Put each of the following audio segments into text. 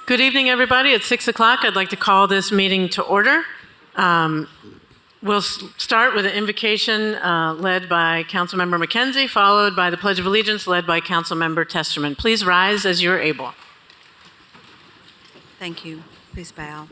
Good evening, everybody. It's 6 o'clock. I'd like to call this meeting to order. We'll start with an invocation led by Councilmember McKenzie, followed by the Pledge of Allegiance led by Councilmember Testerman. Please rise as you're able. Thank you. Please bow.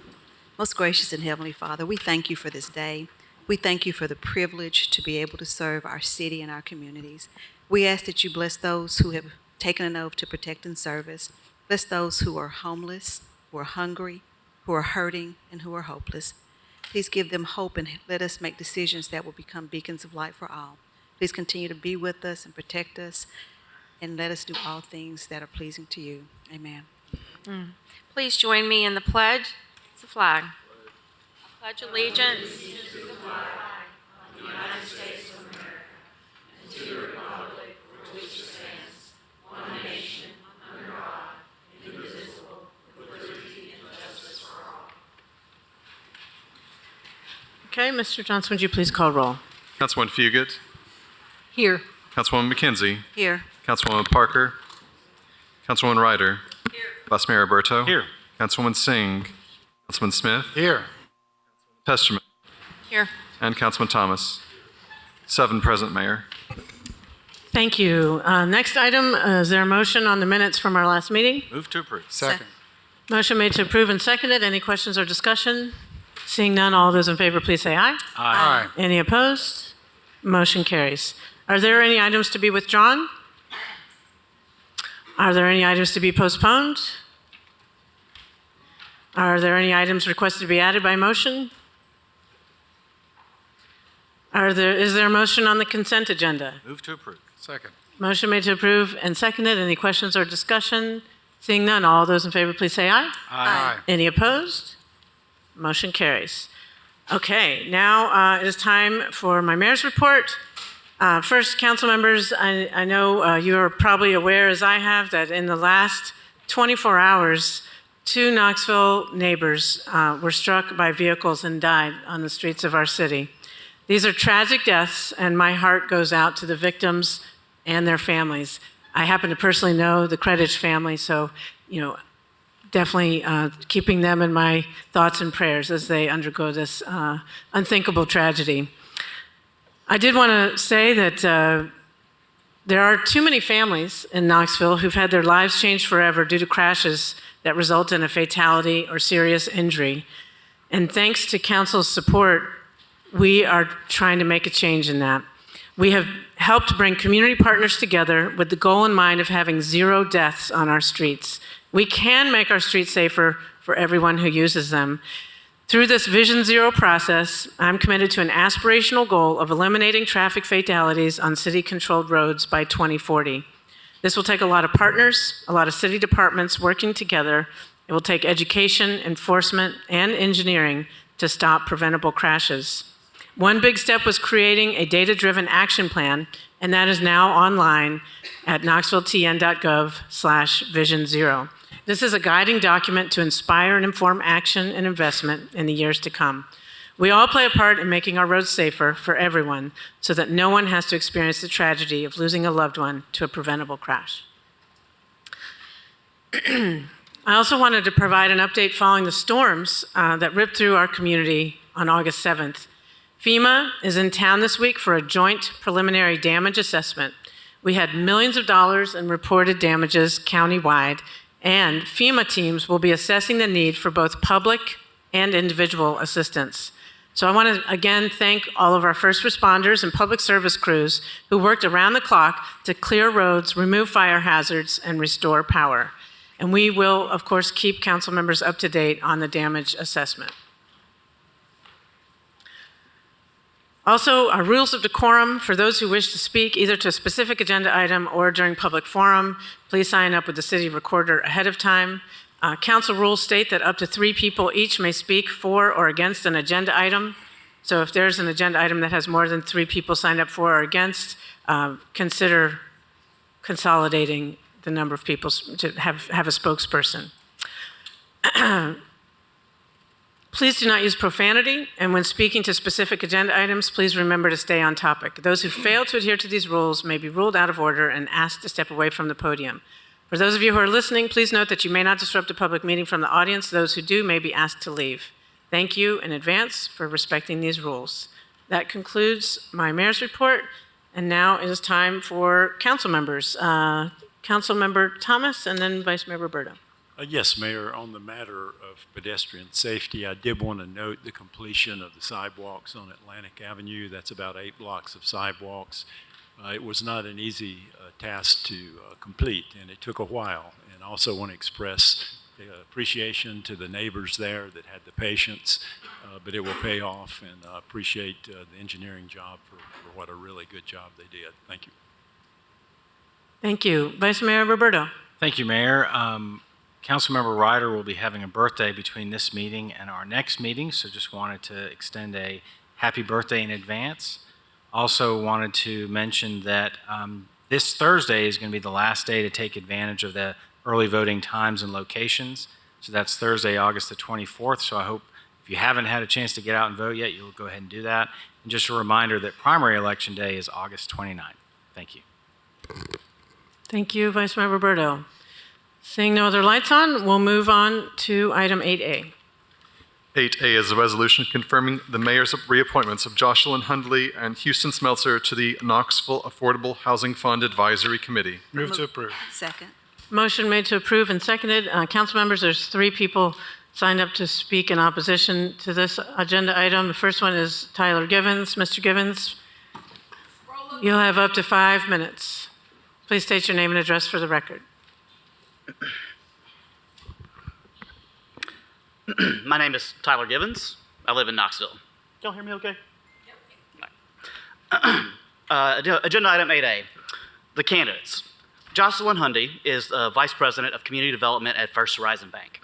Most gracious and Heavenly Father, we thank you for this day. We thank you for the privilege to be able to serve our city and our communities. We ask that you bless those who have taken an oath to protect and service. Bless those who are homeless, who are hungry, who are hurting, and who are hopeless. Please give them hope and let us make decisions that will become beacons of light for all. Please continue to be with us and protect us, and let us do all things that are pleasing to you. Amen. Please join me in the pledge. It's the flag. I pledge allegiance to the flag of the United States of America and to the republic for which it stands, one nation, under God, indivisible, with liberty and justice for all. Okay, Mr. Johnson, would you please call roll? Councilwoman Fugit. Here. Councilwoman McKenzie. Here. Councilwoman Parker. Councilwoman Ryder. Here. Vice Mayor Alberto. Here. Councilwoman Singh. Councilman Smith. Here. Testerman. Here. And Councilman Thomas. 7 present, Mayor. Thank you. Next item, is there a motion on the minutes from our last meeting? Move to approve. Second. Motion made to approve and seconded. Any questions or discussion? Seeing none, all those in favor, please say aye. Aye. Any opposed? Motion carries. Are there any items to be withdrawn? Are there any items to be postponed? Are there any items requested to be added by motion? Is there a motion on the consent agenda? Move to approve. Second. Motion made to approve and seconded. Any questions or discussion? Seeing none, all those in favor, please say aye. Aye. Any opposed? Motion carries. Okay, now it is time for my mayor's report. First, council members, I know you are probably aware, as I have, that in the last 24 hours, 2 Knoxville neighbors were struck by vehicles and died on the streets of our city. These are tragic deaths, and my heart goes out to the victims and their families. I happen to personally know the Credich family, so, definitely keeping them in my thoughts and prayers as they undergo this unthinkable tragedy. I did want to say that there are too many families in Knoxville who've had their lives changed forever due to crashes that result in a fatality or serious injury. And thanks to council's support, we are trying to make a change in that. We have helped bring community partners together with the goal in mind of having 0 deaths on our streets. We can make our streets safer for everyone who uses them. Through this Vision Zero process, I'm committed to an aspirational goal of eliminating traffic fatalities on city-controlled roads by 2040. This will take a lot of partners, a lot of city departments working together. It will take education, enforcement, and engineering to stop preventable crashes. One big step was creating a data-driven action plan, and that is now online at knoxvilletn.gov/Vision Zero. This is a guiding document to inspire and inform action and investment in the years to come. We all play a part in making our roads safer for everyone so that no one has to experience the tragedy of losing a loved one to a preventable crash. I also wanted to provide an update following the storms that ripped through our community on August 7th. FEMA is in town this week for a joint preliminary damage assessment. We had millions of dollars in reported damages countywide, and FEMA teams will be assessing the need for both public and individual assistance. So I want to again thank all of our first responders and public service crews who worked around the clock to clear roads, remove fire hazards, and restore power. And we will, of course, keep council members up to date on the damage assessment. Also, our rules of decorum for those who wish to speak either to a specific agenda item or during public forum, please sign up with the city recorder ahead of time. Council rules state that up to 3 people each may speak for or against an agenda item. So if there's an agenda item that has more than 3 people signed up for or against, consider consolidating the number of people to have a spokesperson. Please do not use profanity, and when speaking to specific agenda items, please remember to stay on topic. Those who fail to adhere to these rules may be ruled out of order and asked to step away from the podium. For those of you who are listening, please note that you may not disrupt a public meeting from the audience. Those who do may be asked to leave. Thank you in advance for respecting these rules. That concludes my mayor's report, and now it is time for council members. Councilmember Thomas and then Vice Mayor Roberto. Yes, Mayor, on the matter of pedestrian safety, I did want to note the completion of the sidewalks on Atlantic Avenue. That's about 8 blocks of sidewalks. It was not an easy task to complete, and it took a while. And I also want to express appreciation to the neighbors there that had the patience, but it will pay off, and I appreciate the engineering job for what a really good job they did. Thank you. Thank you. Vice Mayor Roberto. Thank you, Mayor. Councilmember Ryder will be having a birthday between this meeting and our next meeting, so just wanted to extend a happy birthday in advance. Also wanted to mention that this Thursday is going to be the last day to take advantage of the early voting times and locations. So that's Thursday, August the 24th. So I hope if you haven't had a chance to get out and vote yet, you'll go ahead and do that. And just a reminder that primary election day is August 29th. Thank you. Thank you, Vice Mayor Roberto. Seeing no other lights on, we'll move on to item 8A. 8A is a resolution confirming the mayor's reappointments of Jocelyn Hundley and Houston Smeltzer to the Knoxville Affordable Housing Fund Advisory Committee. Move to approve. Second. Motion made to approve and seconded. Council members, there's 3 people signed up to speak in opposition to this agenda item. The first one is Tyler Givens. Mr. Givens, you'll have up to 5 minutes. Please state your name and address for the record. My name is Tyler Givens. I live in Knoxville. Y'all hear me okay? Yep. Agenda item 8A, the candidates. Jocelyn Hundley is Vice President of Community Development at First Horizon Bank.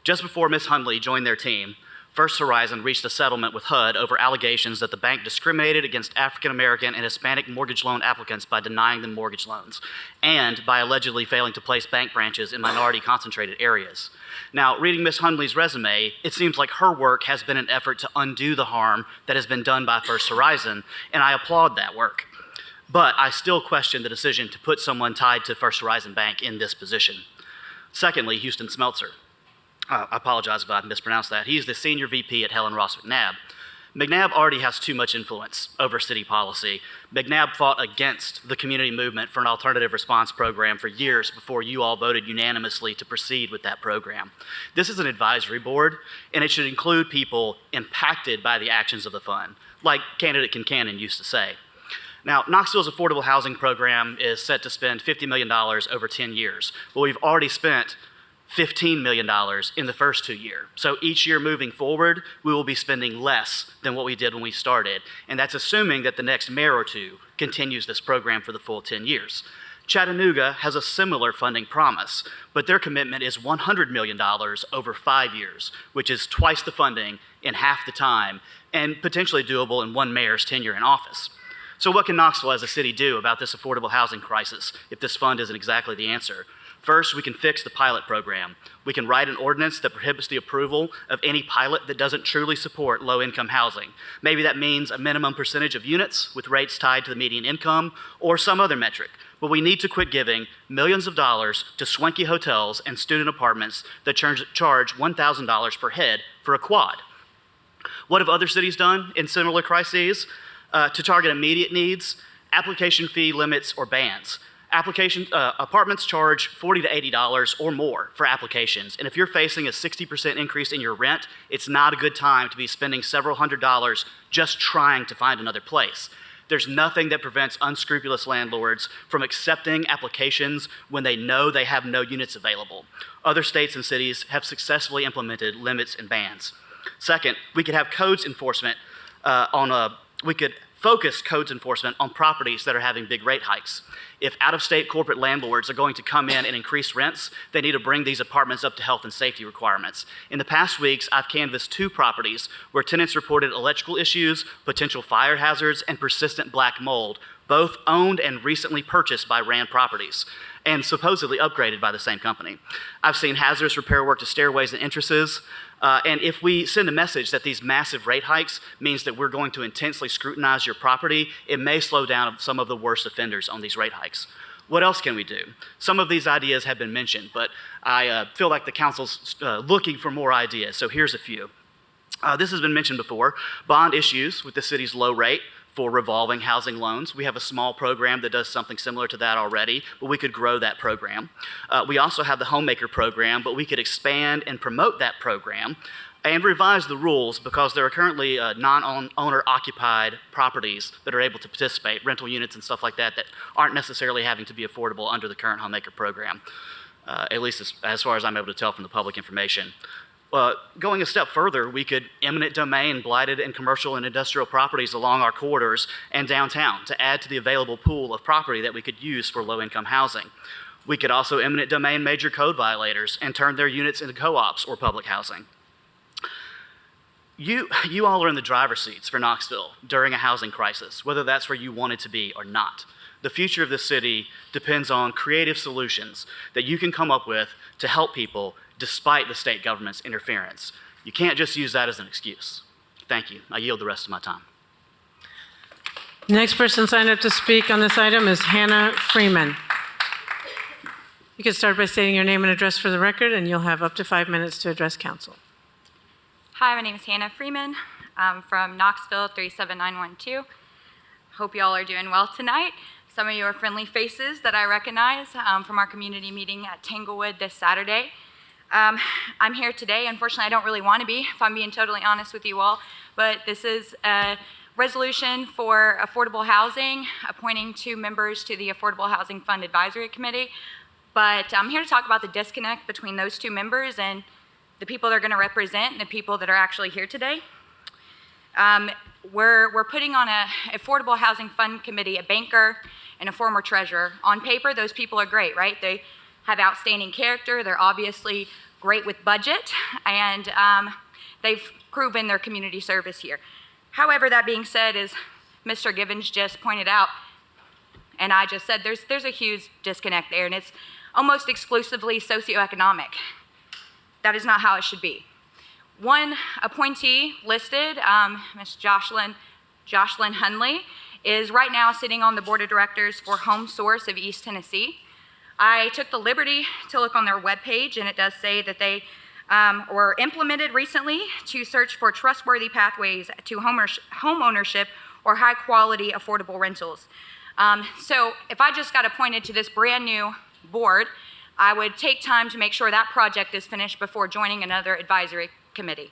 Just before Ms. Hundley joined their team, First Horizon reached a settlement with HUD over allegations that the bank discriminated against African American and Hispanic mortgage loan applicants by denying them mortgage loans, and by allegedly failing to place bank branches in minority concentrated areas. Now, reading Ms. Hundley's resume, it seems like her work has been an effort to undo the harm that has been done by First Horizon, and I applaud that work. But I still question the decision to put someone tied to First Horizon Bank in this position. Secondly, Houston Smeltzer. I apologize if I mispronounced that. He's the Senior VP at Helen Ross McNabb. McNabb already has too much influence over city policy. McNabb fought against the community movement for an alternative response program for years before you all voted unanimously to proceed with that program. This is an advisory board, and it should include people impacted by the actions of the fund, like candidate Kincannon used to say. Now, Knoxville's affordable housing program is set to spend $50 million over 10 years. Well, we've already spent $15 million in the first 2 years. So each year moving forward, we will be spending less than what we did when we started. And that's assuming that the next mayor or two continues this program for the full 10 years. Chattanooga has a similar funding promise, but their commitment is $100 million over 5 years, which is twice the funding in half the time, and potentially doable in one mayor's tenure in office. So what can Knoxville as a city do about this affordable housing crisis if this fund isn't exactly the answer? First, we can fix the pilot program. We can write an ordinance that prohibits the approval of any pilot that doesn't truly support low-income housing. Maybe that means a minimum percentage of units with rates tied to the median income or some other metric. But we need to quit giving millions of dollars to swanky hotels and student apartments that charge $1,000 per head for a quad. What have other cities done in similar crises? To target immediate needs, application fee limits or bans. Apartments charge $40 to $80 or more for applications. And if you're facing a 60% increase in your rent, it's not a good time to be spending several $100s just trying to find another place. There's nothing that prevents unscrupulous landlords from accepting applications when they know they have no units available. Other states and cities have successfully implemented limits and bans. Second, we could have codes enforcement we could focus codes enforcement on properties that are having big rate hikes. If out-of-state corporate landlords are going to come in and increase rents, they need to bring these apartments up to health and safety requirements. In the past weeks, I've canvassed 2 properties where tenants reported electrical issues, potential fire hazards, and persistent black mold, both owned and recently purchased by Rand Properties and supposedly upgraded by the same company. I've seen hazardous repair work to stairways and entrances. And if we send a message that these massive rate hikes means that we're going to intensely scrutinize your property, it may slow down some of the worst offenders on these rate hikes. What else can we do? Some of these ideas have been mentioned, but I feel like the council's looking for more ideas, so here's a few. This has been mentioned before. Bond issues with the city's low rate for revolving housing loans. We have a small program that does something similar to that already, but we could grow that program. We also have the Homemaker program, but we could expand and promote that program and revise the rules because there are currently non-owner occupied properties that are able to participate, rental units and stuff like that, that aren't necessarily having to be affordable under the current Homemaker program, at least as far as I'm able to tell from the public information. Going a step further, we could eminent domain blighted and commercial and industrial properties along our corridors and downtown to add to the available pool of property that we could use for low-income housing. We could also eminent domain major code violators and turn their units into co-ops or public housing. You all are in the driver's seats for Knoxville during a housing crisis, whether that's where you want it to be or not. The future of this city depends on creative solutions that you can come up with to help people despite the state government's interference. You can't just use that as an excuse. Thank you. I yield the rest of my time. The next person signed up to speak on this item is Hannah Freeman. You can start by stating your name and address for the record, and you'll have up to 5 minutes to address council. Hi, my name is Hannah Freeman. I'm from Knoxville 37912. Hope y'all are doing well tonight. Some of you are friendly faces that I recognize from our community meeting at Tanglewood this Saturday. I'm here today. Unfortunately, I don't really want to be, if I'm being totally honest with you all, but this is a resolution for affordable housing, appointing 2 members to the Affordable Housing Fund Advisory Committee. But I'm here to talk about the disconnect between those 2 members and the people they're going to represent and the people that are actually here today. We're putting on a Affordable Housing Fund Committee a banker and a former treasurer. On paper, those people are great, right? They have outstanding character. They're obviously great with budget, and they've proven their community service here. However, that being said, as Mr. Givens just pointed out, and I just said, there's a huge disconnect there, and it's almost exclusively socioeconomic. That is not how it should be. One appointee listed, Ms. Jocelyn Hundley, is right now sitting on the board of directors for Home Source of East Tennessee. I took the liberty to look on their webpage, and it does say that they were implemented recently to search for trustworthy pathways to home ownership or high-quality affordable rentals. So if I just got appointed to this brand-new board, I would take time to make sure that project is finished before joining another advisory committee.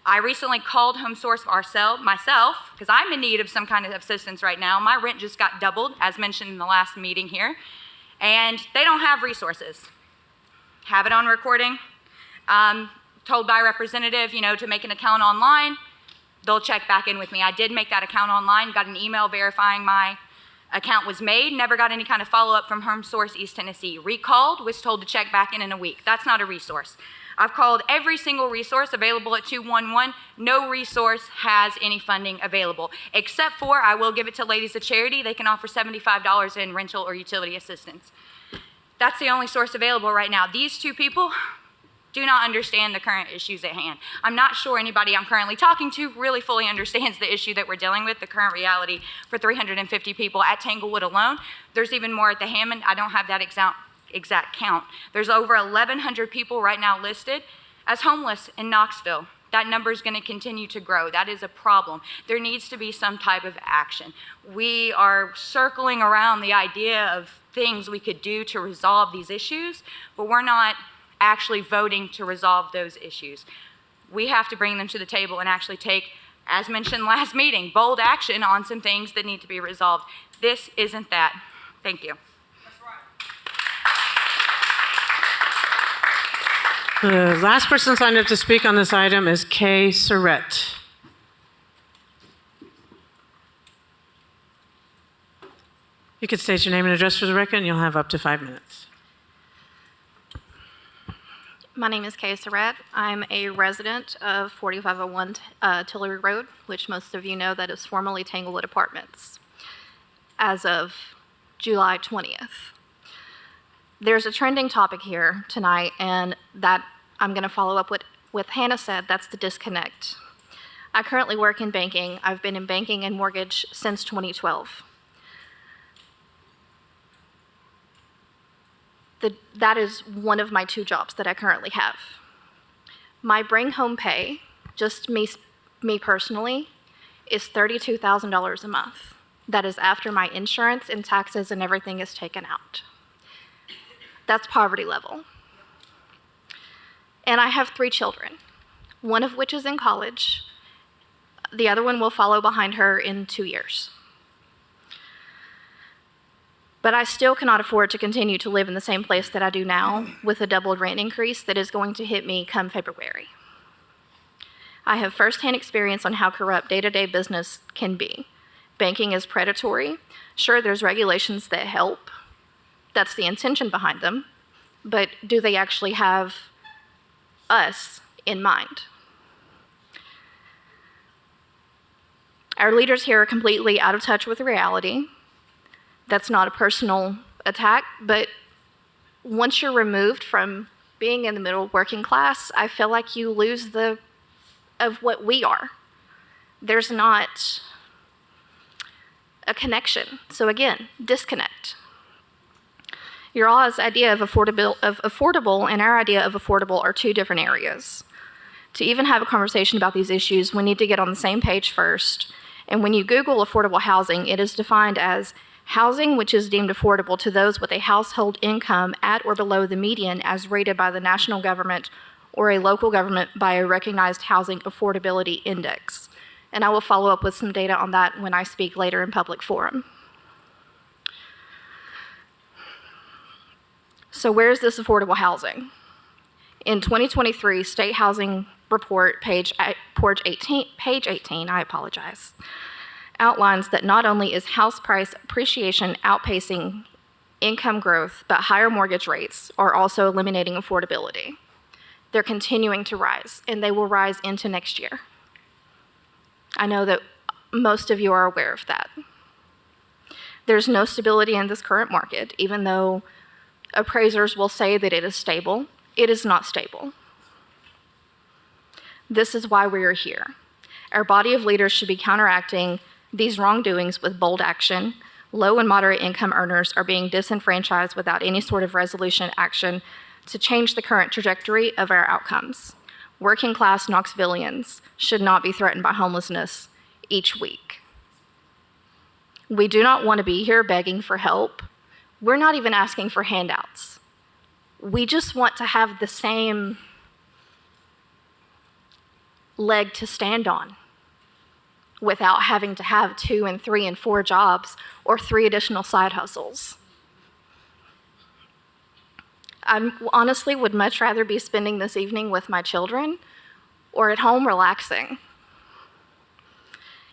I recently called Home Source myself, because I'm in need of some kind of assistance right now. My rent just got doubled, as mentioned in the last meeting here, and they don't have resources. Have it on recording. Told by a representative, to make an account online. They'll check back in with me. I did make that account online, got an email verifying my account was made, never got any kind of follow-up from Home Source East Tennessee. Recalled, was told to check back in a week. That's not a resource. I've called every single resource available at 211. No resource has any funding available, except for, I will give it to Ladies of Charity, they can offer $75 in rental or utility assistance. That's the only source available right now. These 2 people do not understand the current issues at hand. I'm not sure anybody I'm currently talking to really fully understands the issue that we're dealing with, the current reality for 350 people at Tanglewood alone. There's even more at the Hammond. I don't have that exact count. There's over 1,100 people right now listed as homeless in Knoxville. That number is going to continue to grow. That is a problem. There needs to be some type of action. We are circling around the idea of things we could do to resolve these issues, but we're not actually voting to resolve those issues. We have to bring them to the table and actually take, as mentioned last meeting, bold action on some things that need to be resolved. This isn't that. Thank you. The last person signed up to speak on this item is Kay Surratt. You can state your name and address for the record, and you'll have up to 5 minutes. My name is Kay Surratt. I'm a resident of 4501 Tillery Road, which most of you know that is formerly Tanglewood Apartments, as of July 20th. There's a trending topic here tonight, and that I'm going to follow up with Hannah said, that's the disconnect. I currently work in banking. I've been in banking and mortgage since 2012. that is one of my two jobs that I currently have. My bring home pay, just me personally, is $32,000 a month. That is after my insurance and taxes and everything is taken out. That's poverty level. And I have 3 children, one of which is in college. The other one will follow behind her in 2 years. But I still cannot afford to continue to live in the same place that I do now with a doubled rent increase that is going to hit me come February. I have firsthand experience on how corrupt day-to-day business can be. Banking is predatory. Sure, there's regulations that help. That's the intention behind them. But do they actually have us in mind? Our leaders here are completely out of touch with reality. That's not a personal attack, but once you're removed from being in the middle working class, I feel like you lose of what we are. There's not a connection. So again, disconnect. Your all's idea of affordable and our idea of affordable are 2 different areas. To even have a conversation about these issues, we need to get on the same page first. And when you Google affordable housing, it is defined as housing which is deemed affordable to those with a household income at or below the median as rated by the national government or a local government by a recognized housing affordability index. And I will follow up with some data on that when I speak later in public forum. So where is this affordable housing? In 2023, State Housing Report, page 18, I apologize, outlines that not only is house price appreciation outpacing income growth, but higher mortgage rates are also eliminating affordability. They're continuing to rise, and they will rise into next year. I know that most of you are aware of that. There's no stability in this current market, even though appraisers will say that it is stable. It is not stable. This is why we are here. Our body of leaders should be counteracting these wrongdoings with bold action. Low and moderate income earners are being disenfranchised without any sort of resolution action to change the current trajectory of our outcomes. Working class Knoxvillians should not be threatened by homelessness each week. We do not want to be here begging for help. We're not even asking for handouts. We just want to have the same leg to stand on without having to have 2 and 3 and 4 jobs or 3 additional side hustles. I honestly would much rather be spending this evening with my children or at home relaxing.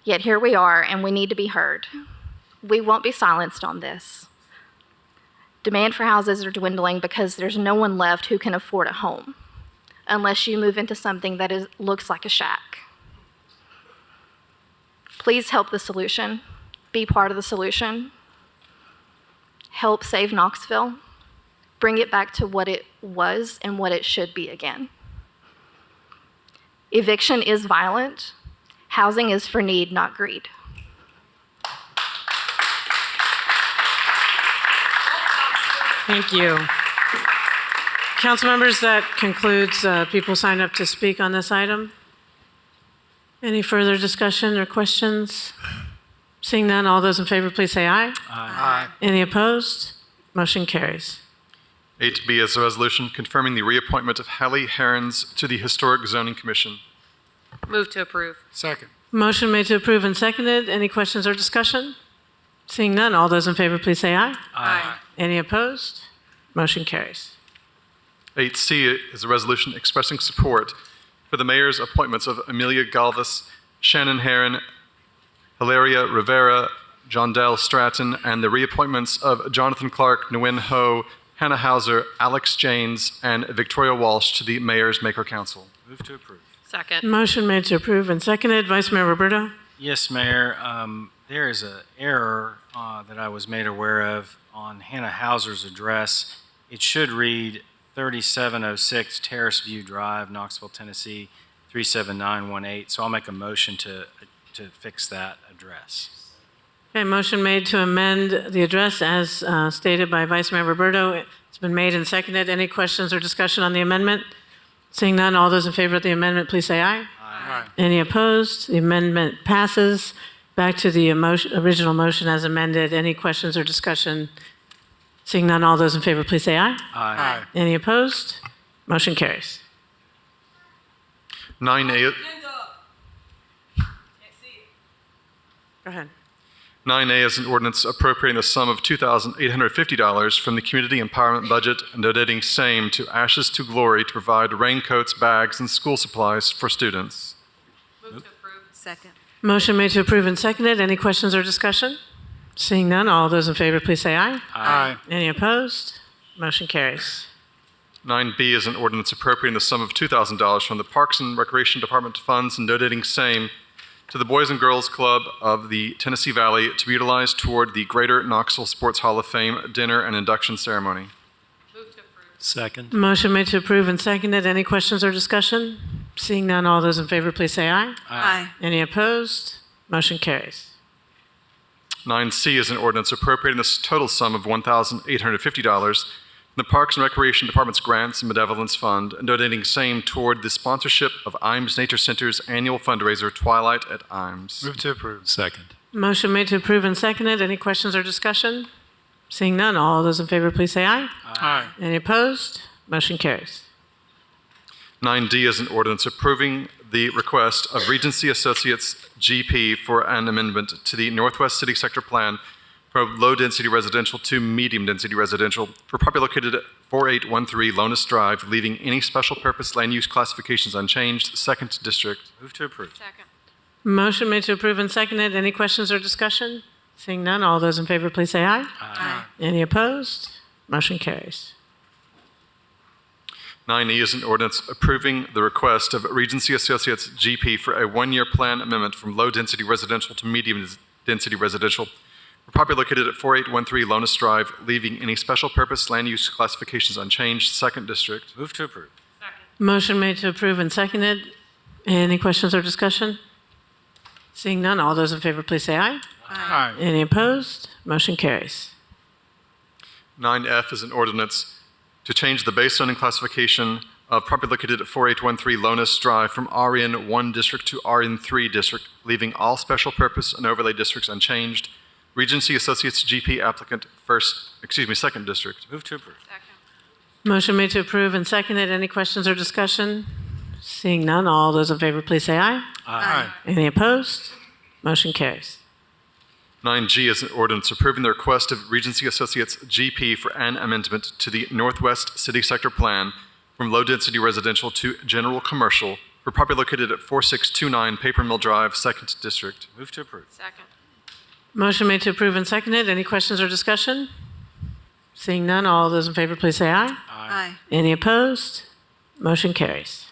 Yet here we are, and we need to be heard. We won't be silenced on this. Demand for houses are dwindling because there's no one left who can afford a home, unless you move into something that looks like a shack. Please help the solution. Be part of the solution. Help save Knoxville. Bring it back to what it was and what it should be again. Eviction is violent. Housing is for need, not greed. Thank you. Council members, that concludes people signed up to speak on this item. Any further discussion or questions? Seeing none, all those in favor, please say aye. Aye. Any opposed? Motion carries. 8B is a resolution confirming the reappointment of Hallie Herons to the Historic Zoning Commission. Move to approve. Second. Motion made to approve and seconded. Any questions or discussion? Seeing none, all those in favor, please say aye. Aye. Any opposed? Motion carries. 8C is a resolution expressing support for the mayor's appointments of Amelia Galvis, Shannon Heron, Hilaria Rivera, John Dell Stratton, and the reappointments of Jonathan Clark, Nguyen Ho, Hannah Hauser, Alex Janes, and Victoria Walsh to the Mayor's Maker Council. Move to approve. Second. Motion made to approve and seconded. Vice Mayor Roberto? Yes, Mayor. There is an error that I was made aware of on Hannah Hauser's address. It should read 3706 Terrace View Drive, Knoxville, Tennessee, 37918. So I'll make a motion to fix that address. Okay, motion made to amend the address as stated by Vice Mayor Roberto. It's been made and seconded. Any questions or discussion on the amendment? Seeing none, all those in favor of the amendment, please say aye. Aye. Any opposed? The amendment passes. Back to the original motion as amended. Any questions or discussion? Seeing none, all those in favor, please say aye. Aye. Any opposed? Motion carries. 9A, Go ahead. 9A is an ordinance appropriating the sum of $2,850 from the Community Empowerment Budget and donating same to Ashes to Glory to provide raincoats, bags, and school supplies for students. Second. Motion made to approve and seconded. Any questions or discussion? Seeing none, all those in favor, please say aye. Aye. Any opposed? Motion carries. 9B is an ordinance appropriating the sum of $2,000 from the Parks and Recreation Department funds and donating same to the Boys and Girls Club of the Tennessee Valley to be utilized toward the Greater Knoxville Sports Hall of Fame dinner and induction ceremony. Second. Motion made to approve and seconded. Any questions or discussion? Seeing none, all those in favor, please say aye. Aye. Any opposed? Motion carries. 9C is an ordinance appropriating the total sum of $1,850 from the Parks and Recreation Department's Grants and Benevolence Fund and donating same toward the sponsorship of Imes Nature Center's annual fundraiser, Twilight at Imes. Move to approve. Second. Motion made to approve and seconded. Any questions or discussion? Seeing none, all those in favor, please say aye. Aye. Any opposed? Motion carries. 9D is an ordinance approving the request of Regency Associates GP for an amendment to the Northwest City Sector Plan from low-density residential to medium-density residential for property located at 4813 Lonis Drive, leaving any special purpose land use classifications unchanged, 2nd District. Move to approve. Second. Motion made to approve and seconded. Any questions or discussion? Seeing none, all those in favor, please say aye. Aye. Any opposed? Motion carries. 9E is an ordinance approving the request of Regency Associates GP for a one-year plan amendment from low-density residential to medium-density residential for property located at 4813 Lonis Drive, leaving any special purpose land use classifications unchanged, 2nd District. Move to approve. Motion made to approve and seconded. Any questions or discussion? Seeing none, all those in favor, please say aye. Aye. Any opposed? Motion carries. 9F is an ordinance to change the base zoning classification of property located at 4813 Lonis Drive from RN1 District to RN3 District, leaving all special purpose and overlay districts unchanged. Regency Associates GP applicant 2nd District. Move to approve. Second. Motion made to approve and seconded. Any questions or discussion? Seeing none, all those in favor, please say aye. Aye. Any opposed? Motion carries. 9G is an ordinance approving the request of Regency Associates GP for an amendment to the Northwest City Sector Plan from low-density residential to general commercial for property located at 4629 Paper Mill Drive, 2nd District. Move to approve. Second. Motion made to approve and seconded. Any questions or discussion? Seeing none, all those in favor, please say aye. Aye. Any opposed? Motion carries.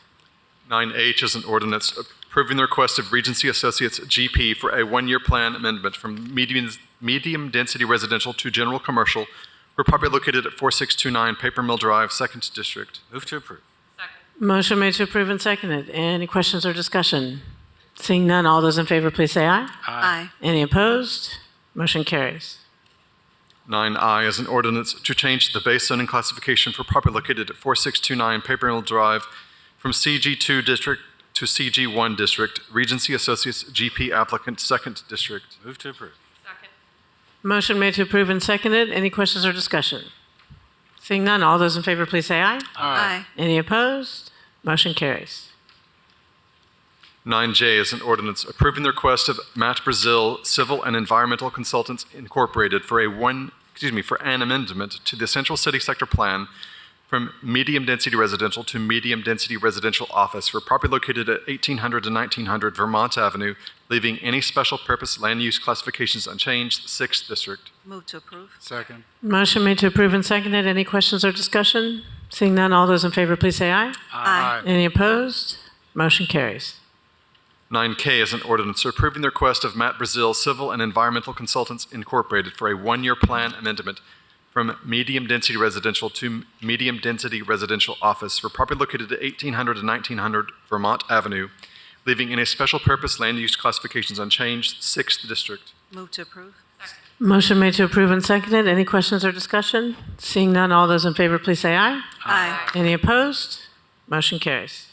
9H is an ordinance approving the request of Regency Associates GP for a one-year plan amendment from medium-density residential to general commercial for property located at 4629 Paper Mill Drive, 2nd District. Move to approve. Motion made to approve and seconded. Any questions or discussion? Seeing none, all those in favor, please say aye. Aye. Any opposed? Motion carries. 9I is an ordinance to change the base zoning classification for property located at 4629 Paper Mill Drive from CG2 District to CG1 District. Regency Associates GP applicant, 2nd District. Move to approve. Second. Motion made to approve and seconded. Any questions or discussion? Seeing none, all those in favor, please say aye. Aye. Any opposed? Motion carries. 9J is an ordinance approving the request of Matt Brazil Civil and Environmental Consultants Incorporated for an amendment to the Central City Sector Plan from medium-density residential to medium-density residential office for property located at 1800 to 1900 Vermont Avenue, leaving any special purpose land use classifications unchanged, 6th District. Move to approve. Second. Motion made to approve and seconded. Any questions or discussion? Seeing none, all those in favor, please say aye. Aye. Any opposed? Motion carries. 9K is an ordinance approving the request of Matt Brazil Civil and Environmental Consultants Incorporated for a one-year plan amendment from medium-density residential to medium-density residential office for property located at 1800 to 1900 Vermont Avenue, leaving any special purpose land use classifications unchanged, 6th District. Move to approve. Motion made to approve and seconded. Any questions or discussion? Seeing none, all those in favor, please say aye. Aye. Any opposed? Motion carries.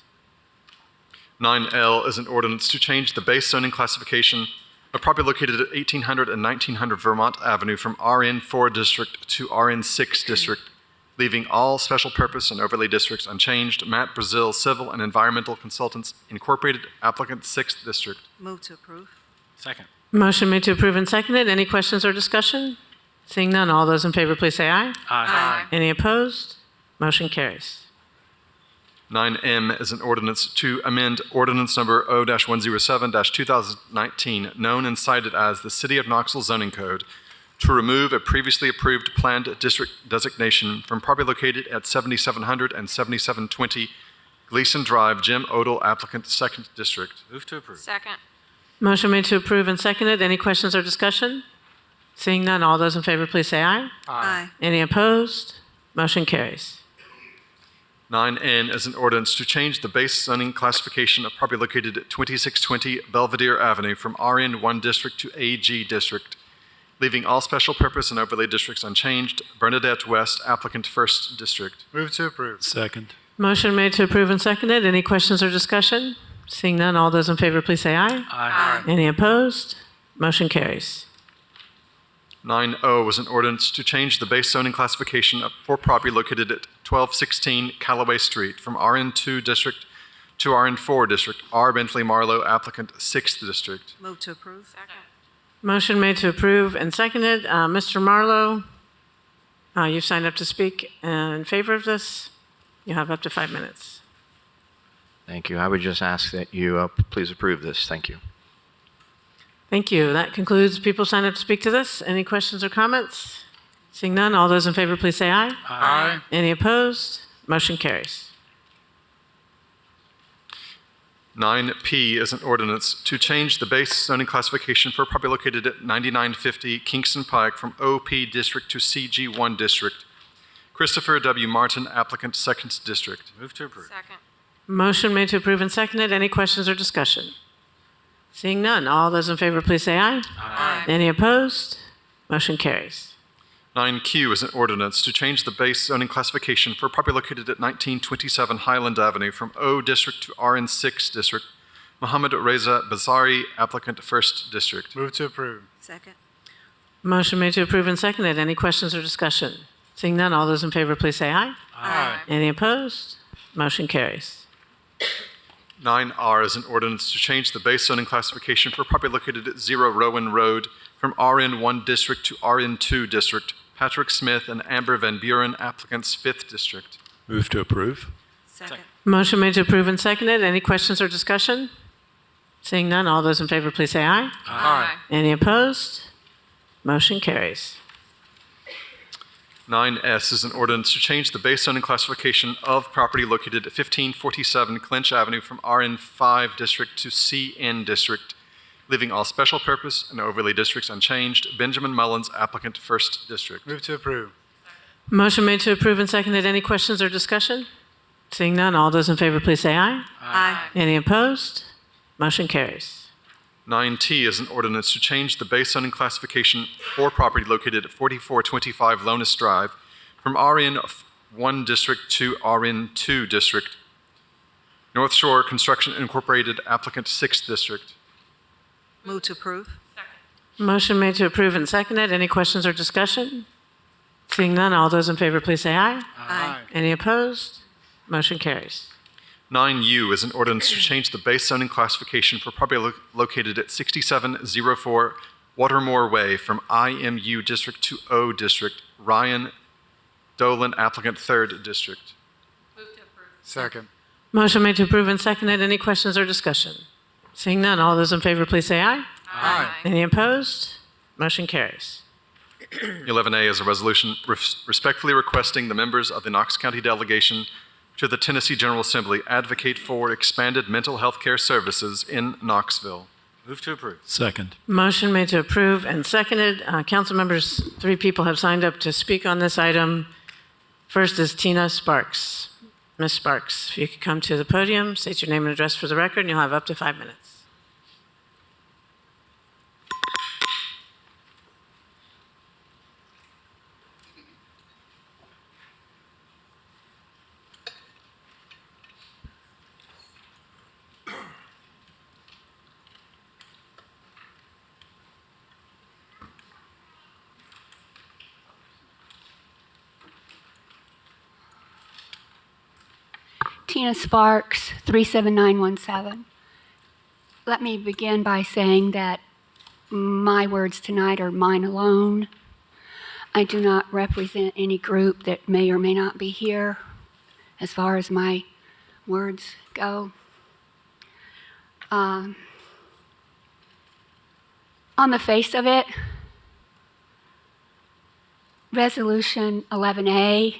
9L is an ordinance to change the base zoning classification of property located at 1800 and 1900 Vermont Avenue from RN4 district to RN6 district, leaving all special purpose and overlay districts unchanged. Matt Brazil, Civil and Environmental Consultants Incorporated, applicant 6th district. Move to approve. Second. Motion made to approve and seconded. Any questions or discussion? Seeing none, all those in favor, please say aye. Aye. Any opposed? Motion carries. 9M is an ordinance to amend ordinance number O-107-2019, known and cited as the City of Knoxville Zoning Code, to remove a previously approved planned district designation from property located at 7700 and 7720 Gleason Drive, Jim Odell, applicant 2nd district. Move to approve. Second. Motion made to approve and seconded. Any questions or discussion? Seeing none, all those in favor, please say aye. Aye. Any opposed? Motion carries. 9N is an ordinance to change the base zoning classification of property located at 2620 Belvedere Avenue from RN1 district to AG district, leaving all special purpose and overlay districts unchanged. Bernadette West, applicant 1st district. Move to approve. Second. Motion made to approve and seconded. Any questions or discussion? Seeing none, all those in favor, please say aye. Aye. Any opposed? Motion carries. 9O is an ordinance to change the base zoning classification for property located at 1216 Callaway Street from RN2 district to RN4 district. R. Bentley Marlowe, applicant 6th district. Move to approve. Second. Motion made to approve and seconded. Mr. Marlowe, you've signed up to speak in favor of this. You have up to 5 minutes. Thank you. I would just ask that you please approve this. Thank you. Thank you. That concludes people signed up to speak to this. Any questions or comments? Seeing none, all those in favor, please say aye. Aye. Any opposed? Motion carries. 9P is an ordinance to change the base zoning classification for property located at 9950 Kingston Pike from OP district to CG1 district. Christopher W. Martin, applicant 2nd district. Move to approve. Second. Motion made to approve and seconded. Any questions or discussion? Seeing none, all those in favor, please say aye. Aye. Any opposed? Motion carries. 9Q is an ordinance to change the base zoning classification for property located at 1927 Highland Avenue from O district to RN6 district. Mohammed Reza Bazari, applicant 1st district. Move to approve. Second. Motion made to approve and seconded. Any questions or discussion? Seeing none, all those in favor, please say aye. Aye. Any opposed? Motion carries. 9R is an ordinance to change the base zoning classification for property located at 0 Rowan Road from RN1 district to RN2 district. Patrick Smith and Amber Van Buren, applicants 5th district. Move to approve. Second. Motion made to approve and seconded. Any questions or discussion? Seeing none, all those in favor, please say aye. Aye. Any opposed? Motion carries. 9S is an ordinance to change the base zoning classification of property located at 1547 Clinch Avenue from RN5 district to CN district, leaving all special purpose and overlay districts unchanged. Benjamin Mullins, applicant 1st district. Move to approve. Motion made to approve and seconded. Any questions or discussion? Seeing none, all those in favor, please say aye. Aye. Any opposed? Motion carries. 9T is an ordinance to change the base zoning classification for property located at 4425 Lonis Drive from RN1 district to RN2 district. North Shore Construction Incorporated, applicant 6th district. Move to approve. Motion made to approve and seconded. Any questions or discussion? Seeing none, all those in favor, please say aye. Aye. Any opposed? Motion carries. 9U is an ordinance to change the base zoning classification for property located at 6704 Watermore Way from IMU district to O district. Ryan Dolan, applicant 3rd district. Second. Motion made to approve and seconded. Any questions or discussion? Seeing none, all those in favor, please say aye. Aye. Any opposed? Motion carries. 11A is a resolution respectfully requesting the members of the Knox County delegation to the Tennessee General Assembly advocate for expanded mental health care services in Knoxville. Move to approve. Second. Motion made to approve and seconded. Council members, 3 people have signed up to speak on this item. First is Tina Sparks. Ms. Sparks, if you could come to the podium, state your name and address for the record, and you'll have up to 5 minutes. Tina Sparks, 37917. Let me begin by saying that my words tonight are mine alone. I do not represent any group that may or may not be here as far as my words go. On the face of it, Resolution 11A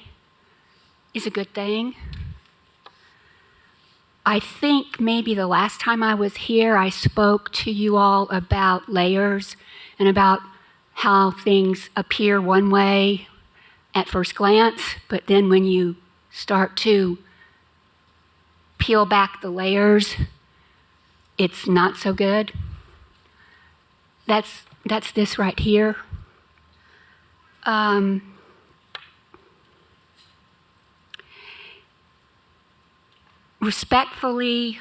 is a good thing. I think maybe the last time I was here, I spoke to you all about layers and about how things appear one way at first glance, but then when you start to peel back the layers, it's not so good. That's this right here. Respectfully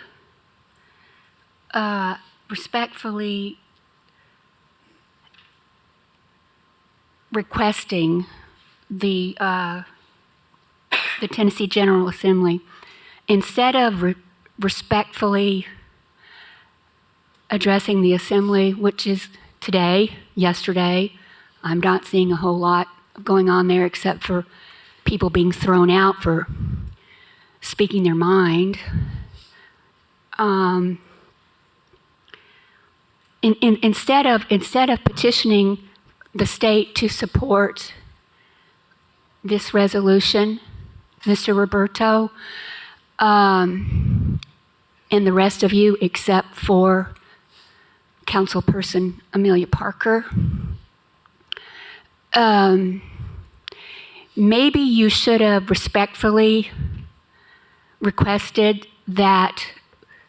requesting the Tennessee General Assembly, instead of respectfully addressing the Assembly, which is today, yesterday, I'm not seeing a whole lot going on there except for people being thrown out for speaking their mind. Instead of petitioning the state to support this resolution, Mr. Roberto, and the rest of you except for Councilperson Amelia Parker, maybe you should have respectfully requested that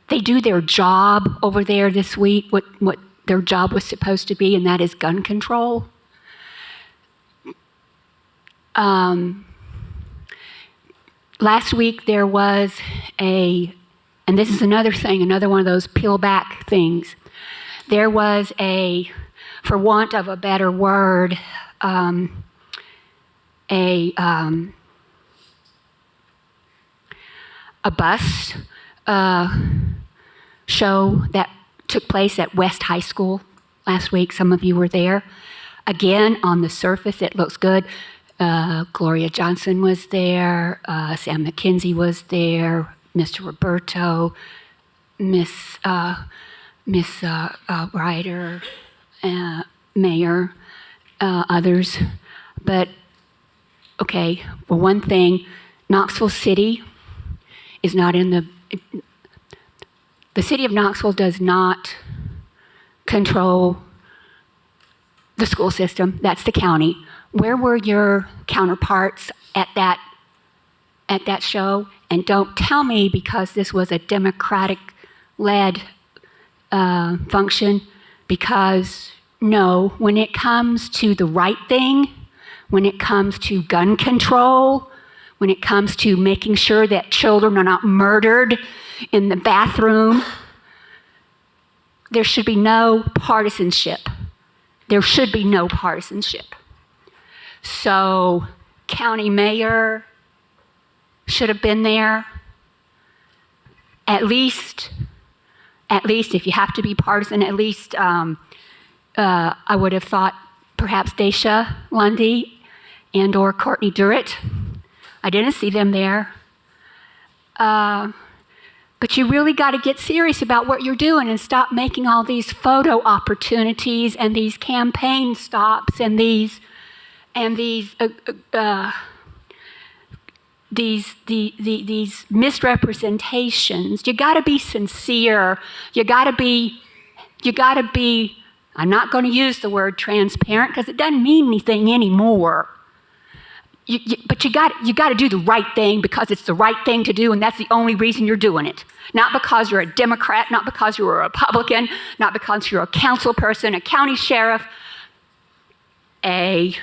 they do their job over there this week, what their job was supposed to be, and that is gun control. Last week there was and this is another thing, another one of those peel back things. There was for want of a better word, a bus show that took place at West High School last week. Some of you were there. Again, on the surface, it looks good. Gloria Johnson was there. Sam McKenzie was there. Mr. Roberto, Miss Ryder, Mayor, others. But, okay, for one thing, Knoxville City is not in the city of Knoxville does not control the school system. That's the county. Where were your counterparts at that show? And don't tell me because this was a Democratic-led function, because no, when it comes to the right thing, when it comes to gun control, when it comes to making sure that children are not murdered in the bathroom, there should be no partisanship. There should be no partisanship. So, county mayor should have been there. At least if you have to be partisan, at least I would have thought perhaps Daisha Lundy and or Courtney Durrett. I didn't see them there. But you really got to get serious about what you're doing and stop making all these photo opportunities and these campaign stops and these misrepresentations. You got to be sincere. You got to be, I'm not going to use the word transparent because it doesn't mean anything anymore. But you got to do the right thing because it's the right thing to do, and that's the only reason you're doing it. Not because you're a Democrat, not because you're a Republican, not because you're a council person, a county sheriff, a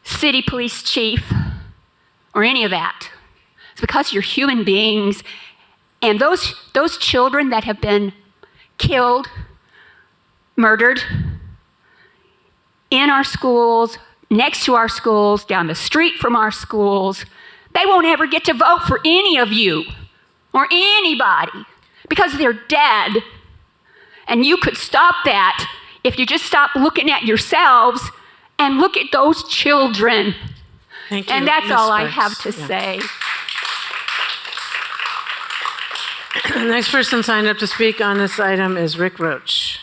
city police chief, or any of that. It's because you're human beings, and those children that have been killed, murdered, in our schools, next to our schools, down the street from our schools, They won't ever get to vote for any of you or anybody because they're dead. And you could stop that if you just stop looking at yourselves and look at those children. Thank you, And that's Ms. all I Sparks. have to Yeah. say. The next person signed up to speak on this item is Rick Roach.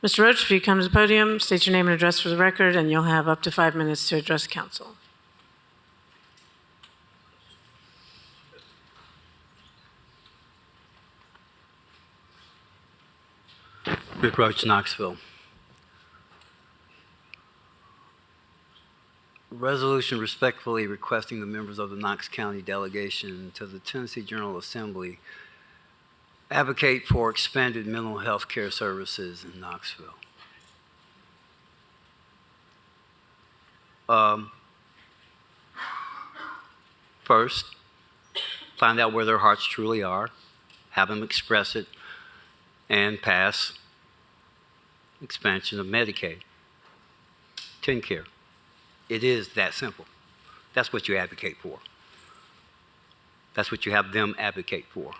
Mr. Roach, if you come to the podium, state your name and address for the record, and you'll have up to 5 minutes to address council. Rick Roach, Knoxville. Resolution respectfully requesting the members of the Knox County delegation to the Tennessee General Assembly advocate for expanded mental health care services in Knoxville. First, find out where their hearts truly are, have them express it, and pass expansion of Medicaid, TennCare. It is that simple. That's what you advocate for. That's what you have them advocate for.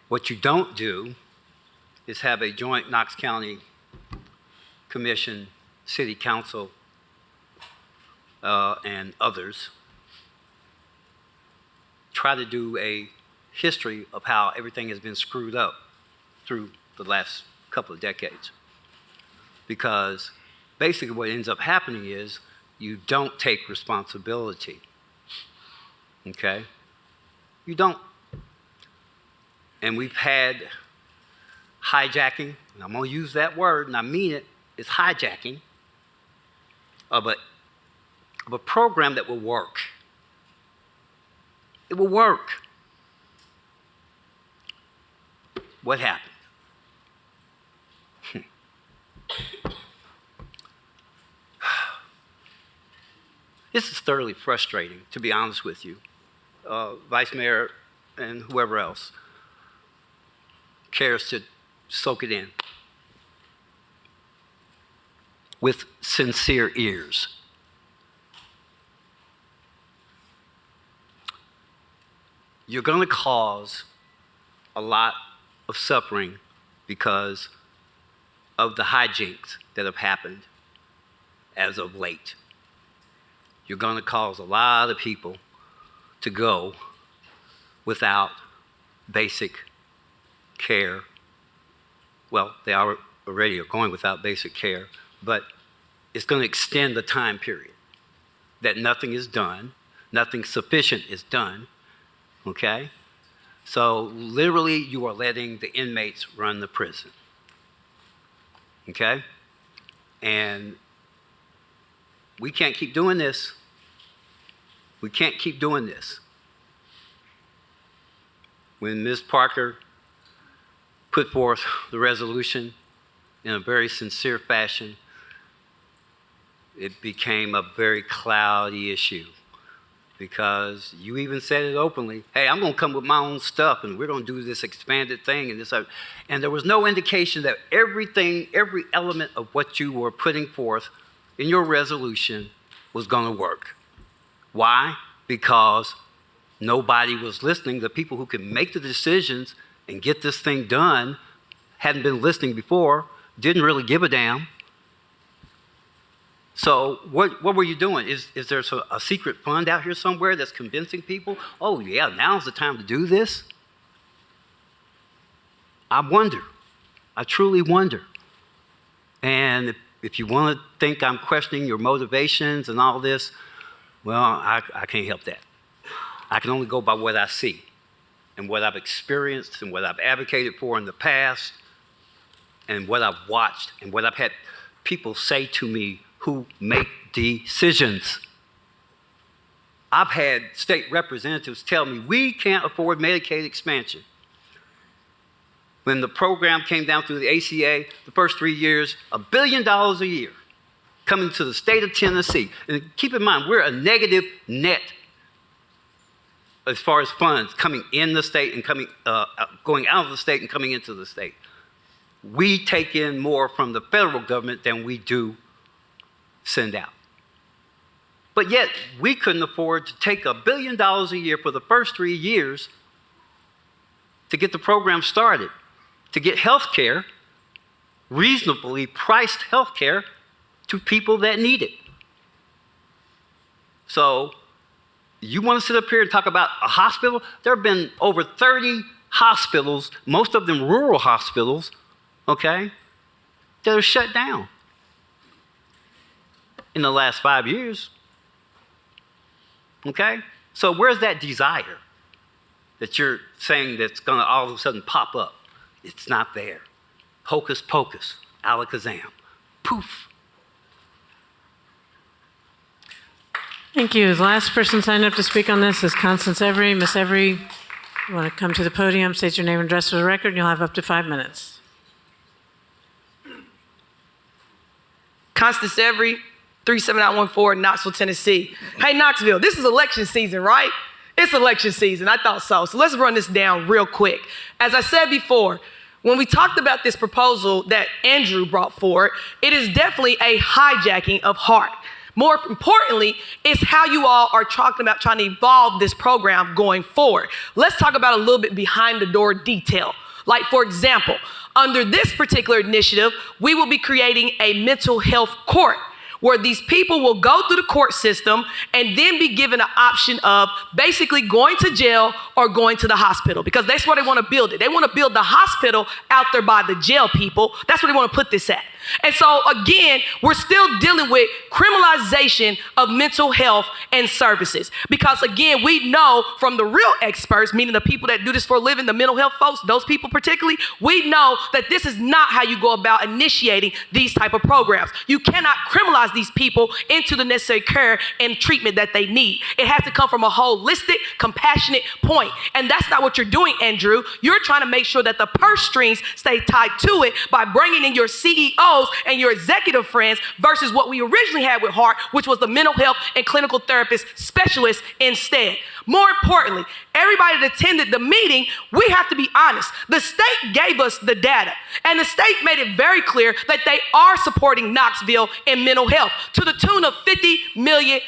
What you don't do is have a joint Knox County Commission, City Council, and others try to do a history of how everything has been screwed up through the last couple of decades. Because basically what ends up happening is you don't take responsibility, okay? You don't. And we've had hijacking, and I'm gonna use that word, and I mean it, it's hijacking of a program that will work. It will work. What happened? This is thoroughly frustrating, to be honest with you, Vice Mayor and whoever else cares to soak it in with sincere ears. You're going to cause a lot of suffering because of the hijinks that have happened as of late. You're going to cause a lot of people to go without basic care. Well, they already are going without basic care, but it's going to extend the time period that nothing is done, nothing sufficient is done, okay? So literally you are letting the inmates run the prison, okay? And we can't keep doing this. We can't keep doing this. When Ms. Parker put forth the resolution in a very sincere fashion, it became a very cloudy issue because you even said it openly, hey, I'm going to come with my own stuff and we're going to do this expanded thing and this. And there was no indication that everything, every element of what you were putting forth in your resolution was going to work. Why? Because nobody was listening. The people who could make the decisions and get this thing done hadn't been listening before, didn't really give a damn. So what were you doing? Is there a secret fund out here somewhere that's convincing people, oh yeah, now's the time to do this? I wonder. I truly wonder. And if you want to think I'm questioning your motivations and all this, well, I can't help that. I can only go by what I see and what I've experienced and what I've advocated for in the past and what I've watched and what I've had people say to me who make decisions. I've had state representatives tell me, we can't afford Medicaid expansion. When the program came down through the ACA, the first 3 years, $1 billion a year coming to the state of Tennessee. And keep in mind, we're a negative net as far as funds coming in the state and going out of the state and coming into the state. We take in more from the federal government than we do send out. But yet, we couldn't afford to take $1 billion a year for the first 3 years to get the program started, to get health care, reasonably priced health care, to people that need it. So, you want to sit up here and talk about a hospital? There have been over 30 hospitals, most of them rural hospitals, okay, that are shut down in the last 5 years. Okay? So where's that desire that you're saying that's going to all of a sudden pop up? It's not there. Hocus pocus, alakazam, poof. Thank you. The last person signed up to speak on this is Constance Every. Miss Every, you want to come to the podium, state your name and address for the record, and you'll have up to 5 minutes. Constance Every, 37914, Knoxville, Tennessee. Hey, Knoxville, this is election season, right? It's election season. I thought so. So let's run this down real quick. As I said before, when we talked about this proposal that Andrew brought forward, it is definitely a hijacking of heart. More importantly, it's how you all are talking about trying to evolve this program going forward. Let's talk about a little bit behind the door detail. Like, for example, under this particular initiative, we will be creating a mental health court where these people will go through the court system and then be given an option of basically going to jail or going to the hospital, because that's where they want to build it. They want to build the hospital out there by the jail people. That's where they want to put this at. And so, again, we're still dealing with criminalization of mental health and services. Because, again, we know from the real experts, meaning the people that do this for a living, the mental health folks, those people particularly, we know that this is not how you go about initiating these type of programs. You cannot criminalize these people into the necessary care and treatment that they need. It has to come from a holistic, compassionate point. And that's not what you're doing, Andrew. You're trying to make sure that the purse strings stay tied to it by bringing in your CEO and your executive friends versus what we originally had with Hart, which was the mental health and clinical therapist specialist instead. More importantly, everybody that attended the meeting, we have to be honest. The state gave us the data, and the state made it very clear that they are supporting Knoxville in mental health to the tune of $50 million.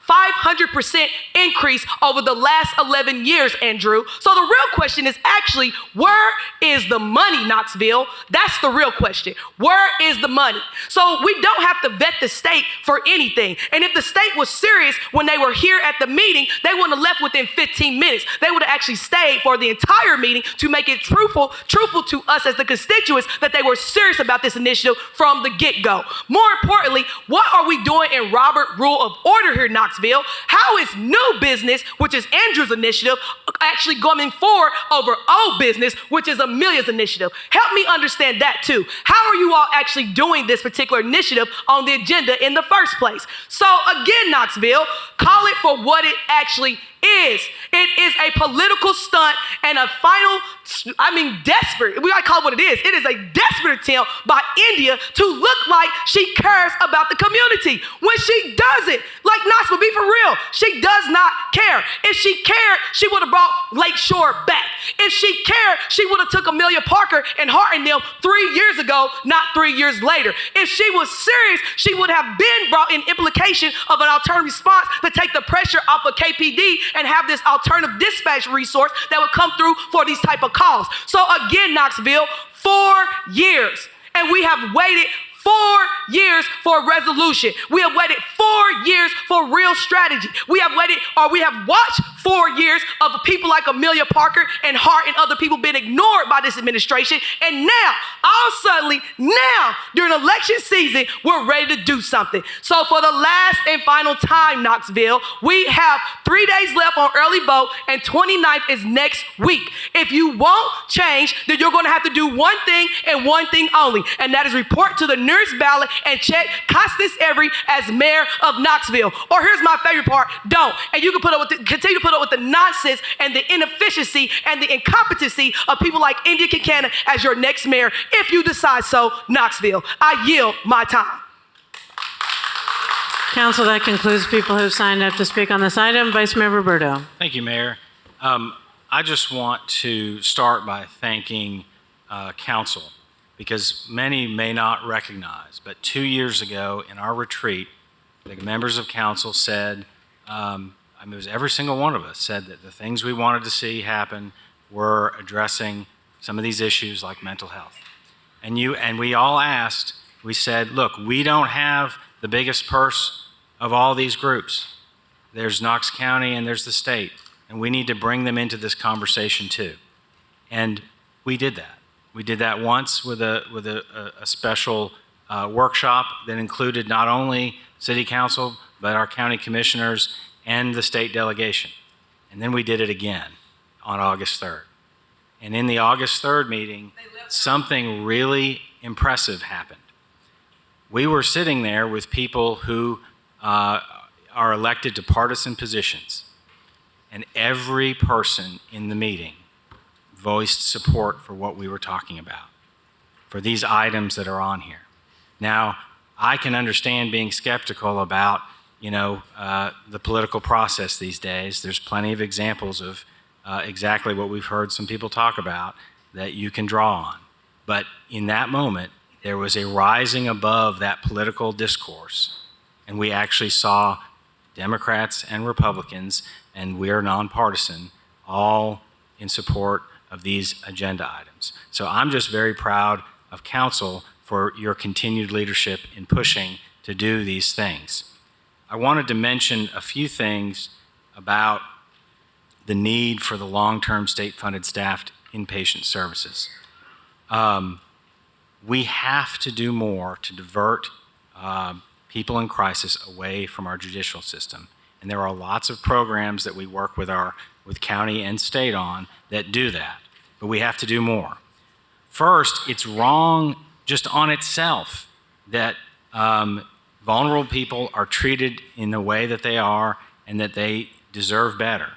500% increase over the last 11 years, Andrew. So the real question is actually, where is the money, Knoxville? That's the real question. Where is the money? So we don't have to vet the state for anything. And if the state was serious when they were here at the meeting, they wouldn't have left within 15 minutes. They would have actually stayed for the entire meeting to make it truthful to us as the constituents that they were serious about this initiative from the get-go. More importantly, what are we doing in Robert Rule of Order here, Knoxville? How is new business, which is Andrew's initiative, actually going forward over old business, which is Amelia's initiative? Help me understand that too. How are you all actually doing this particular initiative on the agenda in the first place? So again, Knoxville, call it for what it actually is. It is a political stunt and a final, desperate, we gotta call it what it is. It is a desperate attempt by India to look like she cares about the community when she doesn't. Like Knoxville, be for real, she does not care. If she cared, she would have brought Lakeshore back. If she cared, she would have took Amelia Parker and Hart and them 3 years ago, not 3 years later. If she was serious, she would have been brought in implication of an alternative response to take the pressure off of KPD and have this alternative dispatch resource that would come through for these type of calls. So again, Knoxville, 4 years, and we have waited 4 years for a resolution. We have waited 4 years for real strategy. We have watched 4 years of people like Amelia Parker and Hart and other people being ignored by this administration. And now, all suddenly, during election season, we're ready to do something. So for the last and final time, Knoxville, we have 3 days left on early vote, and 29th is next week. If you won't change, then you're going to have to do one thing and one thing only, and that is report to the nearest ballot and check Constance Every as mayor of Knoxville. Or here's my favorite part, don't. And you can continue to put up with the nonsense and the inefficiency and the incompetency of people like India Kincannon as your next mayor, if you decide so, Knoxville. I yield my time. Council, that concludes people who signed up to speak on this item. Vice Mayor Roberto. Thank you, Mayor. I just want to start by thanking Council, because many may not recognize, but 2 years ago in our retreat, the members of council said, it was every single one of us said that the things we wanted to see happen were addressing some of these issues like mental health. And we all asked, we said, look, we don't have the biggest purse of all these groups. There's Knox County and there's the state, and we need to bring them into this conversation too. And we did that. We did that once with a special workshop that included not only city council, but our county commissioners and the state delegation. And then we did it again on August 3rd. And in the August 3rd meeting, something really impressive happened. We were sitting there with people who are elected to partisan positions, and every person in the meeting voiced support for what we were talking about, for these items that are on here. Now, I can understand being skeptical about, the political process these days. There's plenty of examples of exactly what we've heard some people talk about that you can draw on. But in that moment, there was a rising above that political discourse, and we actually saw Democrats and Republicans, and we're nonpartisan, all in support of these agenda items. So I'm just very proud of council for your continued leadership in pushing to do these things. I wanted to mention a few things about the need for the long-term state-funded staffed inpatient services. We have to do more to divert people in crisis away from our judicial system. And there are lots of programs that we work with county and state on that do that, but we have to do more. First, it's wrong just on itself that vulnerable people are treated in the way that they are and that they deserve better.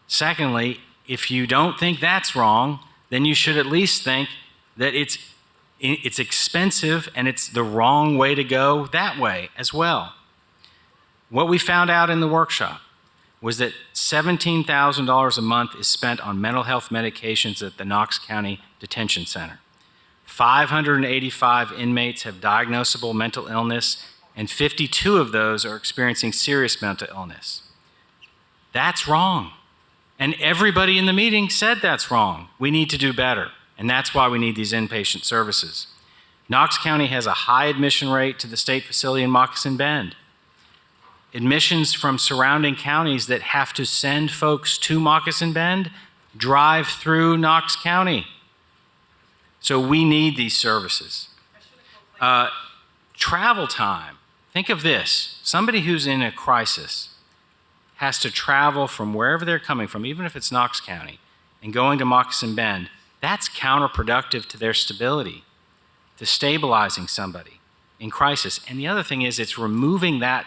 Secondly, if you don't think that's wrong, then you should at least think that it's expensive and it's the wrong way to go that way as well. What we found out in the workshop was that $17,000 a month is spent on mental health medications at the Knox County Detention Center. 585 inmates have diagnosable mental illness, and 52 of those are experiencing serious mental illness. That's wrong. And everybody in the meeting said that's wrong. We need to do better. And that's why we need these inpatient services. Knox County has a high admission rate to the state facility in Moccasin Bend. Admissions from surrounding counties that have to send folks to Moccasin Bend drive through Knox County. So we need these services. Travel time. Think of this. Somebody who's in a crisis has to travel from wherever they're coming from, even if it's Knox County, and going to Moccasin Bend. That's counterproductive to their stability, to stabilizing somebody in crisis. And the other thing is it's removing that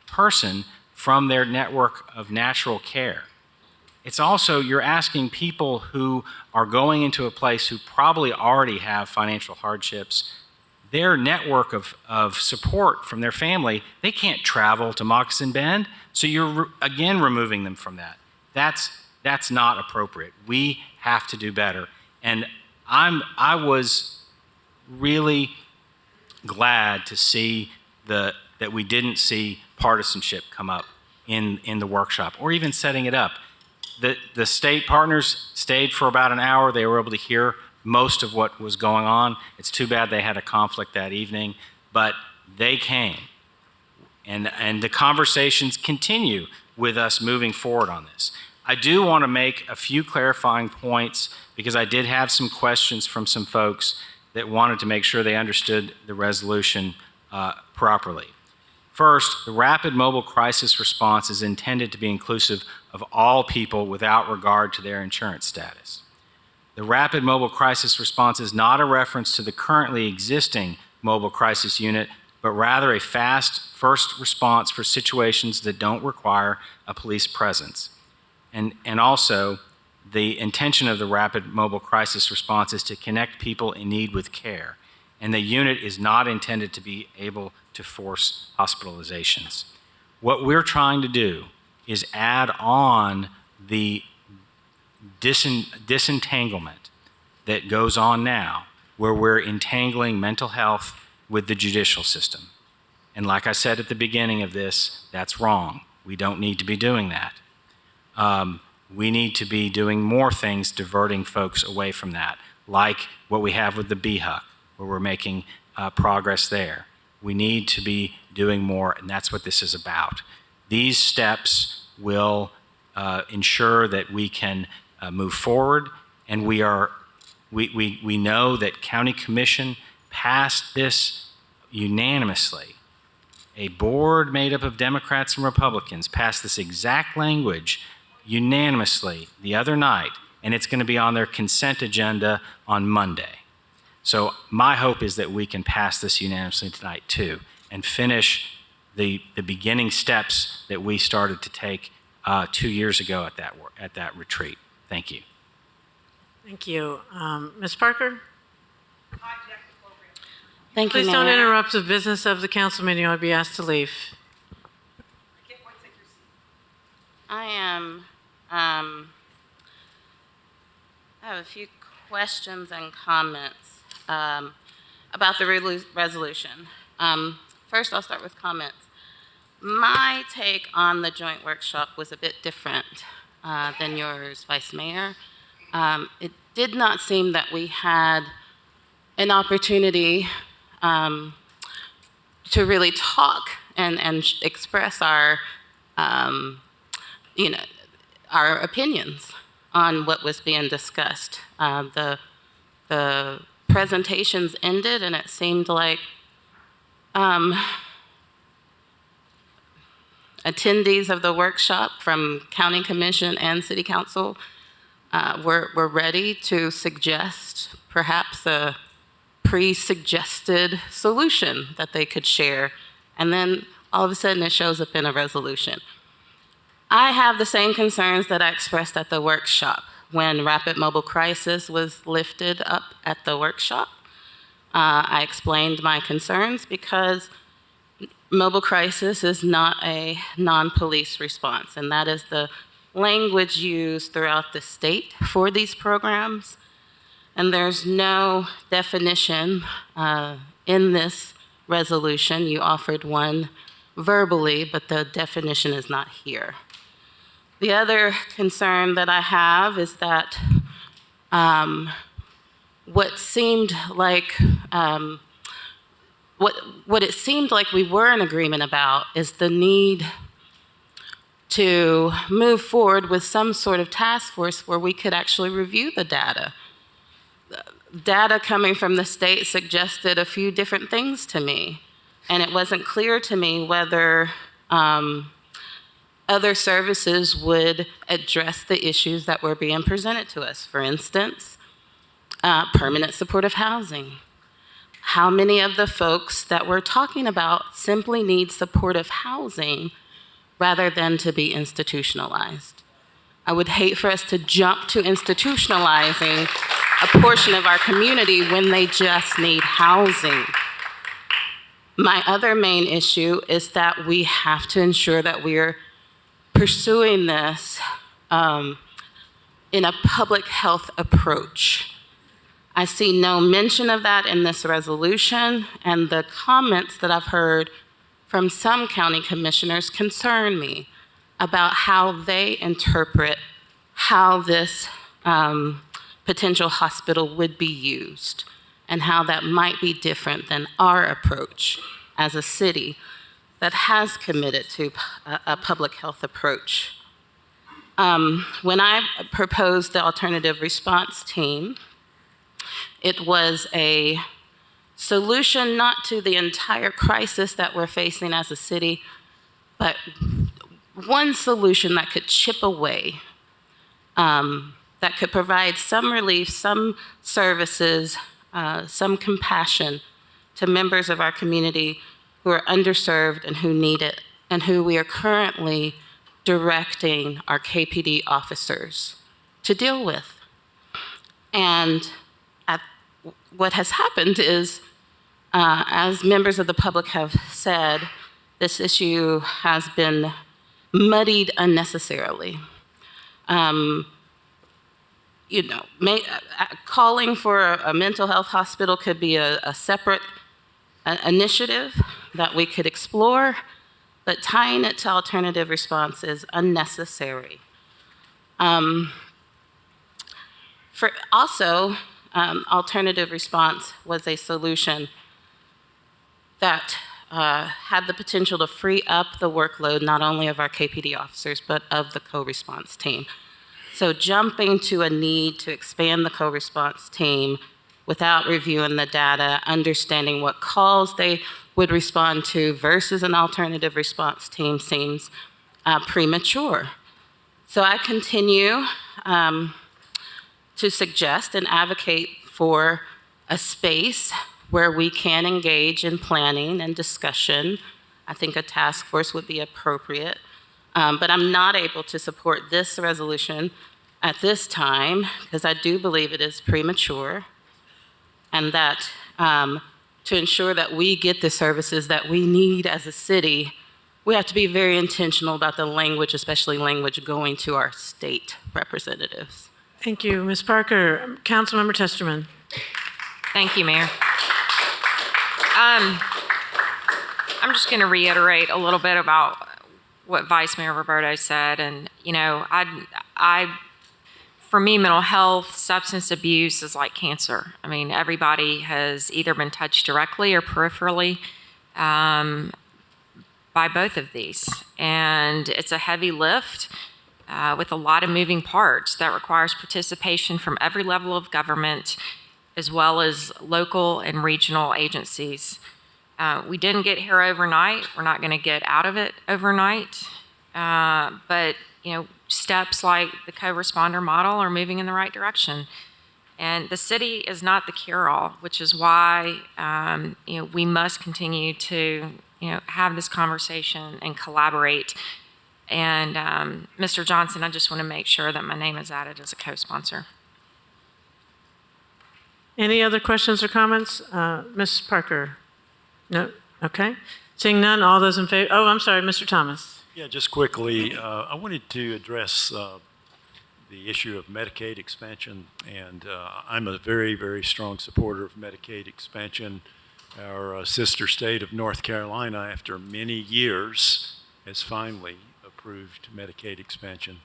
person from their network of natural care. It's also, you're asking people who are going into a place who probably already have financial hardships, their network of support from their family, they can't travel to Moccasin Bend, so you're again removing them from that. That's not appropriate. We have to do better. And I was really glad to see that we didn't see partisanship come up in the workshop or even setting it up. The state partners stayed for about an hour. They were able to hear most of what was going on. It's too bad they had a conflict that evening, but they came. And the conversations continue with us moving forward on this. I do want to make a few clarifying points because I did have some questions from some folks that wanted to make sure they understood the resolution properly. First, the rapid mobile crisis response is intended to be inclusive of all people without regard to their insurance status. The rapid mobile crisis response is not a reference to the currently existing mobile crisis unit, but rather a fast first response for situations that don't require a police presence. And also, the intention of the rapid mobile crisis response is to connect people in need with care, and the unit is not intended to be able to force hospitalizations. What we're trying to do is add on the disentanglement that goes on now, where we're entangling mental health with the judicial system. And like I said at the beginning of this, that's wrong. We don't need to be doing that. We need to be doing more things diverting folks away from that, like what we have with the BHUC, where we're making progress there. We need to be doing more, and that's what this is about. These steps will ensure that we can move forward, and we know that County Commission passed this unanimously. A board made up of Democrats and Republicans passed this exact language unanimously the other night, and it's going to be on their consent agenda on Monday. So my hope is that we can pass this unanimously tonight too, and finish the beginning steps that we started to take 2 years ago at that retreat. Thank you. Thank you. Ms. Parker? Thank you, Please don't Mayor. interrupt the business of the council meeting. I'll be asked to leave. I have a few questions and comments about the resolution. First, I'll start with comments. My take on the joint workshop was a bit different than yours, Vice Mayor. It did not seem that we had an opportunity to really talk and express our, our opinions on what was being discussed. The presentations ended, and it seemed like attendees of the workshop from County Commission and City Council were ready to suggest perhaps a pre-suggested solution that they could share, and then all of a sudden it shows up in a resolution. I have the same concerns that I expressed at the workshop when rapid mobile crisis was lifted up at the workshop. I explained my concerns because mobile crisis is not a non-police response, and that is the language used throughout the state for these programs. And there's no definition in this resolution. You offered one verbally, but the definition is not here. The other concern that I have is that what seemed like what it seemed like we were in agreement about is the need to move forward with some sort of task force where we could actually review the data. Data coming from the state suggested a few different things to me, and it wasn't clear to me whether other services would address the issues that were being presented to us. For instance, permanent supportive housing. How many of the folks that we're talking about simply need supportive housing rather than to be institutionalized? I would hate for us to jump to institutionalizing a portion of our community when they just need housing. My other main issue is that we have to ensure that we're pursuing this in a public health approach. I see no mention of that in this resolution, and the comments that I've heard from some county commissioners concern me about how they interpret how this potential hospital would be used and how that might be different than our approach as a city that has committed to a public health approach. When I proposed the alternative response team, it was a solution not to the entire crisis that we're facing as a city, but one solution that could chip away, that could provide some relief, some services, some compassion to members of our community who are underserved and who need it, and who we are currently directing our KPD officers to deal with. And what has happened is, as members of the public have said, this issue has been muddied unnecessarily. Calling for a mental health hospital could be a separate initiative, that we could explore, but tying it to alternative response is unnecessary. Alternative response was a solution that had the potential to free up the workload not only of our KPD officers, but of the co-response team. So jumping to a need to expand the co-response team without reviewing the data, understanding what calls they would respond to versus an alternative response team seems premature. So I continue to suggest and advocate for a space where we can engage in planning and discussion. I think a task force would be appropriate, but I'm not able to support this resolution at this time because I do believe it is premature, and that to ensure that we get the services that we need as a city, we have to be very intentional about the language, especially language going to our state representatives. Thank you, Ms. Parker. Councilmember Testerman. Thank you, Mayor. I'm just going to reiterate a little bit about what Vice Mayor Roberto said. And, you know, for me, mental health, substance abuse is like cancer. I mean, everybody has either been touched directly or peripherally by both of these. And it's a heavy lift with a lot of moving parts that requires participation from every level of government, as well as local and regional agencies. We didn't get here overnight. We're not going to get out of it overnight. But, you know, steps like the co-responder model are moving in the right direction. And the city is not the cure-all, which is why, you know, we must continue to, you know, have this conversation and collaborate. And Mr. Johnson, I just want to make sure that my name is added as a co-sponsor. Any other questions or comments? Ms. Parker? No? Okay. Seeing none, all those in favor? Oh, I'm sorry, Mr. Thomas. Yeah, just quickly, I wanted to address the issue of Medicaid expansion, and I'm a very, very strong supporter of Medicaid expansion. Our sister state of North Carolina, after many years, has finally approved Medicaid expansion.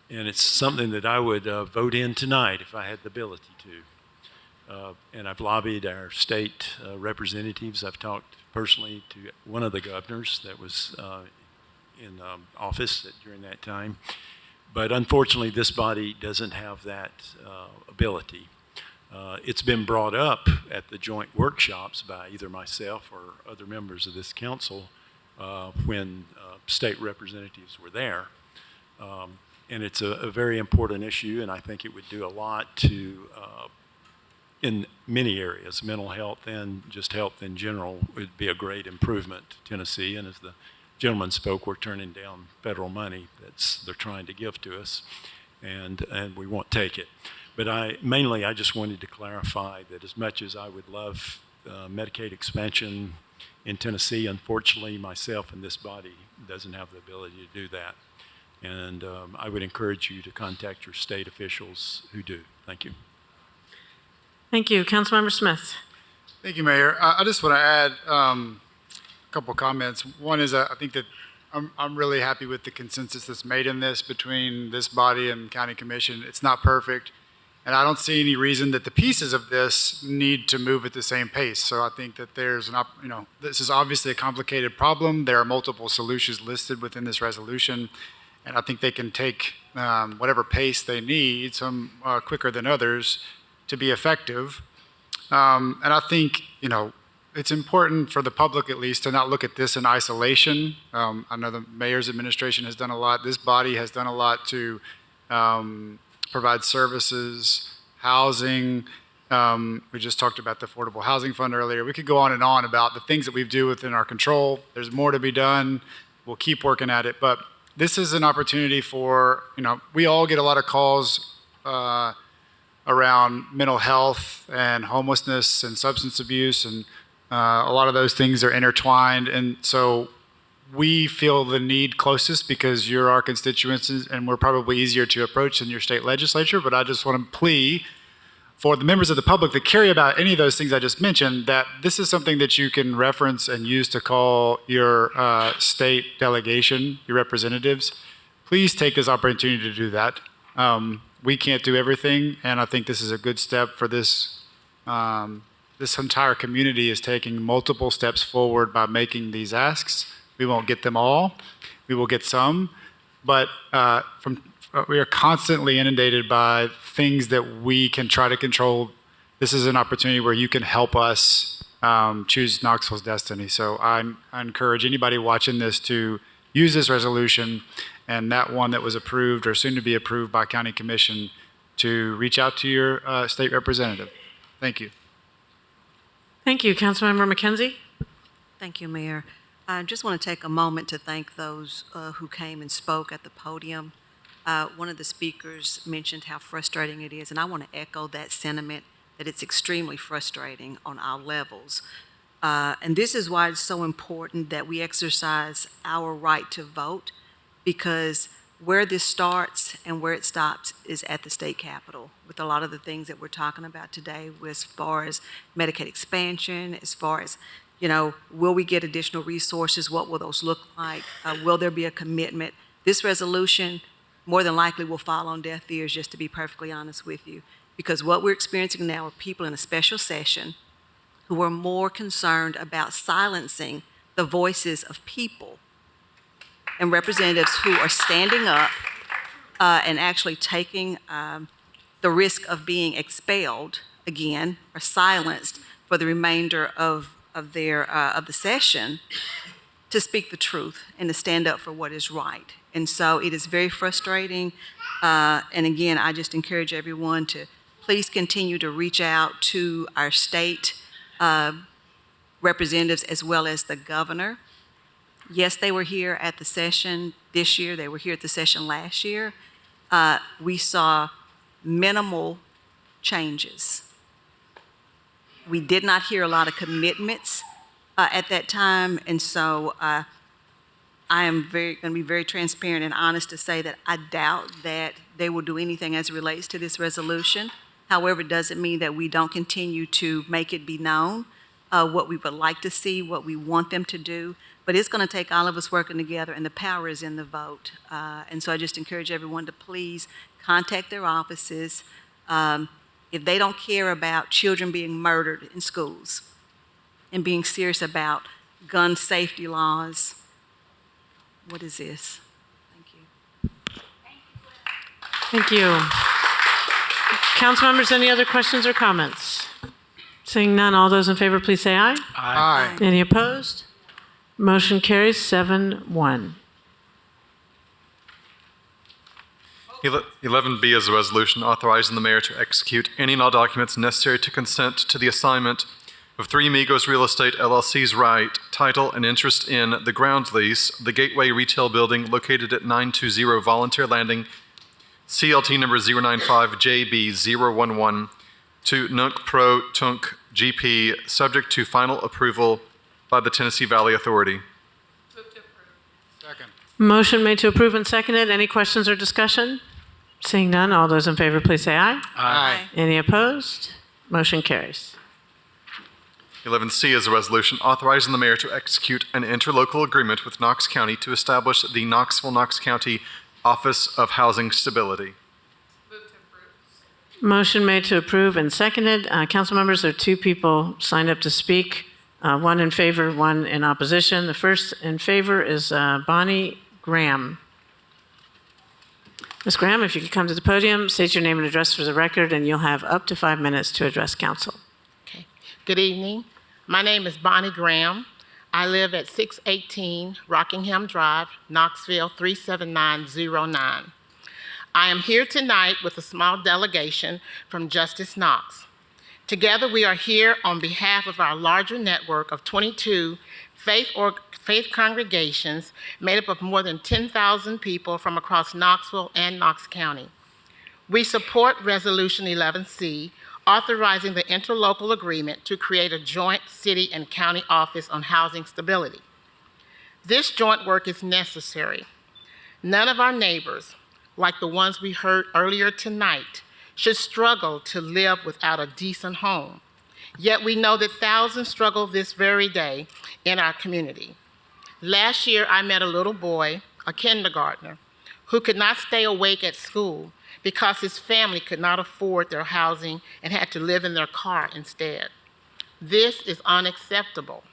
And it's something that I would vote in tonight if I had the ability to. And I've lobbied our state representatives. I've talked personally to one of the governors that was in office during that time. But unfortunately, this body doesn't have that ability. It's been brought up at the joint workshops by either myself or other members of this council when state representatives were there. And it's a very important issue, and I think it would do a lot to, in many areas, mental health and just health in general would be a great improvement to Tennessee. And as the gentleman spoke, we're turning down federal money they're trying to give to us, and we won't take it. But I just wanted to clarify that as much as I would love Medicaid expansion in Tennessee, unfortunately, myself and this body doesn't have the ability to do that. And I would encourage you to contact your state officials who do. Thank you. Thank you. Councilmember Smith. Thank you, Mayor. I just want to add a couple comments. One is I think that I'm really happy with the consensus that's made in this between this body and County Commission. It's not perfect, and I don't see any reason that the pieces of this need to move at the same pace. So I think that there's this is obviously a complicated problem. There are multiple solutions listed within this resolution, and I think they can take whatever pace they need, some quicker than others, to be effective. And I think, it's important for the public, at least, to not look at this in isolation. I know the mayor's administration has done a lot. This body has done a lot to provide services, housing. We just talked about the Affordable Housing Fund earlier. We could go on and on about the things that we do within our control. There's more to be done. We'll keep working at it. But this is an opportunity for, we all get a lot of calls around mental health and homelessness and substance abuse, and a lot of those things are intertwined. And so we feel the need closest because you're our constituents and we're probably easier to approach than your state legislature. But I just want to plea for the members of the public that care about any of those things I just mentioned, that this is something that you can reference and use to call your state delegation, your representatives. Please take this opportunity to do that. We can't do everything, and I think this is a good step for this. This entire community is taking multiple steps forward by making these asks. We won't get them all. We will get some, but we are constantly inundated by things that we can try to control. This is an opportunity where you can help us choose Knoxville's destiny. So I encourage anybody watching this to use this resolution and that one that was approved or soon to be approved by County Commission to reach out to your state representative. Thank you. Thank you. Councilmember McKenzie? Thank you, Mayor. I just want to take a moment to thank those who came and spoke at the podium. One of the speakers mentioned how frustrating it is, and I want to echo that sentiment, that it's extremely frustrating on all levels. And this is why it's so important that we exercise our right to vote, because where this starts and where it stops is at the state capitol, with a lot of the things that we're talking about today, as far as Medicaid expansion, as far as, you know, will we get additional resources? What will those look like? Will there be a commitment? This resolution more than likely will fall on deaf ears, just to be perfectly honest with you, because what we're experiencing now are people in a special session who are more concerned about silencing the voices of people and representatives who are standing up and actually taking the risk of being expelled again or silenced for the remainder of the session, to speak the truth and to stand up for what is right. And so it is very frustrating. And again, I just encourage everyone to please continue to reach out to our state representatives as well as the governor. Yes, they were here at the session this year. They were here at the session last year. We saw minimal changes. We did not hear a lot of commitments at that time, and so I am going to be very transparent and honest to say that I doubt that they will do anything as it relates to this resolution. However, it doesn't mean that we don't continue to make it be known what we would like to see, what we want them to do. But it's going to take all of us working together, and the power is in the vote. And so I just encourage everyone to please contact their offices. If they don't care about children being murdered in schools and being serious about gun safety laws, what is this? Thank you. Thank you. Council members, any other questions or comments? Seeing none, all those in favor, please say aye. Aye. Any opposed? Motion carries 7-1. 11B is a resolution authorizing the mayor to execute any and all documents necessary to consent to the assignment of Three Amigos Real Estate LLC's right, title, and interest in the ground lease of the Gateway Retail Building located at 920 Volunteer Landing, CLT number 095JB011, to Nunk Pro Tunk GP, subject to final approval by the Tennessee Valley Authority. Second. Motion made to approve and seconded. Any questions or discussion? Seeing none, all those in favor, please say aye. Aye. Any opposed? Motion carries. 11C is a resolution authorizing the mayor to execute an interlocal agreement with Knox County to establish the Knoxville-Knox County Office of Housing Stability. Motion made to approve and seconded. Council members, there are two people signed up to speak, one in favor, one in opposition. The first in favor is Bonnie Graham. Ms. Graham, if you could come to the podium, state your name and address for the record, and you'll have up to 5 minutes to address council. Okay. Good evening. My name is Bonnie Graham. I live at 618 Rockingham Drive, Knoxville 37909. I am here tonight with a small delegation from Justice Knox. Together, we are here on behalf of our larger network of 22 faith congregations made up of more than 10,000 people from across Knoxville and Knox County. We support Resolution 11C, authorizing the interlocal agreement to create a joint city and county office on housing stability. This joint work is necessary. None of our neighbors, like the ones we heard earlier tonight, should struggle to live without a decent home. Yet we know that thousands struggle this very day in our community. Last year, I met a little boy, a kindergartner, who could not stay awake at school because his family could not afford their housing and had to live in their car instead. This is unacceptable.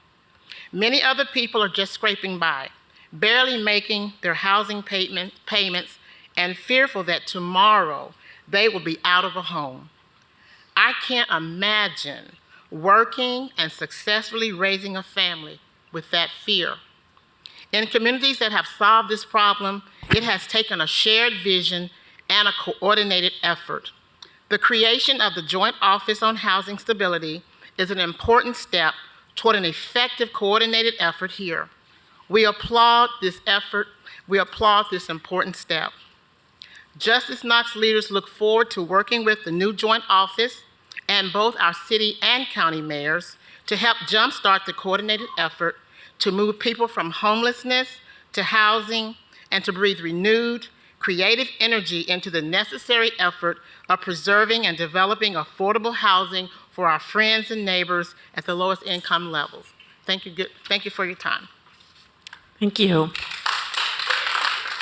Many other people are just scraping by, barely making their housing payments and fearful that tomorrow they will be out of a home. I can't imagine working and successfully raising a family with that fear. In communities that have solved this problem, it has taken a shared vision and a coordinated effort. The creation of the Joint Office on Housing Stability is an important step toward an effective coordinated effort here. We applaud this effort. We applaud this important step. Justice Knox leaders look forward to working with the new Joint Office and both our city and county mayors to help jumpstart the coordinated effort to move people from homelessness to housing and to breathe renewed, creative energy into the necessary effort of preserving and developing affordable housing for our friends and neighbors at the lowest income levels. Thank you for your time. Thank you.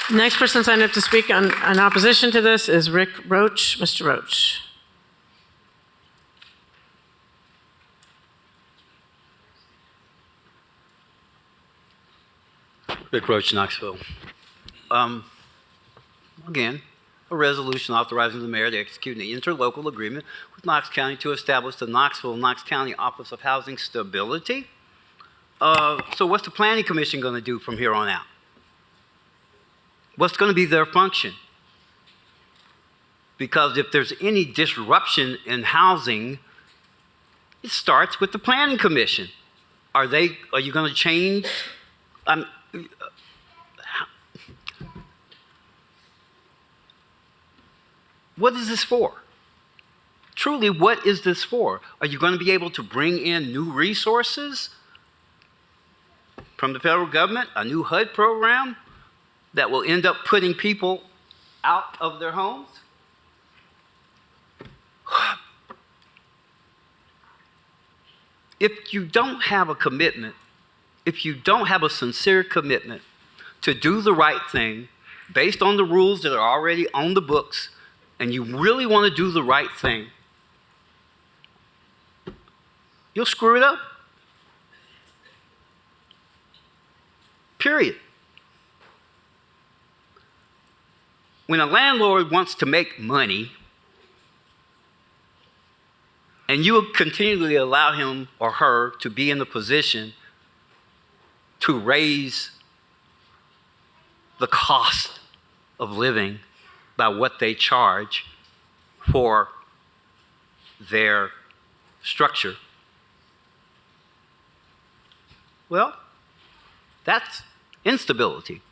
Next person signed up to speak in opposition to this is Rick Roach. Mr. Roach. Rick Roach, Knoxville. Again, a resolution authorizing the mayor to execute an interlocal agreement with Knox County to establish the Knox County Office of Housing Stability. So what's the Planning Commission going to do from here on out? What's going to be their function? Because if there's any disruption in housing, it starts with the Planning Commission. Are you going to change? What is this for? Truly, what is this for? Are you going to be able to bring in new resources from the federal government, a new HUD program that will end up putting people out of their homes? If you don't have a commitment, if you don't have a sincere commitment to do the right thing based on the rules that are already on the books, and you really want to do the right thing, you'll screw it up. Period. When a landlord wants to make money, and you will continually allow him or her to be in the position to raise the cost of living by what they charge for their structure, well, that's instability.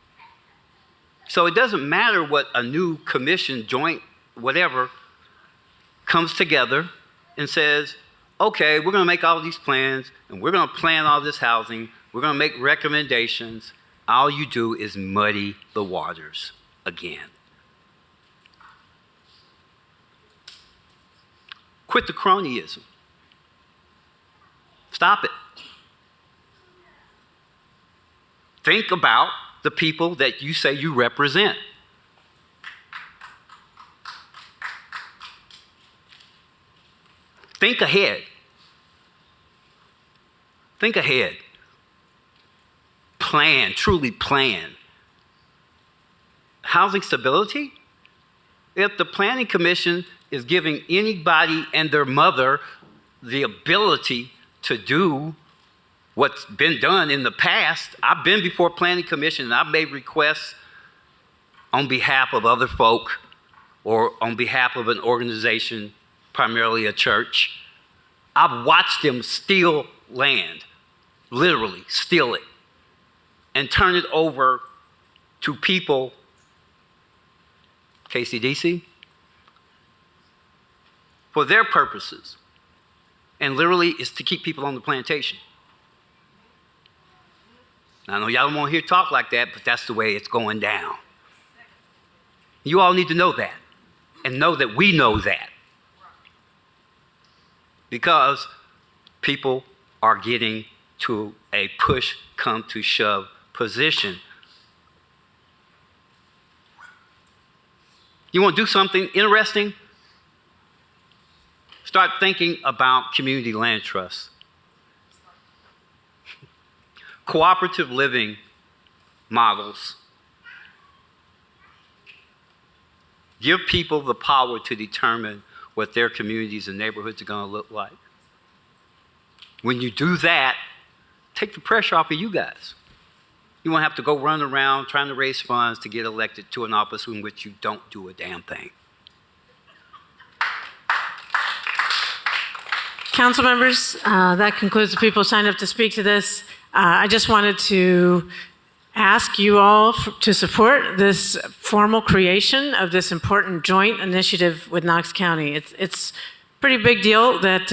So it doesn't matter what a new commission, joint, whatever, comes together and says, okay, we're going to make all these plans, and we're going to plan all this housing, we're going to make recommendations. All you do is muddy the waters again. Quit the cronyism. Stop it. Think about the people that you say you represent. Think ahead. Think ahead. Plan, truly plan. Housing stability? If the Planning Commission is giving anybody and their mother the ability to do what's been done in the past, I've been before Planning Commission and I've made requests on behalf of other folk or on behalf of an organization, primarily a church. I've watched them steal land, literally steal it, and turn it over to people, KCDC, for their purposes. And literally it's to keep people on the plantation. Now, I know y'all don't want to hear talk like that, but that's the way it's going down. You all need to know that, and know that we know that. because people are getting to a push come to shove position. You want to do something interesting? Start thinking about community land trusts. Cooperative living models. Give people the power to determine what their communities and neighborhoods are going to look like. When you do that, take the pressure off of you guys. You won't have to go run around trying to raise funds to get elected to an office in which you don't do a damn thing. Council members, that concludes the people who signed up to speak to this. I just wanted to ask you all to support this formal creation of this important joint initiative with Knox County. It's a pretty big deal that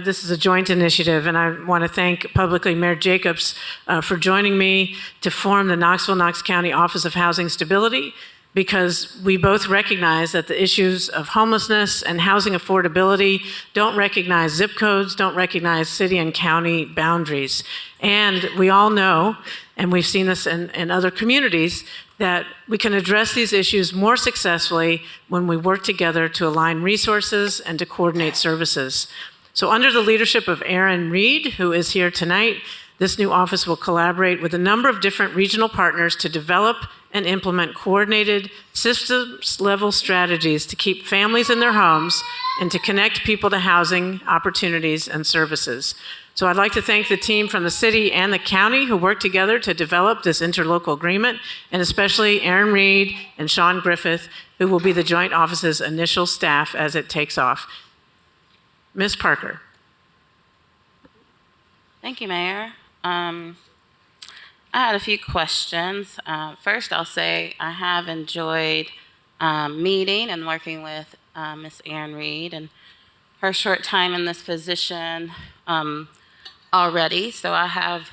this is a joint initiative, and I want to thank publicly Mayor Jacobs for joining me to form the Knox County Office of Housing Stability, because we both recognize that the issues of homelessness and housing affordability don't recognize zip codes, don't recognize city and county boundaries. And we all know, and we've seen this in other communities, that we can address these issues more successfully when we work together to align resources and to coordinate services. So under the leadership of Aaron Reed, who is here tonight, this new office will collaborate with a number of different regional partners to develop and implement coordinated systems-level strategies to keep families in their homes and to connect people to housing opportunities and services. So I'd like to thank the team from the city and the county who worked together to develop this interlocal agreement, and especially Aaron Reed and Sean Griffith, who will be the joint office's initial staff as it takes off. Ms. Parker. Thank you, Mayor. I had a few questions. First, I'll say I have enjoyed meeting and working with Ms. Erin Reed and her short time in this position already, so I have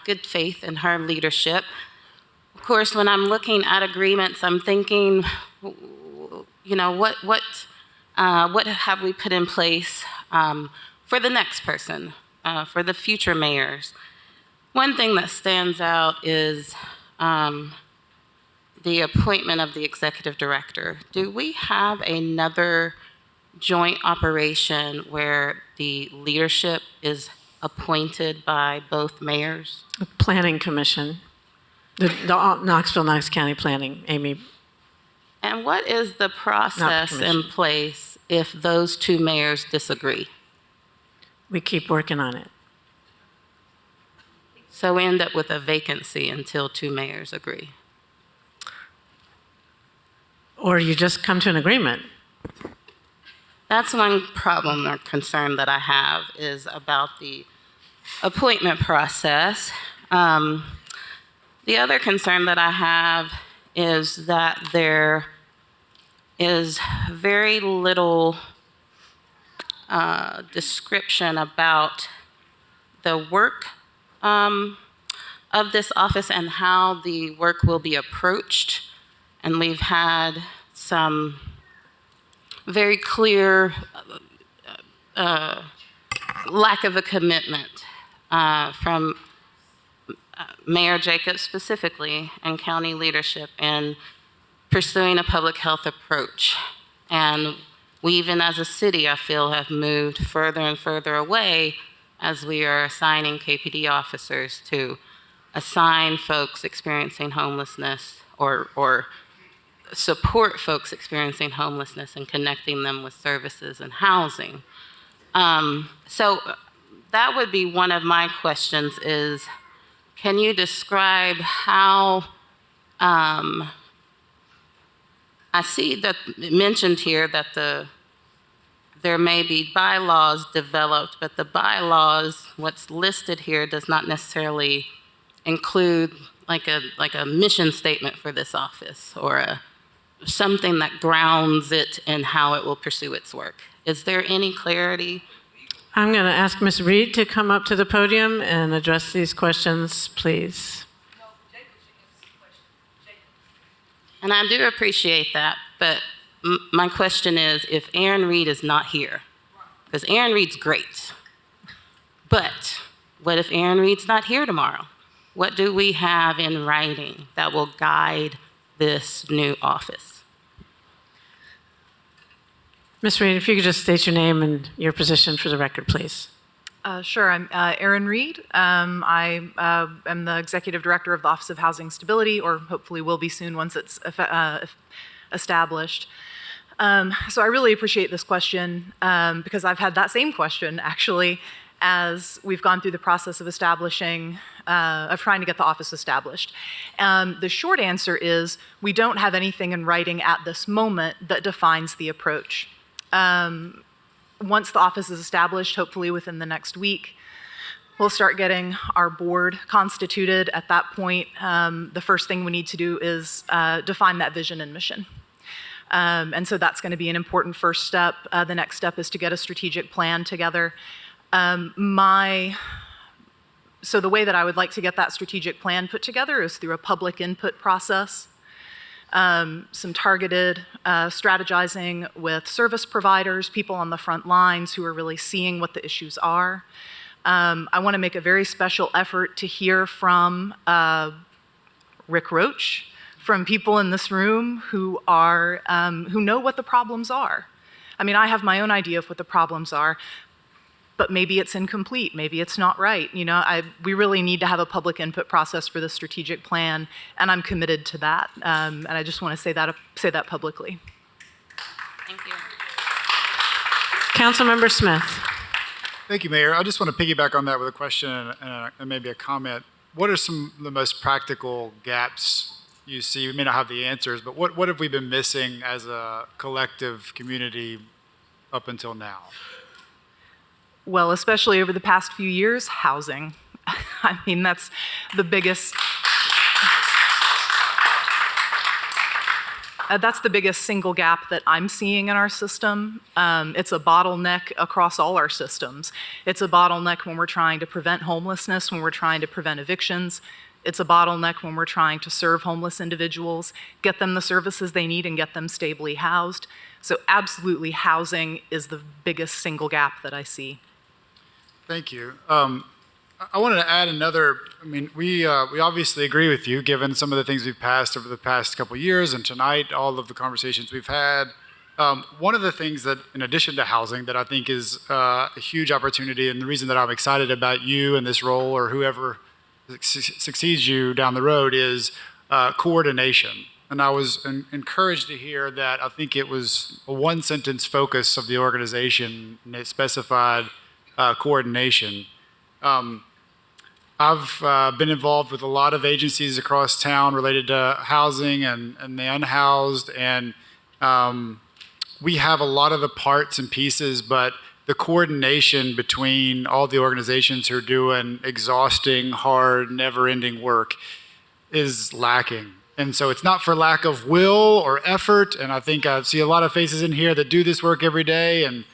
good faith in her leadership. Of course, when I'm looking at agreements, I'm thinking, you know, what have we put in place for the next person, for the future mayors? One thing that stands out is the appointment of the executive director. Do we have another joint operation where the leadership is appointed by both mayors? Planning Commission, the Knoxville, Knox County Planning, Amy. And what is the process in place if those two mayors disagree? We keep working on it. So we end up with a vacancy until two mayors agree. Or you just come to an agreement. That's one problem or concern that I have, is about the appointment process. The other concern that I have is that there is very little description about the work of this office and how the work will be approached. And we've had some very clear lack of a commitment from Mayor Jacobs specifically and county leadership in pursuing a public health approach. And we, even as a city, I feel, have moved further and further away as we are assigning KPD officers to assign folks experiencing homelessness or support folks experiencing homelessness and connecting them with services and housing. So that would be one of my questions is, can you describe how, I see that it mentioned here that there may be bylaws developed, but the bylaws, what's listed here does not necessarily include like a mission statement for this office or something that grounds it in how it will pursue its work. Is there any clarity? I'm going to ask Ms. Reed to come up to the podium and address these questions, please. And I do appreciate that, but my question is, if Aaron Reed is not here, Because Aaron Reed's great. But what if Aaron Reed's not here tomorrow? What do we have in writing that will guide this new office? Ms. Reed, if you could just state your name and your position for the record, please. Sure. I'm Erin Reed. I am the Executive Director of the Office of Housing Stability, or hopefully will be soon once it's established. So I really appreciate this question because I've had that same question, actually, as we've gone through the process of trying to get the office established. The short answer is we don't have anything in writing at this moment that defines the approach. Once the office is established, hopefully within the next week, we'll start getting our board constituted. At that point, the first thing we need to do is define that vision and mission. And so that's going to be an important first step. The next step is to get a strategic plan together. So the way that I would like to get that strategic plan put together is through a public input process. Some targeted strategizing with service providers, people on the front lines who are really seeing what the issues are. I want to make a very special effort to hear from Rick Roach, from people in this room who know what the problems are. I mean, I have my own idea of what the problems are, but maybe it's incomplete, maybe it's not right. You know, we really need to have a public input process for the strategic plan, and I'm committed to that. And I just want to say that publicly. Thank you. Councilmember Smith. Thank you, Mayor. I just want to piggyback on that with a question and maybe a comment. What are some of the most practical gaps you see? We may not have the answers, but what have we been missing as a collective community up until now? Well, especially over the past few years, housing. I mean, that's the biggest single gap that I'm seeing in our system. It's a bottleneck across all our systems. It's a bottleneck when we're trying to prevent homelessness, when we're trying to prevent evictions. It's a bottleneck when we're trying to serve homeless individuals, get them the services they need and get them stably housed. So absolutely, housing is the biggest single gap that I see. Thank you. I wanted to add another. I mean, we obviously agree with you, given some of the things we've passed over the past couple of years, and tonight, all of the conversations we've had. One of the things that, in addition to housing, that I think is a huge opportunity, and the reason that I'm excited about you in this role, or whoever succeeds you down the road, is coordination. And I was encouraged to hear that. I think it was a one-sentence focus of the organization, and it specified coordination. I've been involved with a lot of agencies across town related to housing and the unhoused, and we have a lot of the parts and pieces, but the coordination between all the organizations who are doing exhausting, hard, never-ending work is lacking. And so it's not for lack of will or effort, and I think I see a lot of faces in here that do this work every day, and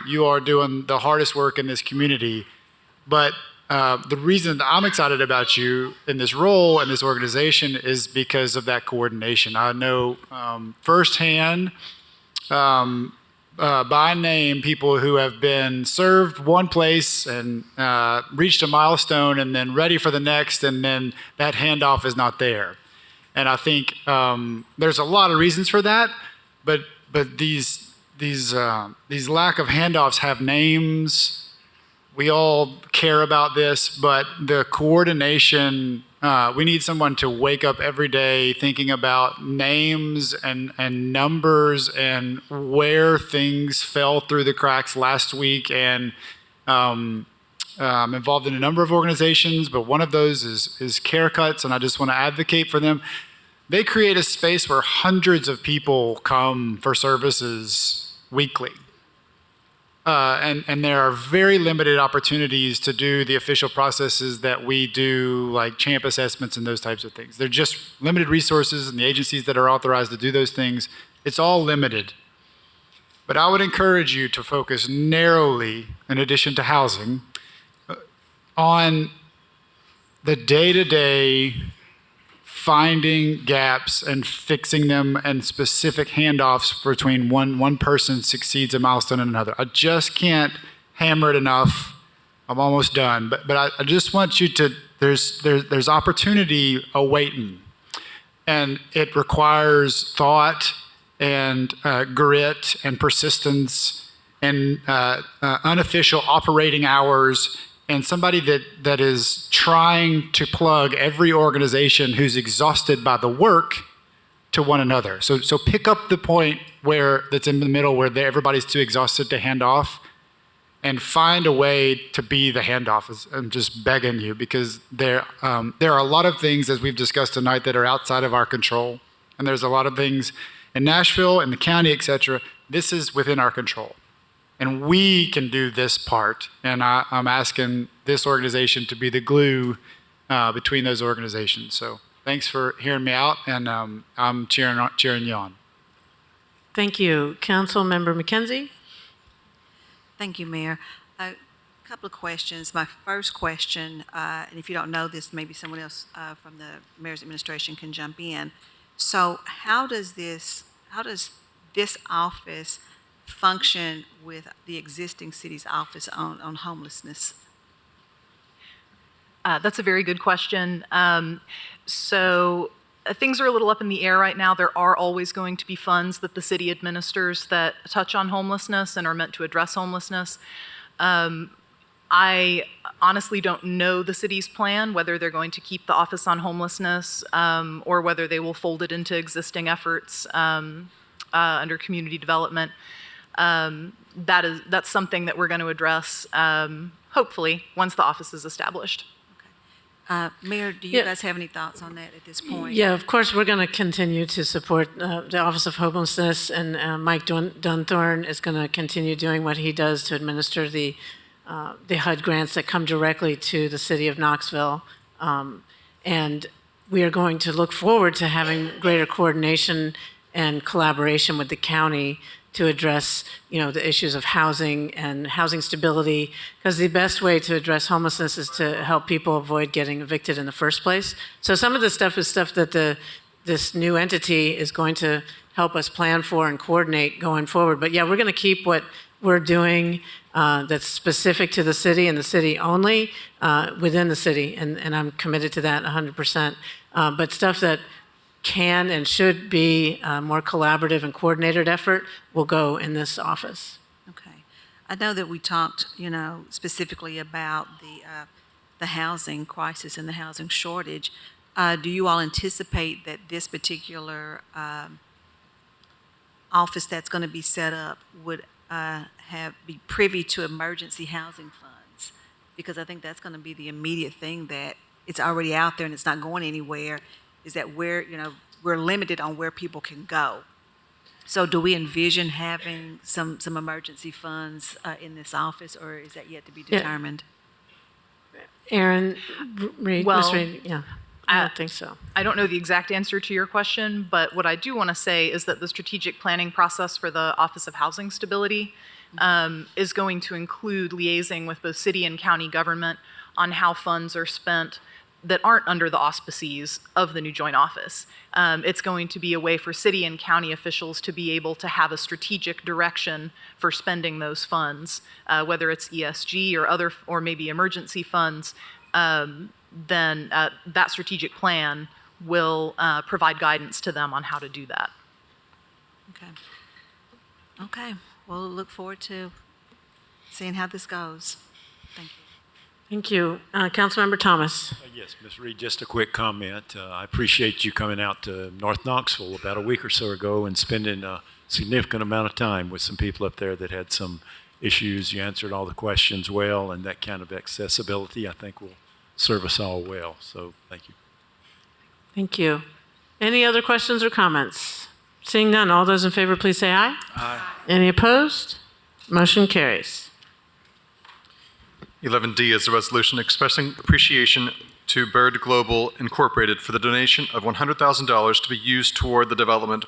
you are doing the hardest work in this community. But the reason that I'm excited about you in this role and this organization is because of that coordination. I know firsthand, by name, people who have been served one place and reached a milestone and then ready for the next, and then that handoff is not there. And I think there's a lot of reasons for that, but these lack of handoffs have names. We all care about this, but the coordination, we need someone to wake up every day thinking about names and numbers and where things fell through the cracks last week. And I'm involved in a number of organizations, but one of those is Care Cuts, and I just want to advocate for them. They create a space where hundreds of people come for services weekly. And there are very limited opportunities to do the official processes that we do, like CHAMP assessments and those types of things. They're just limited resources, and the agencies that are authorized to do those things, it's all limited. But I would encourage you to focus narrowly, in addition to housing, on the day-to-day finding gaps and fixing them, and specific handoffs between one person succeeds a milestone and another. I just can't hammer it enough. I'm almost done, but I just want you to, there's opportunity awaiting, and it requires thought and grit and persistence and unofficial operating hours, and somebody that is trying to plug every organization who's exhausted by the work to one another. So pick up the point where that's in the middle where everybody's too exhausted to hand off, and find a way to be the handoff. I'm just begging you, because there are a lot of things, as we've discussed tonight, that are outside of our control, and there's a lot of things in Nashville and the county, et cetera. This is within our control. And we can do this part, and I'm asking this organization to be the glue between those organizations. So thanks for hearing me out, and I'm cheering you on. Thank you. Councilmember McKenzie? Thank you, Mayor. A couple of questions. My first question, and if you don't know this, maybe someone else from the Mayor's administration can jump in. So how does this office function with the existing city's office on homelessness? That's a very good question. Things are a little up in the air right now. There are always going to be funds that the city administers that touch on homelessness and are meant to address homelessness. I honestly don't know the city's plan, whether they're going to keep the Office on Homelessness or whether they will fold it into existing efforts under community development. That's something that we're going to address, hopefully, once the office is established. Mayor, do you guys have any thoughts on that at this point? Yeah, of course, we're going to continue to support the Office of Homelessness, and Mike Dunthorne is going to continue doing what he does to administer the HUD grants that come directly to the city of Knoxville. And we are going to look forward to having greater coordination and collaboration with the county to address, the issues of housing and housing stability, because the best way to address homelessness is to help people avoid getting evicted in the first place. So some of this stuff is stuff that this new entity is going to help us plan for and coordinate going forward. But yeah, we're going to keep what we're doing that's specific to the city and the city only within the city, and I'm committed to that 100%. But stuff that can and should be a more collaborative and coordinated effort will go in this office. Okay. I know that we talked, specifically about the housing crisis and the housing shortage. Do you all anticipate that this particular office that's going to be set up would be privy to emergency housing funds? Because I think that's going to be the immediate thing, that it's already out there and it's not going anywhere, is that we're limited on where people can go. So do we envision having some emergency funds in this office, or is that yet to be determined? Aaron Reed, Well, Ms. Reed, yeah, I don't think so. I don't know the exact answer to your question, but what I do want to say is that the strategic planning process for the Office of Housing Stability is going to include liaising with both city and county government on how funds are spent that aren't under the auspices of the new joint office. It's going to be a way for city and county officials to be able to have a strategic direction for spending those funds, whether it's ESG or maybe emergency funds. Then that strategic plan will provide guidance to them on how to do that. Okay. We'll look forward to seeing how this goes. Thank you. Thank you. Councilmember Thomas. Yes, Ms. Reed, just a quick comment. I appreciate you coming out to North Knoxville about a week or so ago and spending a significant amount of time with some people up there that had some issues. You answered all the questions well, and that kind of accessibility, I think, will serve us all well. So thank you. Thank you. Any other questions or comments? Seeing none, all those in favor, please say aye. Aye. Any opposed? Motion carries. 11D is a resolution expressing appreciation to Bird Global Incorporated for the donation of $100,000 to be used toward the development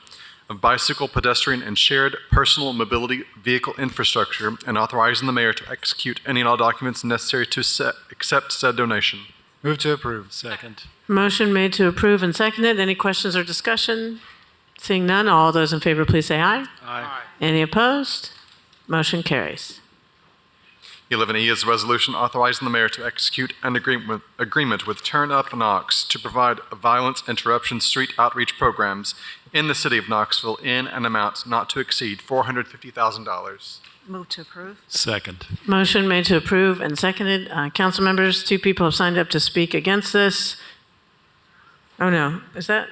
of bicycle, pedestrian, and shared personal mobility vehicle infrastructure, and authorizing the mayor to execute any and all documents necessary to accept said donation. Move to approve. Second. Motion made to approve and seconded. Any questions or discussion? Seeing none, all those in favor, please say aye. Aye. Any opposed? Motion carries. 11E is a resolution authorizing the mayor to execute an agreement with Turn Up Knox to provide violence interruption street outreach programs in the city of Knoxville in an amount not to exceed $450,000. Move to approve. Second. Motion made to approve and seconded. Council members, 2 people have signed up to speak against this. Oh, no. Is that?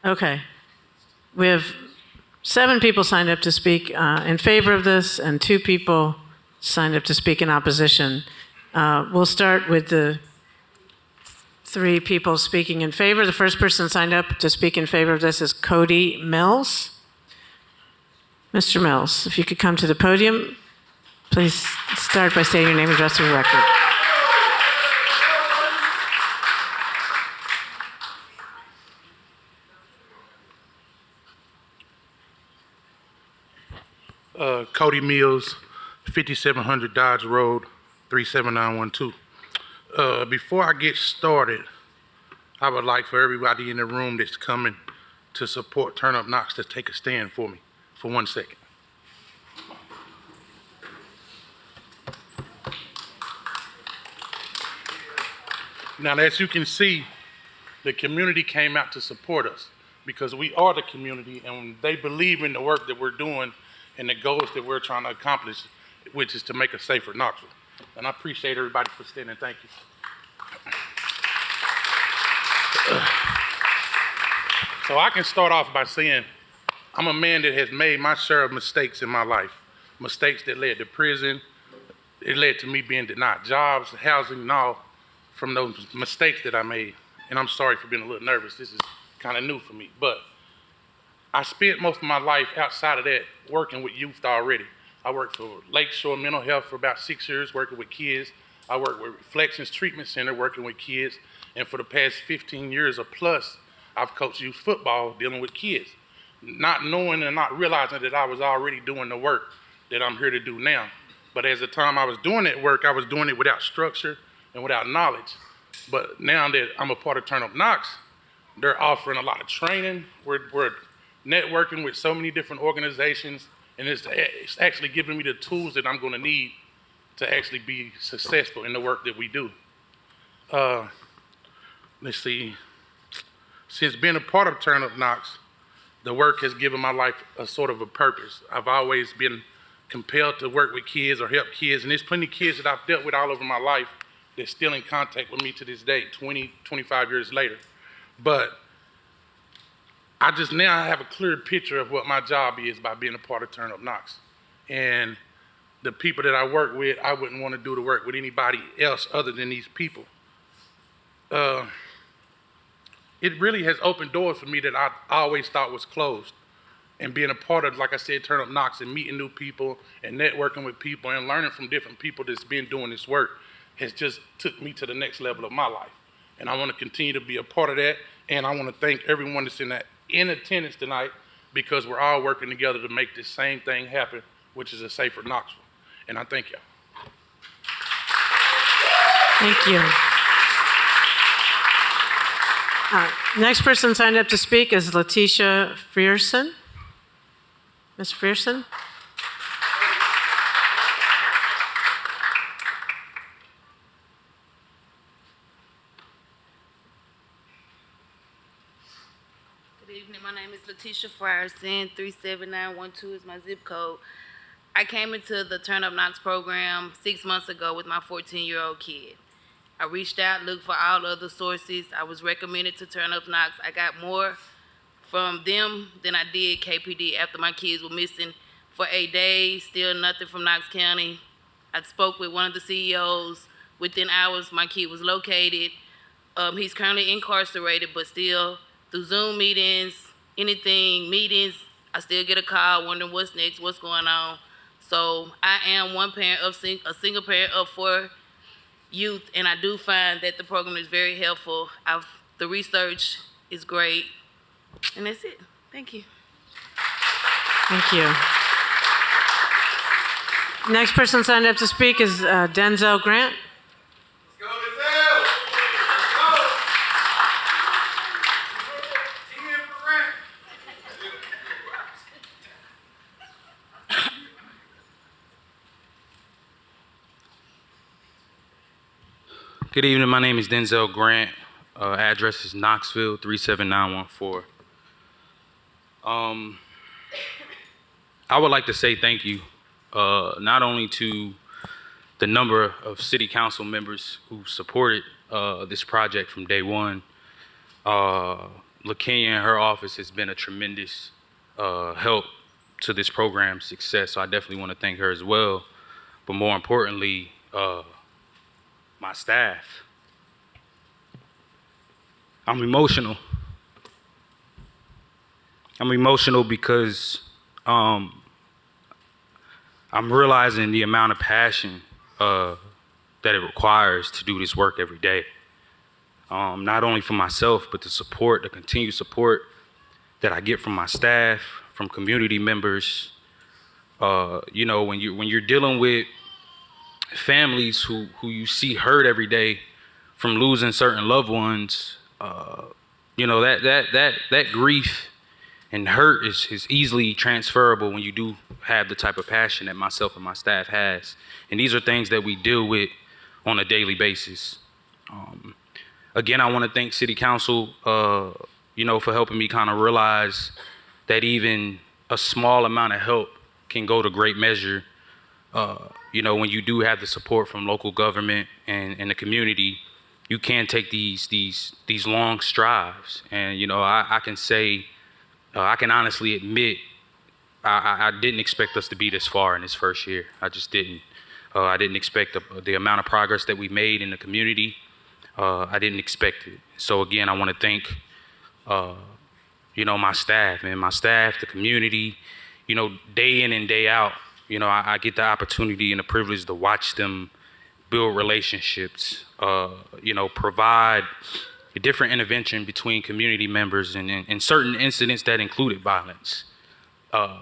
Okay. We have 7 people signed up to speak in favor of this, and 2 people signed up to speak in opposition. We'll start with the 3 people speaking in favor. The first person signed up to speak in favor of this is Cody Mills. Mr. Mills, if you could come to the podium, please start by stating your name and address for the record. Cody Mills, 5700 Dodge Road, 37912. Before I get started, I would like for everybody in the room that's coming to support Turn Up Knox to take a stand for me for 1 second. Now, as you can see, the community came out to support us because we are the community and they believe in the work that we're doing and the goals that we're trying to accomplish, which is to make a safer Knoxville. And I appreciate everybody for standing. Thank you. So I can start off by saying I'm a man that has made my share of mistakes in my life, mistakes that led to prison. It led to me being denied jobs, housing, and all from those mistakes that I made. And I'm sorry for being a little nervous. This is kind of new for me. But I spent most of my life outside of that working with youth already. I worked for Lakeshore Mental Health for about 6 years, working with kids. I worked with Reflections Treatment Center, working with kids. And for the past 15 years or plus, I've coached youth football dealing with kids, not knowing and not realizing that I was already doing the work that I'm here to do now. But as the time I was doing that work, I was doing it without structure and without knowledge. But now that I'm a part of Turn Up Knox, they're offering a lot of training. We're networking with so many different organizations, and it's actually giving me the tools that I'm gonna need to actually be successful in the work that we do. Let's see. Since being a part of Turn Up Knox, the work has given my life a sort of a purpose. I've always been compelled to work with kids or help kids, and there's plenty of kids that I've dealt with all over my life that's still in contact with me to this day, 20, 25 years later. But I just now have a clear picture of what my job is by being a part of Turn Up Knox. And the people that I work with, I wouldn't want to do the work with anybody else other than these people. It really has opened doors for me that I always thought was closed. And being a part of, like I said, Turn Up Knox and meeting new people and networking with people and learning from different people that's been doing this work has just took me to the next level of my life. And I want to continue to be a part of that. And I want to thank everyone that's in attendance tonight because we're all working together to make this same thing happen, which is a safer Knoxville. And I thank y'all. Thank you. Next person signed up to speak is Letitia Frierson. Ms. Frierson? Good evening. My name is Letitia Frierson. 37912 is my zip code. I came into the Turn Up Knox program 6 months ago with my 14-year-old kid. I reached out, looked for all other sources. I was recommended to Turn Up Knox. I got more from them than I did KPD after my kids were missing for 8 days, still nothing from Knox County. I spoke with one of the CEOs. Within hours, my kid was located. He's currently incarcerated, but still, through Zoom meetings, meetings, I still get a call wondering what's next, what's going on. So I am one parent of a single parent of 4 youth, and I do find that the program is very helpful. The research is great, and that's it. Thank you. Thank you. Next person signed up to speak is Denzel Grant. Good evening. My name is Denzel Grant. Address is Knoxville 37914. I would like to say thank you, not only to the number of city council members who supported this project from day one. LaKenya and her office has been a tremendous help to this program's success, so I definitely want to thank her as well. But more importantly, my staff. I'm emotional. I'm emotional because I'm realizing the amount of passion that it requires to do this work every day. Not only for myself, but the support, the continued support that I get from my staff, from community members. You know, when you're dealing with families who you see hurt every day from losing certain loved ones, you know, that grief and hurt is easily transferable when you do have the type of passion that myself and my staff has. And these are things that we deal with on a daily basis. Again, I want to thank City Council, you know, for helping me kind of realize that even a small amount of help can go to great measure. You know, when you do have the support from local government and the community, you can take these long strides. And, you know, I can say, I can honestly admit, I didn't expect us to be this far in this first year. I just didn't. I didn't expect the amount of progress that we made in the community. I didn't expect it. So again, I want to thank, you know, my staff, man, the community, you know, day in and day out. You know, I get the opportunity and the privilege to watch them build relationships, you know, provide a different intervention between community members and certain incidents that included violence.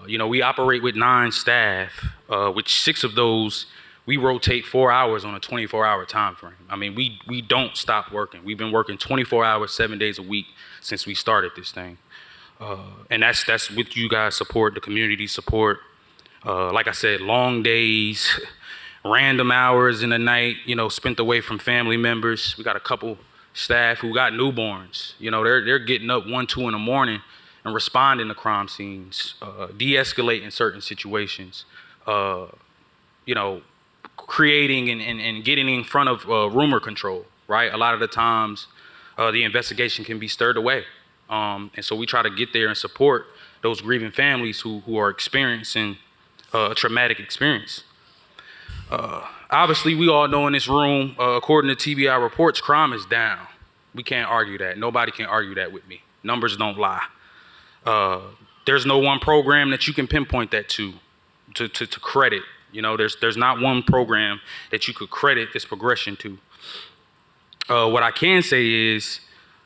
You know, we operate with 9 staff, which 6 of those, we rotate 4 hours on a 24-hour time frame. I mean, we don't stop working. We've been working 24 hours, 7 days a week since we started this thing. And that's with you guys' support, the community support. Like I said, long days, random hours in the night, you know, spent away from family members. We got a couple staff who got newborns. You know, they're getting up 1, 2 in the morning and responding to crime scenes, de-escalating certain situations, you know, creating and getting in front of rumor control, right? A lot of the times, the investigation can be stirred away. And so we try to get there and support those grieving families who are experiencing a traumatic experience. Obviously, we all know in this room, according to TBI reports, crime is down. We can't argue that. Nobody can argue that with me. Numbers don't lie. There's no one program that you can pinpoint that to credit. You know, there's not one program that you could credit this progression to. What I can say is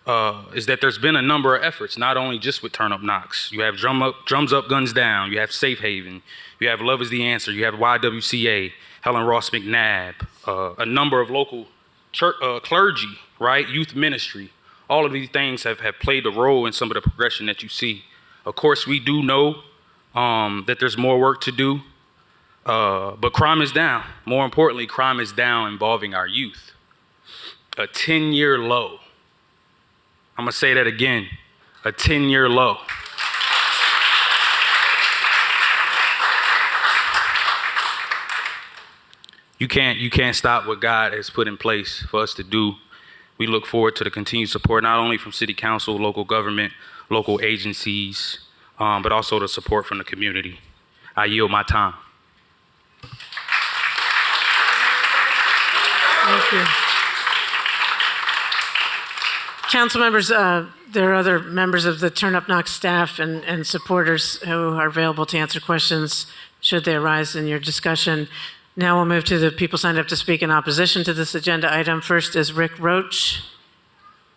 that there's been a number of efforts, not only just with Turn Up Knox. You have Drums Up, Guns Down. You have Safe Haven. You have Love is the Answer. You have YWCA, Helen Ross McNabb, a number of local church, clergy, right? Youth ministry. All of these things have played a role in some of the progression that you see. Of course, we do know that there's more work to do, but crime is down. More importantly, crime is down involving our youth. A 10-year low. I'm gonna say that again, a 10-year low. You can't stop what God has put in place for us to do. We look forward to the continued support, not only from City Council, local government, local agencies, but also the support from the community. I yield my time. Thank you. Council members, there are other members of the Turn Up Knox staff and supporters who are available to answer questions should they arise in your discussion. Now we'll move to the people signed up to speak in opposition to this agenda item. First is Rick Roach.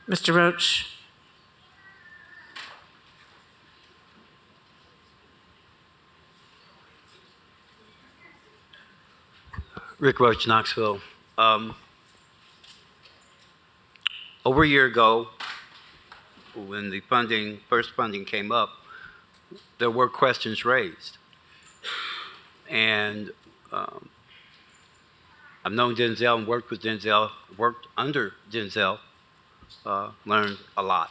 Mr. Roach. Rick Roach, Knoxville. Over a year ago, when the first funding came up, there were questions raised. And I've known Denzel and worked with Denzel, worked under Denzel, learned a lot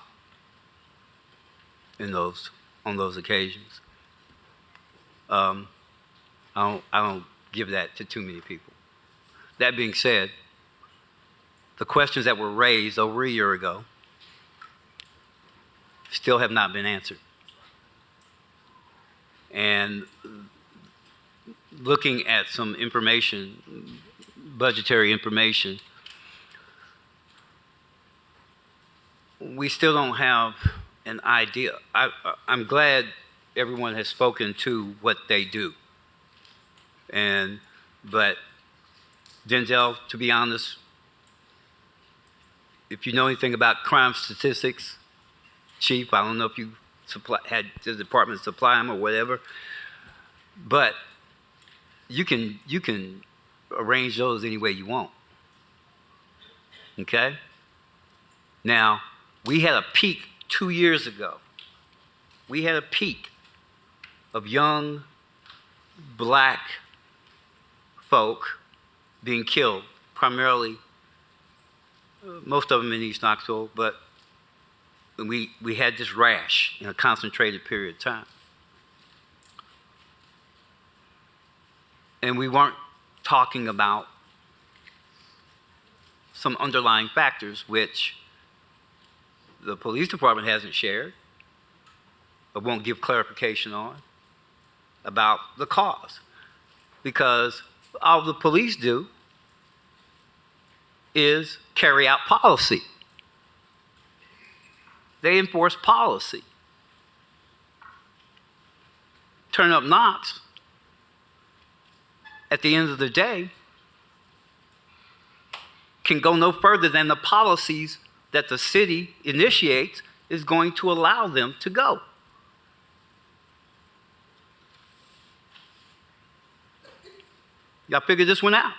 on those occasions. I don't give that to too many people. That being said, the questions that were raised over a year ago still have not been answered. And looking at some information, budgetary information, we still don't have an idea. I'm glad everyone has spoken to what they do. But Denzel, to be honest, if you know anything about crime statistics, Chief, I don't know if you had the department supply them or whatever, but you can arrange those any way you want. Okay? Now, we had a peak 2 years ago. We had a peak of young black folk being killed, primarily, most of them in East Knoxville, but we had this rash in a concentrated period of time. And we weren't talking about some underlying factors which the police department hasn't shared or won't give clarification on about the cause. Because all the police do is carry out policy. They enforce policy. Turn Up Knox, at the end of the day, can go no further than the policies that the city initiates is going to allow them to go. Y'all figured this one out.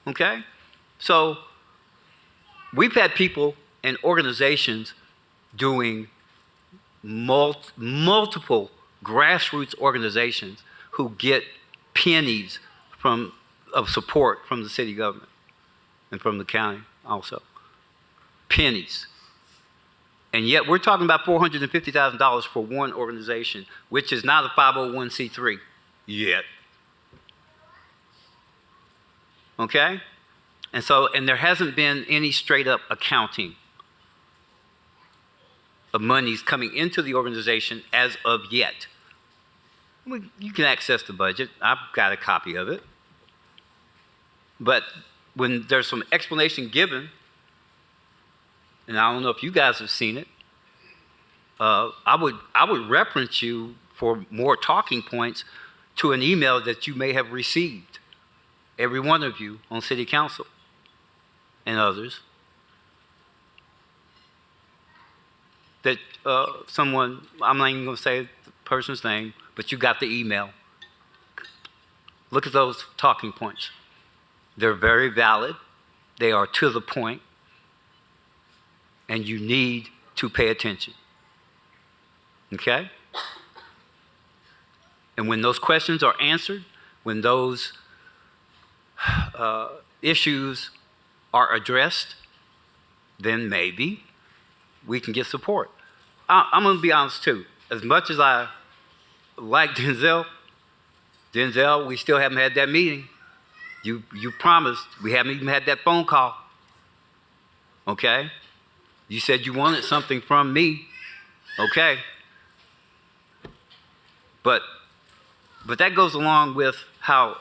Okay? So we've had people and organizations doing multiple grassroots organizations who get pennies of support from the city government and from the county also. Pennies. And yet we're talking about $450,000 for one organization, which is not a 501c3 yet. Okay? And there hasn't been any straight up accounting of monies coming into the organization as of yet. You can access the budget. I've got a copy of it. But when there's some explanation given, and I don't know if you guys have seen it, I would reference you for more talking points to an email that you may have received, every one of you on City Council and others, that someone, I'm not even going to say the person's name, but you got the email. Look at those talking points. They're very valid. They are to the point. And you need to pay attention. Okay? And when those questions are answered, when those issues are addressed, then maybe we can get support. I'm going to be honest too. As much as I like Denzel, we still haven't had that meeting. You promised. We haven't even had that phone call. Okay? You said you wanted something from me. Okay. But that goes along with how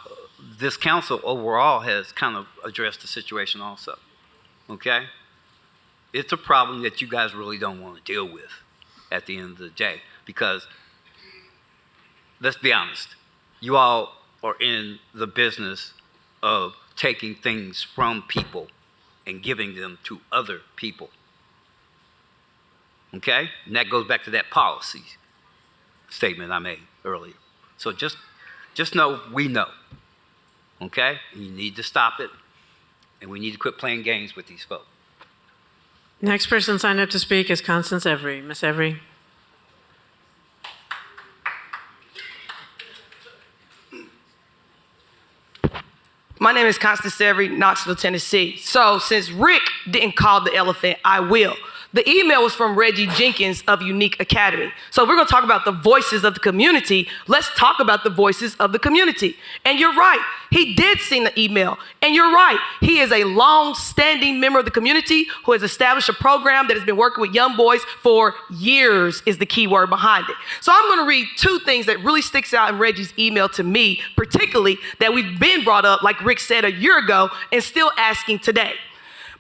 this council overall has kind of addressed the situation also. Okay? It's a problem that you guys really don't want to deal with at the end of the day. Because, let's be honest, you all are in the business of taking things from people and giving them to other people. Okay? And that goes back to that policy statement I made earlier. So just know we know. Okay? And you need to stop it. And we need to quit playing games with these folks. Next person signed up to speak is Constance Every. Miss Every. My name is Constance Severy, Knoxville, Tennessee. So since Rick didn't call the elephant, I will. The email was from Reggie Jenkins of Unique Academy. So if we're gonna talk about the voices of the community, let's talk about the voices of the community. And you're right, he did send the email. And you're right, he is a long-standing member of the community who has established a program that has been working with young boys for years is the key word behind it. So I'm gonna read two things that really sticks out in Reggie's email to me, particularly that we've been brought up, like Rick said a year ago, and still asking today.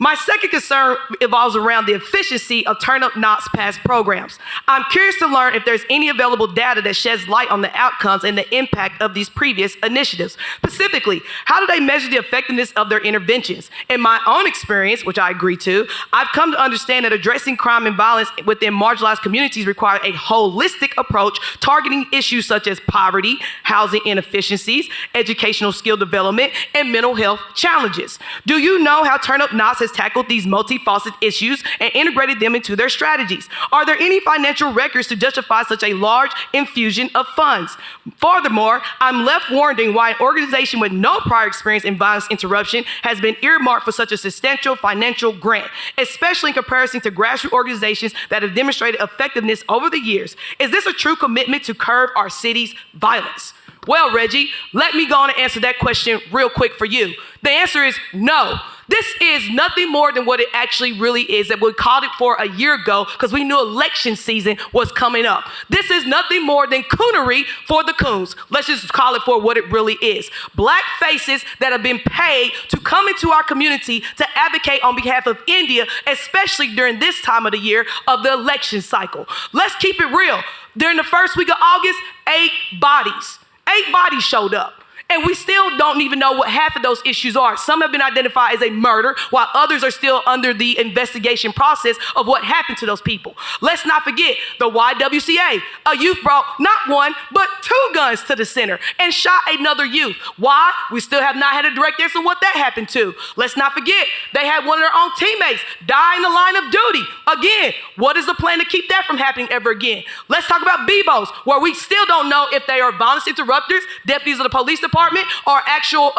My second concern evolves around the efficiency of Turn Up Knox past programs. I'm curious to learn if there's any available data that sheds light on the outcomes and the impact of these previous initiatives. Specifically, how do they measure the effectiveness of their interventions? In my own experience, which I agree to, I've come to understand that addressing crime and violence within marginalized communities require a holistic approach targeting issues such as poverty, housing inefficiencies, educational skill development, and mental health challenges. Do you know how Turn Up Knox has tackled these multifaceted issues and integrated them into their strategies? Are there any financial records to justify such a large infusion of funds? Furthermore, I'm left wondering why an organization with no prior experience in violence interruption has been earmarked for such a substantial financial grant, especially in comparison to grassroots organizations that have demonstrated effectiveness over the years. Is this a true commitment to curb our city's violence? Well, Reggie, let me go on and answer that question real quick for you. The answer is no. This is nothing more than what it actually really is, that we called it for a year ago because we knew election season was coming up. This is nothing more than coonery for the coons. Let's just call it for what it really is. Black faces that have been paid to come into our community to advocate on behalf of India, especially during this time of the year of the election cycle. Let's keep it real. During the first week of August, 8 bodies showed up. And we still don't even know what half of those issues are. Some have been identified as a murder, while others are still under the investigation process of what happened to those people. Let's not forget the YWCA. A youth brought not one, but 2 guns to the center and shot another youth. Why? We still have not had a direct answer what that happened to. Let's not forget, they had one of their own teammates die in the line of duty. Again, what is the plan to keep that from happening ever again? Let's talk about BBOs, where we still don't know if they are violence interrupters, deputies of the police department, or actual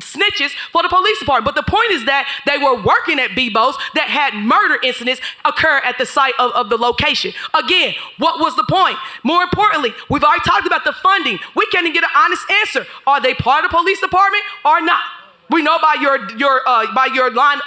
snitches for the police department. But the point is that they were working at BBOs that had murder incidents occur at the site of the location. Again, what was the point? More importantly, we've already talked about the funding. We can't even get an honest answer. Are they part of the police department or not? We know by your line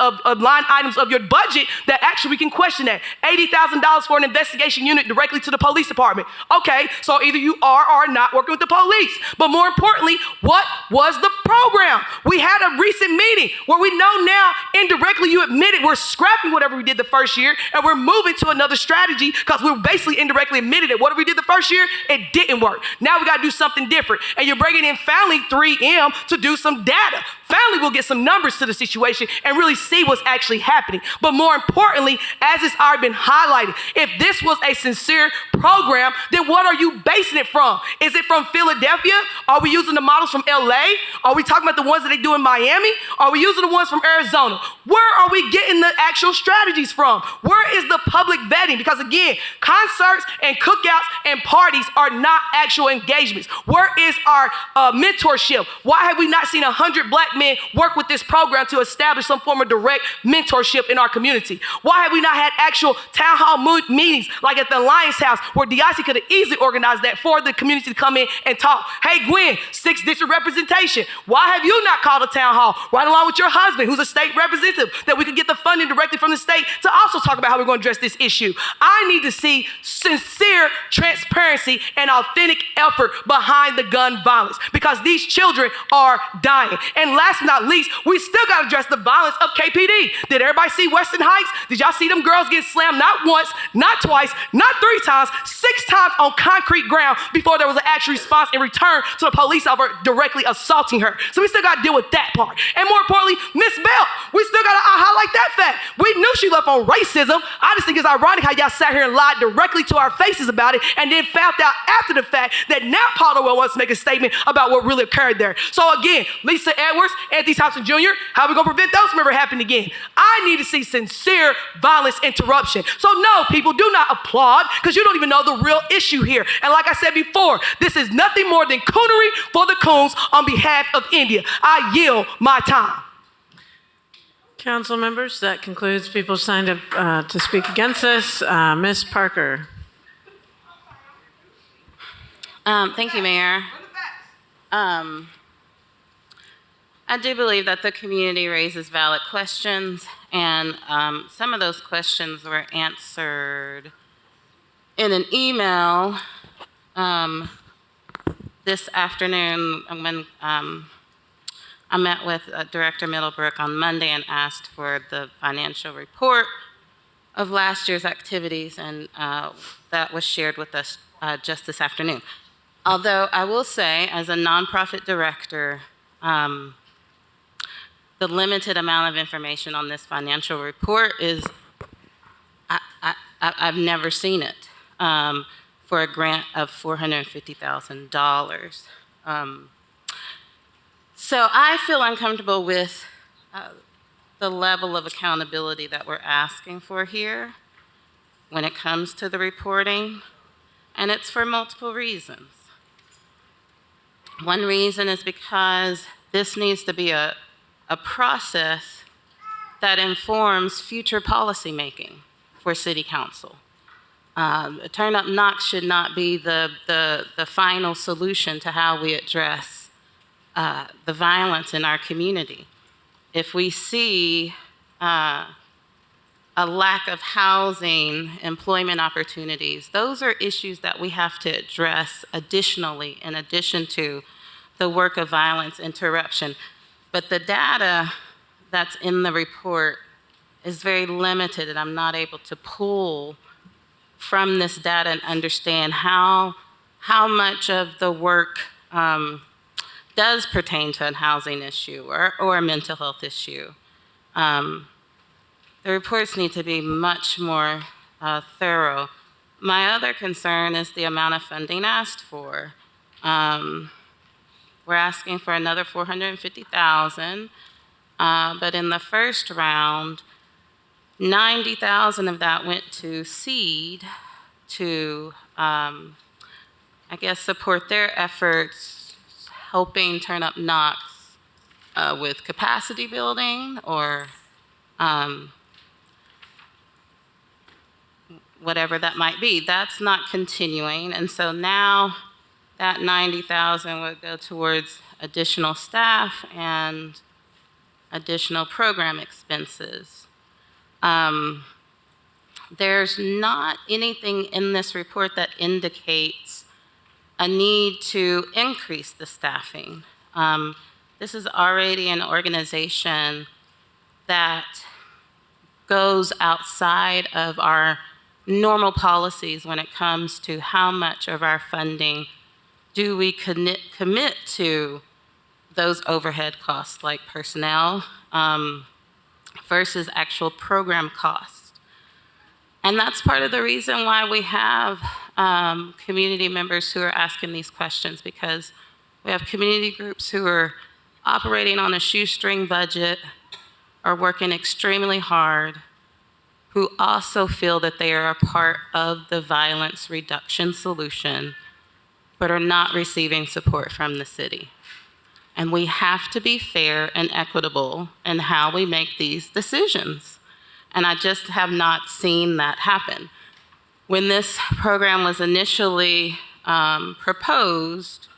items of your budget that actually we can question that. $80,000 for an investigation unit directly to the police department. Okay, so either you are or are not working with the police. But more importantly, what was the program? We had a recent meeting where we know now indirectly you admitted we're scrapping whatever we did the first year and we're moving to another strategy because we basically indirectly admitted it. Whatever we did the first year, it didn't work. Now we got to do something different. And you're bringing in Family 3M to do some data. Family will get some numbers to the situation and really see what's actually happening. But more importantly, as it's already been highlighted, if this was a sincere program, then what are you basing it from? Is it from Philadelphia? Are we using the models from LA? Are we talking about the ones that they do in Miami? Are we using the ones from Arizona? Where are we getting the actual strategies from? Where is the public vetting? Because again, concerts and cookouts and parties are not actual engagements. Where is our mentorship? Why have we not seen 100 black men work with this program to establish some form of direct mentorship in our community? Why have we not had actual town hall meetings like at the Alliance House where DIC could have easily organized that for the community to come in and talk? Hey, Gwen, 6th district representation. Why have you not called a town hall right along with your husband who's a state representative that we could get the funding directly from the state to also talk about how we're going to address this issue? I need to see sincere transparency and authentic effort behind the gun violence because these children are dying. And last but not least, we still got to address the violence of KPD. Did everybody see Western Heights? Did y'all see them girls get slammed not once, not twice, not 3 times, 6 times on concrete ground before there was an actual response in return to the police officer directly assaulting her? So we still got to deal with that part. And more importantly, Miss Bell, we still got to highlight that fact. We knew she left on racism. I just think it's ironic how y'all sat here and lied directly to our faces about it and then found out after the fact that now Powderwell wants to make a statement about what really occurred there. So again, Lisa Edwards Anthony Thompson Jr., how are we gonna prevent those from ever happening again? I need to see sincere violence interruption. So no, people, do not applaud because you don't even know the real issue here. And like I said before, this is nothing more than coonery for the coons on behalf of India. I yield my time. Council members, that concludes people signed up to speak against this. Ms. Parker. Thank you, Mayor. I do believe that the community raises valid questions, and some of those questions were answered in an email this afternoon when I met with Director Middlebrook on Monday and asked for the financial report of last year's activities, and that was shared with us just this afternoon. Although I will say, as a nonprofit director, the limited amount of information on this financial report is, I've never seen it for a grant of $450,000. So I feel uncomfortable with the level of accountability that we're asking for here when it comes to the reporting, and it's for multiple reasons. One reason is because this needs to be a process that informs future policymaking for City Council. Turn Up Knox should not be the final solution to how we address the violence in our community. If we see a lack of housing, employment opportunities, those are issues that we have to address additionally, in addition to the work of violence interruption. But the data that's in the report is very limited, and I'm not able to pull from this data and understand how much of the work does pertain to a housing issue or a mental health issue. The reports need to be much more thorough. My other concern is the amount of funding asked for. We're asking for another $450,000, but in the first round, $90,000 of that went to seed to, I guess, support their efforts helping Turn Up Knox with capacity building or whatever that might be. That's not continuing, and so now that $90,000 would go towards additional staff and additional program expenses. There's not anything in this report that indicates a need to increase the staffing. This is already an organization that goes outside of our normal policies when it comes to how much of our funding do we commit to those overhead costs like personnel versus actual program costs. And that's part of the reason why we have community members who are asking these questions, because we have community groups who are operating on a shoestring budget, are working extremely hard, who also feel that they are a part of the violence reduction solution, but are not receiving support from the city. And we have to be fair and equitable in how we make these decisions. And I just have not seen that happen. When this program was initially proposed,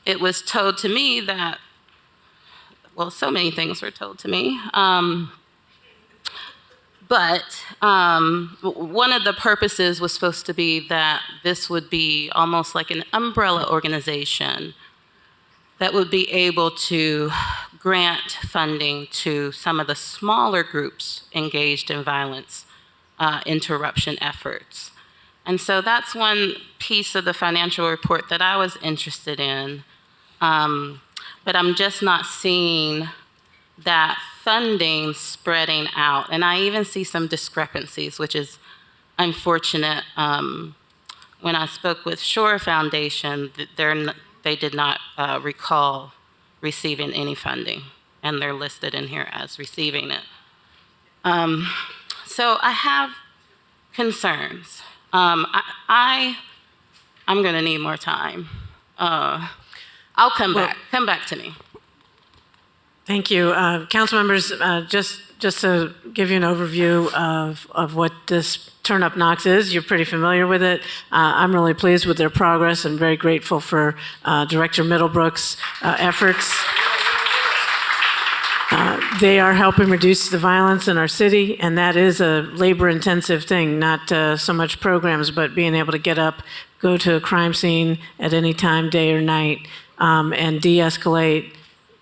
it was told to me that, well, so many things were told to me. But one of the purposes was supposed to be that this would be almost like an umbrella organization that would be able to grant funding to some of the smaller groups engaged in violence interruption efforts. And so that's one piece of the financial report that I was interested in. But I'm just not seeing that funding spreading out. And I even see some discrepancies, which is unfortunate. When I spoke with Shore Foundation, they did not recall receiving any funding, and they're listed in here as receiving it. So I have concerns. I'm going to need more time. I'll come back. Come back to me. Thank you. Council members, just to give you an overview of what this Turn Up Knox is, you're pretty familiar with it. I'm really pleased with their progress and very grateful for Director Middlebrook's efforts. They are helping reduce the violence in our city, and that is a labor-intensive thing, not so much programs, but being able to get up, go to a crime scene at any time, day or night, and de-escalate,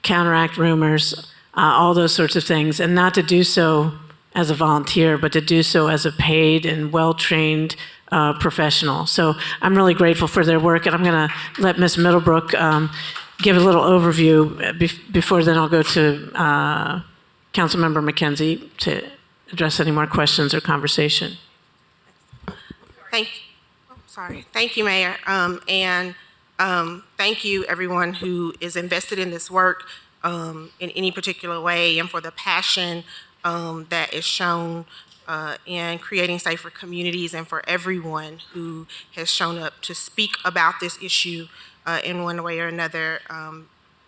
counteract rumors, all those sorts of things, and not to do so as a volunteer, but to do so as a paid and well-trained professional. So I'm really grateful for their work, and I'm going to let Ms. Middlebrook give a little overview before then I'll go to Councilmember McKenzie to address any more questions or conversation. Thank you, Mayor, and thank you everyone who is invested in this work in any particular way, and for the passion that is shown in creating safer communities, and for everyone who has shown up to speak about this issue in one way or another.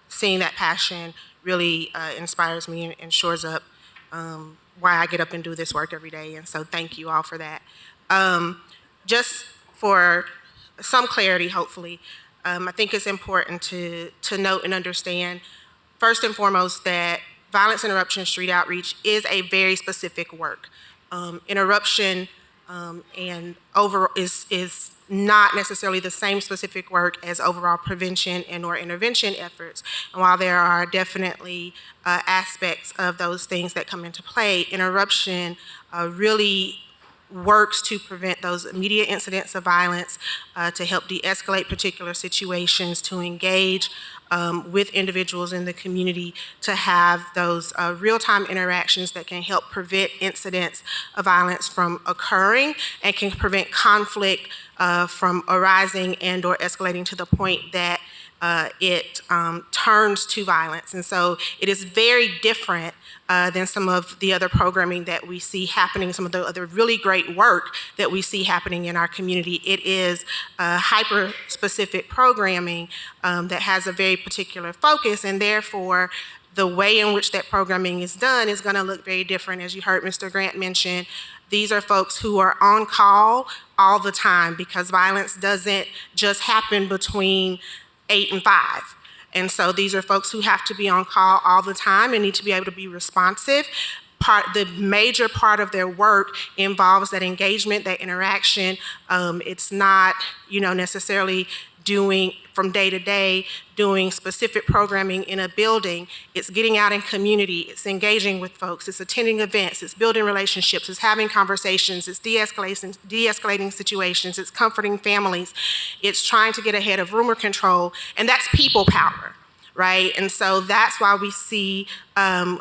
Seeing that passion really inspires me and shores up why I get up and do this work every day, and so thank you all for that. Just for some clarity, hopefully, I think it's important to note and understand, first and foremost, that violence interruption street outreach is a very specific work. Interruption and is not necessarily the same specific work as overall prevention and or intervention efforts. And while there are definitely aspects of those things that come into play, interruption really works to prevent those immediate incidents of violence, to help de-escalate particular situations, to engage with individuals in the community, to have those real-time interactions that can help prevent incidents of violence from occurring and can prevent conflict from arising and or escalating to the point that it turns to violence. And so it is very different than some of the other programming that we see happening, some of the other really great work that we see happening in our community. It is hyper-specific programming that has a very particular focus, and therefore the way in which that programming is done is going to look very different. As you heard Mr. Grant mention, these are folks who are on call all the time, because violence doesn't just happen between 8 and 5. And so these are folks who have to be on call all the time and need to be able to be responsive. The major part of their work involves that engagement, that interaction. It's not, necessarily doing from day to day, doing specific programming in a building. It's getting out in community, it's engaging with folks, it's attending events, it's building relationships, it's having conversations, it's de-escalating situations, it's comforting families, it's trying to get ahead of rumor control, and that's people power, right? And so that's why we see a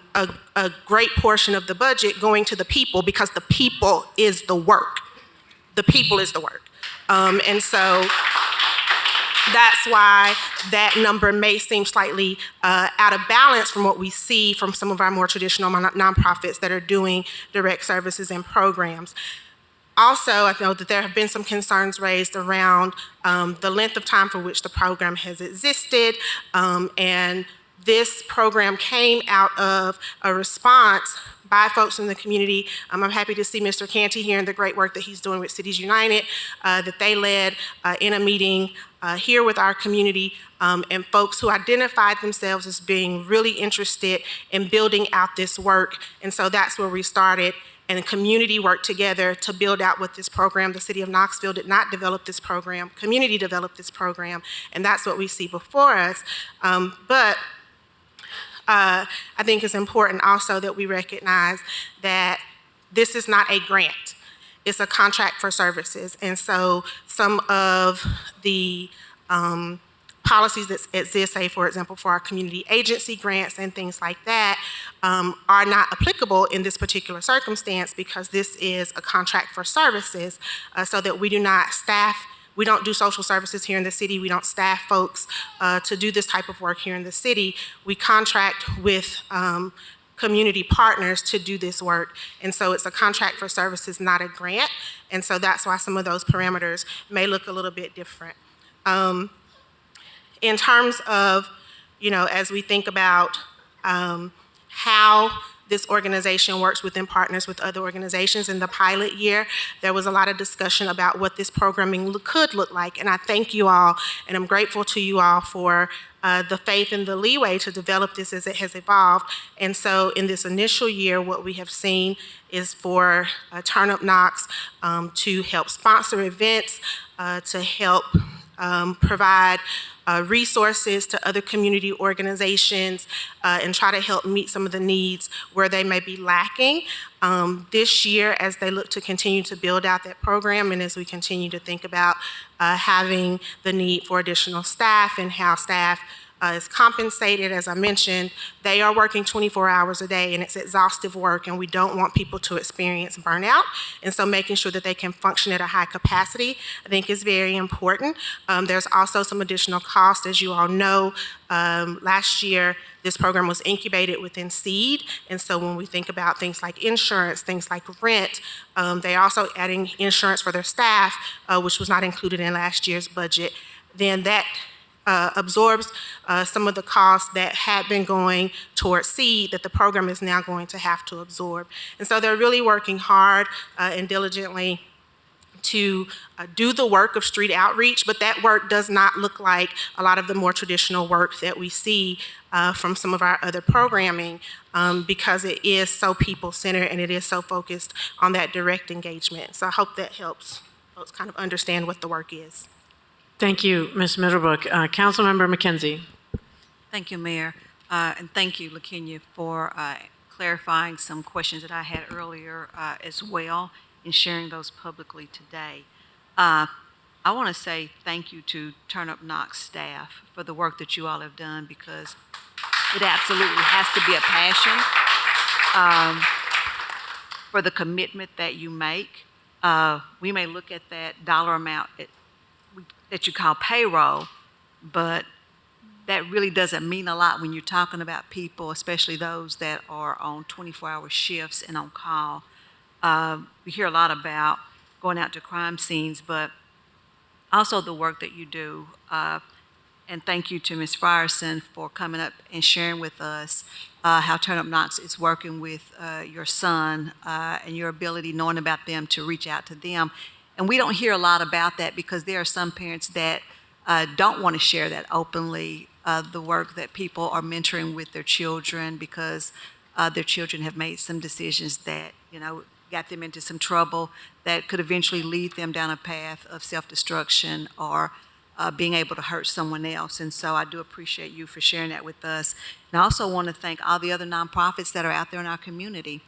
great portion of the budget going to the people, because the people is the work. The people is the work. And so that's why that number may seem slightly out of balance from what we see from some of our more traditional nonprofits that are doing direct services and programs. Also, I know that there have been some concerns raised around the length of time for which the program has existed, and this program came out of a response by folks in the community. I'm happy to see Mr. Canty here and the great work that he's doing with Cities United, that they led in a meeting here with our community, and folks who identified themselves as being really interested in building out this work. And so that's where we started, and the community worked together to build out with this program. The city of Knoxville did not develop this program, community developed this program, and that's what we see before us. But I think it's important also that we recognize that this is not a grant. It's a contract for services. And so some of the policies that exist, say, for example, for our community agency grants and things like that, are not applicable in this particular circumstance, because this is a contract for services, so that we do not staff we don't do social services here in the city. We don't staff folks to do this type of work here in the city. We contract with community partners to do this work. And so it's a contract for services, not a grant. And so that's why some of those parameters may look a little bit different. In terms of, as we think about how this organization works within partners with other organizations, in the pilot year, there was a lot of discussion about what this programming could look like. And I thank you all, and I'm grateful to you all for the faith and the leeway to develop this as it has evolved. And so in this initial year, what we have seen is for Turn Up Knox to help sponsor events, to help provide resources to other community organizations, and try to help meet some of the needs where they may be lacking. This year, as they look to continue to build out that program, and as we continue to think about having the need for additional staff and how staff is compensated, as I mentioned, they are working 24 hours a day, and it's exhaustive work, and we don't want people to experience burnout. And so making sure that they can function at a high capacity, I think, is very important. There's also some additional cost. As you all know, last year, this program was incubated within SEED, and so when we think about things like insurance, things like rent, they're also adding insurance for their staff, which was not included in last year's budget. Then that absorbs some of the costs that had been going towards SEED that the program is now going to have to absorb. And so they're really working hard and diligently to do the work of street outreach, but that work does not look like a lot of the more traditional work that we see from some of our other programming, because it is so people-centered and it is so focused on that direct engagement. So I hope that helps folks kind of understand what the work is. Thank you, Ms. Middlebrook. Councilmember McKenzie. Thank you, Mayor. And thank you, LaKenya, for clarifying some questions that I had earlier as well, and sharing those publicly today. I want to say thank you to Turn Up Knox staff for the work that you all have done, because it absolutely has to be a passion for the commitment that you make. We may look at that dollar amount that you call payroll, but that really doesn't mean a lot when you're talking about people, especially those that are on 24-hour shifts and on call. We hear a lot about going out to crime scenes, but also the work that you do. And thank you to Ms. Frierson for coming up and sharing with us how Turn Up Knox is working with your son and your ability, knowing about them, to reach out to them. And we don't hear a lot about that because there are some parents that don't want to share that openly, the work that people are mentoring with their children, because their children have made some decisions that, got them into some trouble that could eventually lead them down a path of self-destruction or being able to hurt someone else. And so I do appreciate you for sharing that with us. And I also want to thank all the other nonprofits that are out there in our community.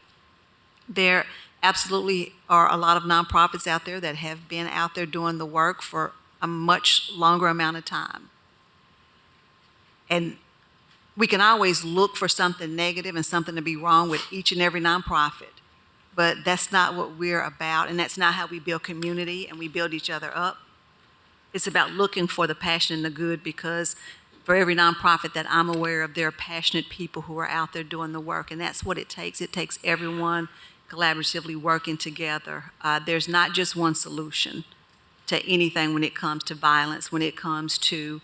There absolutely are a lot of nonprofits out there that have been out there doing the work for a much longer amount of time. And we can always look for something negative and something to be wrong with each and every nonprofit, but that's not what we're about, and that's not how we build community and we build each other up. It's about looking for the passion and the good, because for every nonprofit that I'm aware of, there are passionate people who are out there doing the work, and that's what it takes. It takes everyone collaboratively working together. There's not just one solution to anything when it comes to violence, when it comes to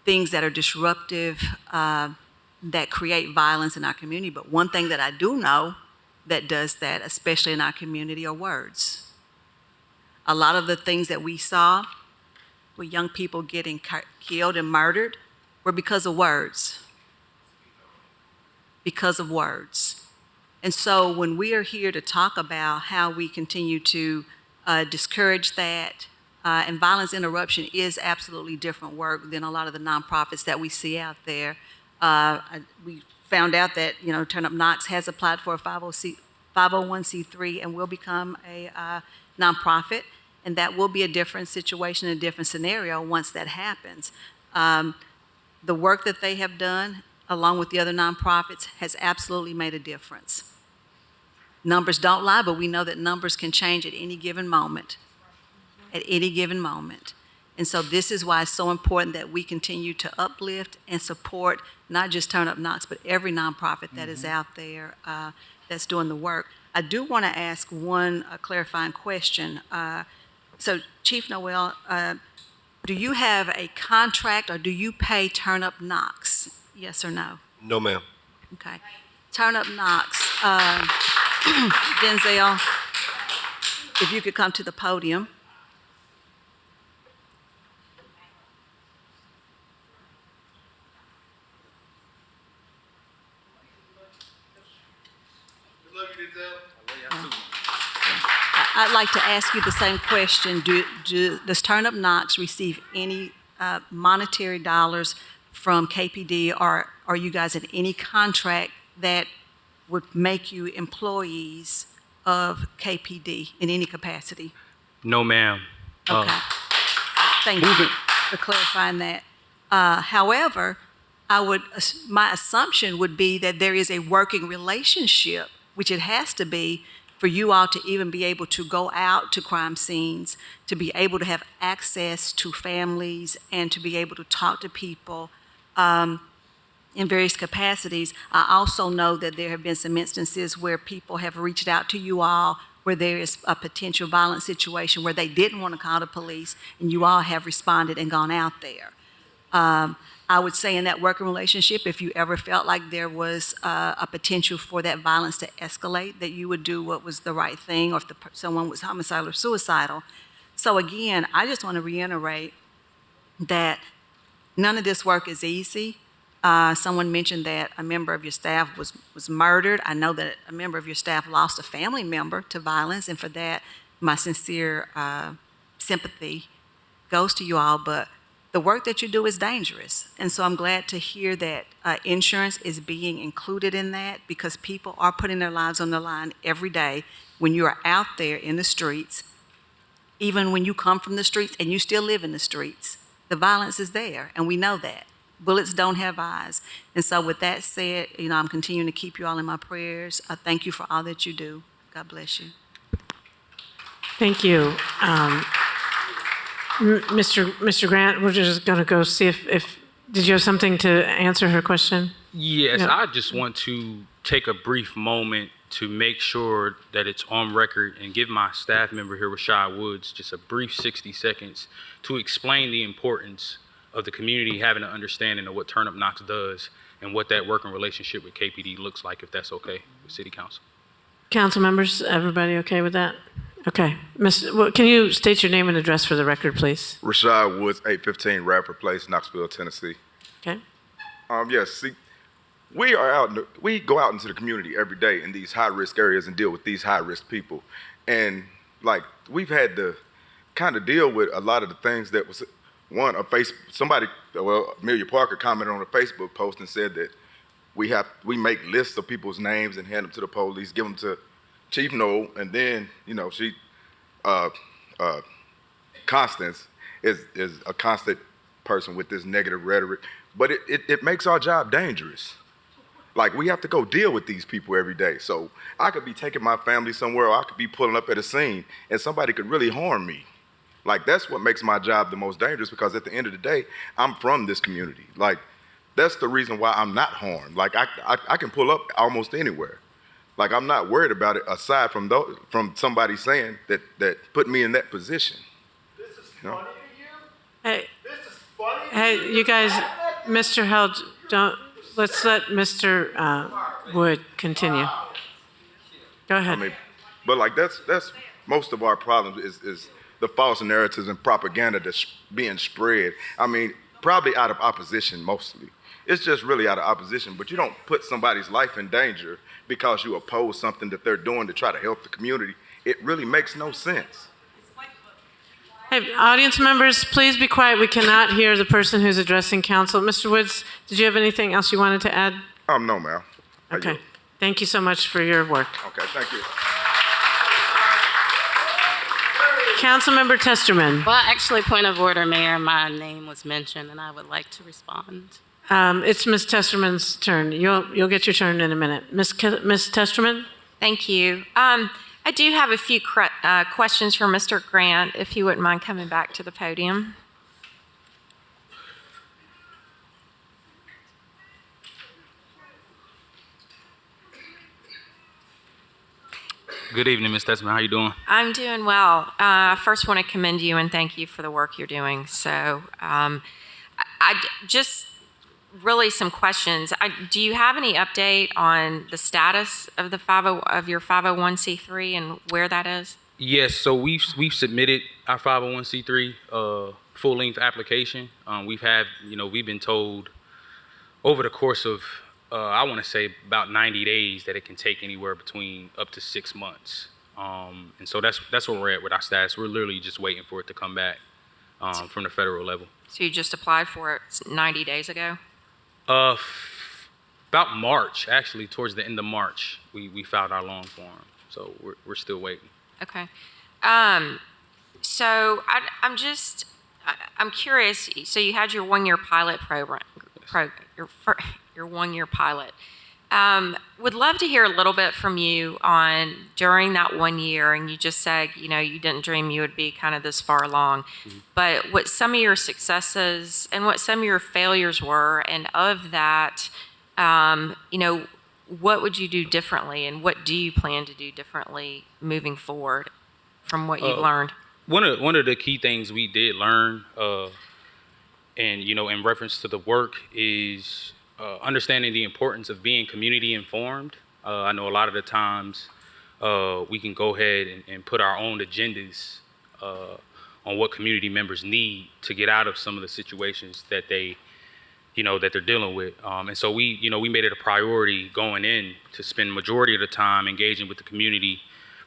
things that are disruptive, that create violence in our community. But one thing that I do know that does that, especially in our community, are words. A lot of the things that we saw with young people getting killed and murdered were because of words. Because of words. And so when we are here to talk about how we continue to discourage that, and violence interruption is absolutely different work than a lot of the nonprofits that we see out there. We found out that, Turn Up Knox has applied for a 501c3 and will become a nonprofit, and that will be a different situation, a different scenario once that happens. The work that they have done, along with the other nonprofits, has absolutely made a difference. Numbers don't lie, but we know that numbers can change at any given moment. at any given moment. And so this is why it's so important that we continue to uplift and support not just Turn Up Knox, but every nonprofit that is out there that's doing the work. I do want to ask one clarifying question. So Chief Noel, do you have a contract or do you pay Turn Up Knox? Yes or no? No, ma'am. Okay. Turn Up Knox. Denzel, if you could come to the podium. I'd like to ask you the same question. Does Turn Up Knox receive any monetary dollars from KPD, or are you guys in any contract that would make you employees of KPD in any capacity? No, ma'am. Okay. Thank you for clarifying that. However, my assumption would be that there is a working relationship, which it has to be, for you all to even be able to go out to crime scenes, to be able to have access to families, and to be able to talk to people in various capacities. I also know that there have been some instances where people have reached out to you all where there is a potential violent situation where they didn't want to call the police, and you all have responded and gone out there. I would say in that working relationship, if you ever felt like there was a potential for that violence to escalate, that you would do what was the right thing, or if someone was homicidal or suicidal. So again, I just want to reiterate that none of this work is easy. Someone mentioned that a member of your staff was murdered. I know that a member of your staff lost a family member to violence, and for that, my sincere sympathy goes to you all, but the work that you do is dangerous. And so I'm glad to hear that insurance is being included in that, because people are putting their lives on the line every day when you are out there in the streets. Even when you come from the streets and you still live in the streets, the violence is there, and we know that. Bullets don't have eyes. And so with that said, I'm continuing to keep you all in my prayers. I thank you for all that you do. God bless you. Thank you. Mr. Grant, we're just going to go see if did you have something to answer her question? Yes, No. I just want to take a brief moment to make sure that it's on record and give my staff member here, Rashad Woods, just a brief 60 seconds to explain the importance of the community having an understanding of what Turn Up Knox does and what that working relationship with KPD looks like, if that's okay with City Council. Council members, everybody okay with that? Okay. Can you state your name and address for the record, please? Rashad Woods, 815 Radford Place, Knoxville, Tennessee. Okay. Yes, see, we go out into the community every day in these high-risk areas and deal with these high-risk people. And, we've had to kind of deal with a lot of the things that was, Amelia Parker commented on a Facebook post and said that we make lists of people's names and hand them to the police, give them to Chief Noel, and then, Constance is a constant person with this negative rhetoric, but it makes our job dangerous. We have to go deal with these people every day. So I could be taking my family somewhere, or I could be pulling up at a scene, and somebody could really harm me. That's what makes my job the most dangerous, because at the end of the day, I'm from this community. That's the reason why I'm not harmed. I can pull up almost anywhere. I'm not worried about it, aside from somebody saying that put me in that position. This is funny to you? Hey, This is funny to hey, you guys, Mr. Held, let's let Mr. Wood continue. Go ahead. But that's most of our problems is the false narratives and propaganda that's being spread. Probably out of opposition mostly. It's just really out of opposition, but you don't put somebody's life in danger because you oppose something that they're doing to try to help the community. It really makes no sense. Hey, audience members, please be quiet. We cannot hear the person who's addressing council. Mr. Woods, did you have anything else you wanted to add? No, ma'am. Okay. Thank you so much for your work. Okay, thank you. Councilmember Testerman. Well, actually, point of order, Mayor, my name was mentioned, and I would like to respond. It's Ms. Testerman's turn. You'll get your turn in a minute. Ms. Testerman? Thank you. I do have a few questions for Mr. Grant, if he wouldn't mind coming back to the podium. Good evening, Ms. Tesman. How you doing? I'm doing well. I first want to commend you and thank you for the work you're doing. So I just really some questions. Do you have any update on the status of the of your 501c3 and where that is? Yes, so we've submitted our 501c3 full-length application. We've been told over the course of I want to say about 90 days that it can take anywhere between up to 6 months. And so that's where we're at with our status. We're literally just waiting for it to come back from the federal level. So you just applied for it 90 days ago? About March, actually, towards the end of March, we filed our long form. So we're still waiting. Okay. So I'm curious. So you had your 1-year pilot program, your 1-year pilot. Would love to hear a little bit from you on during that 1 year, and you just said, you didn't dream you would be kind of this far along, but what some of your successes and what some of your failures were, and of that, what would you do differently, and what do you plan to do differently moving forward from what you've learned? One of the key things we did learn, and in reference to the work, is understanding the importance of being community informed. I know a lot of the times we can go ahead and put our own agendas on what community members need to get out of some of the situations that they that they're dealing with. And so we made it a priority going in to spend majority of the time engaging with the community,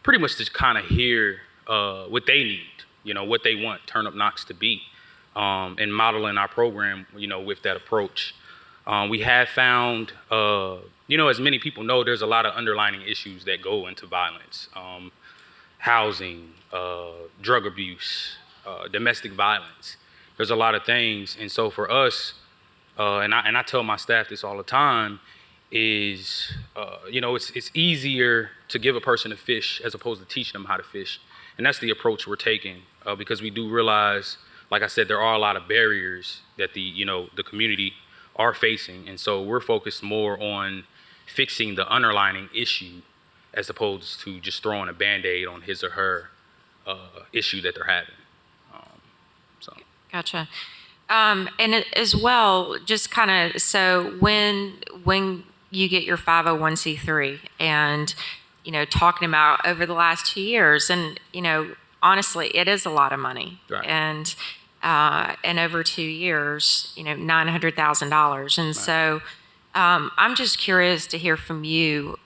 pretty much to kind of hear what they need, what they want Turn Up Knox to be, and modeling our program, with that approach. We have found, as many people know, there's a lot of underlying issues that go into violence. Housing, drug abuse, domestic violence. There's a lot of things. And so for us, and I tell my staff this all the time, is, it's easier to give a person a fish as opposed to teaching them how to fish. And that's the approach we're taking, because we do realize, like I said, there are a lot of barriers that the community are facing. And so we're focused more on fixing the underlying issue as opposed to just throwing a Band-Aid on his or her issue that they're having. Gotcha. And as well, just kind of, so when you get your 501c3 and, talking about over the last 2 years, and, honestly, it is a lot of money. Right. And over 2 years, $900,000. And so I'm just curious to hear from you,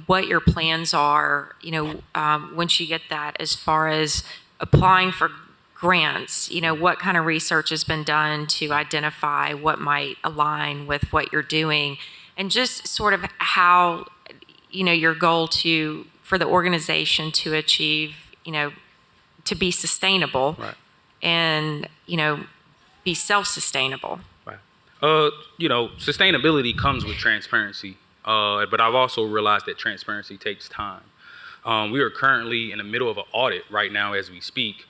what your plans are, once you get that, as far as applying for grants, what kind of research has been done to identify what might align with what you're doing, and just sort of how, your goal for the organization to achieve, to be sustainable. Right. And, be self-sustainable. Right. Sustainability comes with transparency, but I've also realized that transparency takes time. We are currently in the middle of an audit right now as we speak,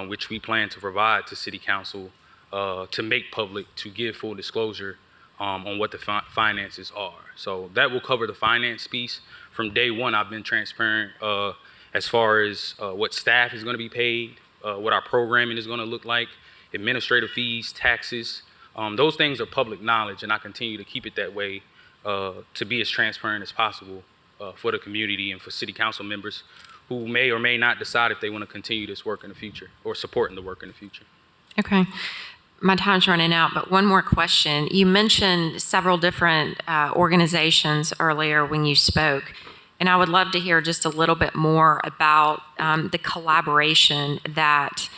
which we plan to provide to City Council to make public, to give full disclosure on what the finances are. So that will cover the finance piece. From day one, I've been transparent as far as what staff is going to be paid, what our programming is going to look like, administrative fees, taxes. Those things are public knowledge, and I continue to keep it that way to be as transparent as possible for the community and for City Council members who may or may not decide if they want to continue this work in the future or supporting the work in the future. Okay. My time's running out, but one more question. You mentioned several different organizations earlier when you spoke, and I would love to hear just a little bit more about the collaboration that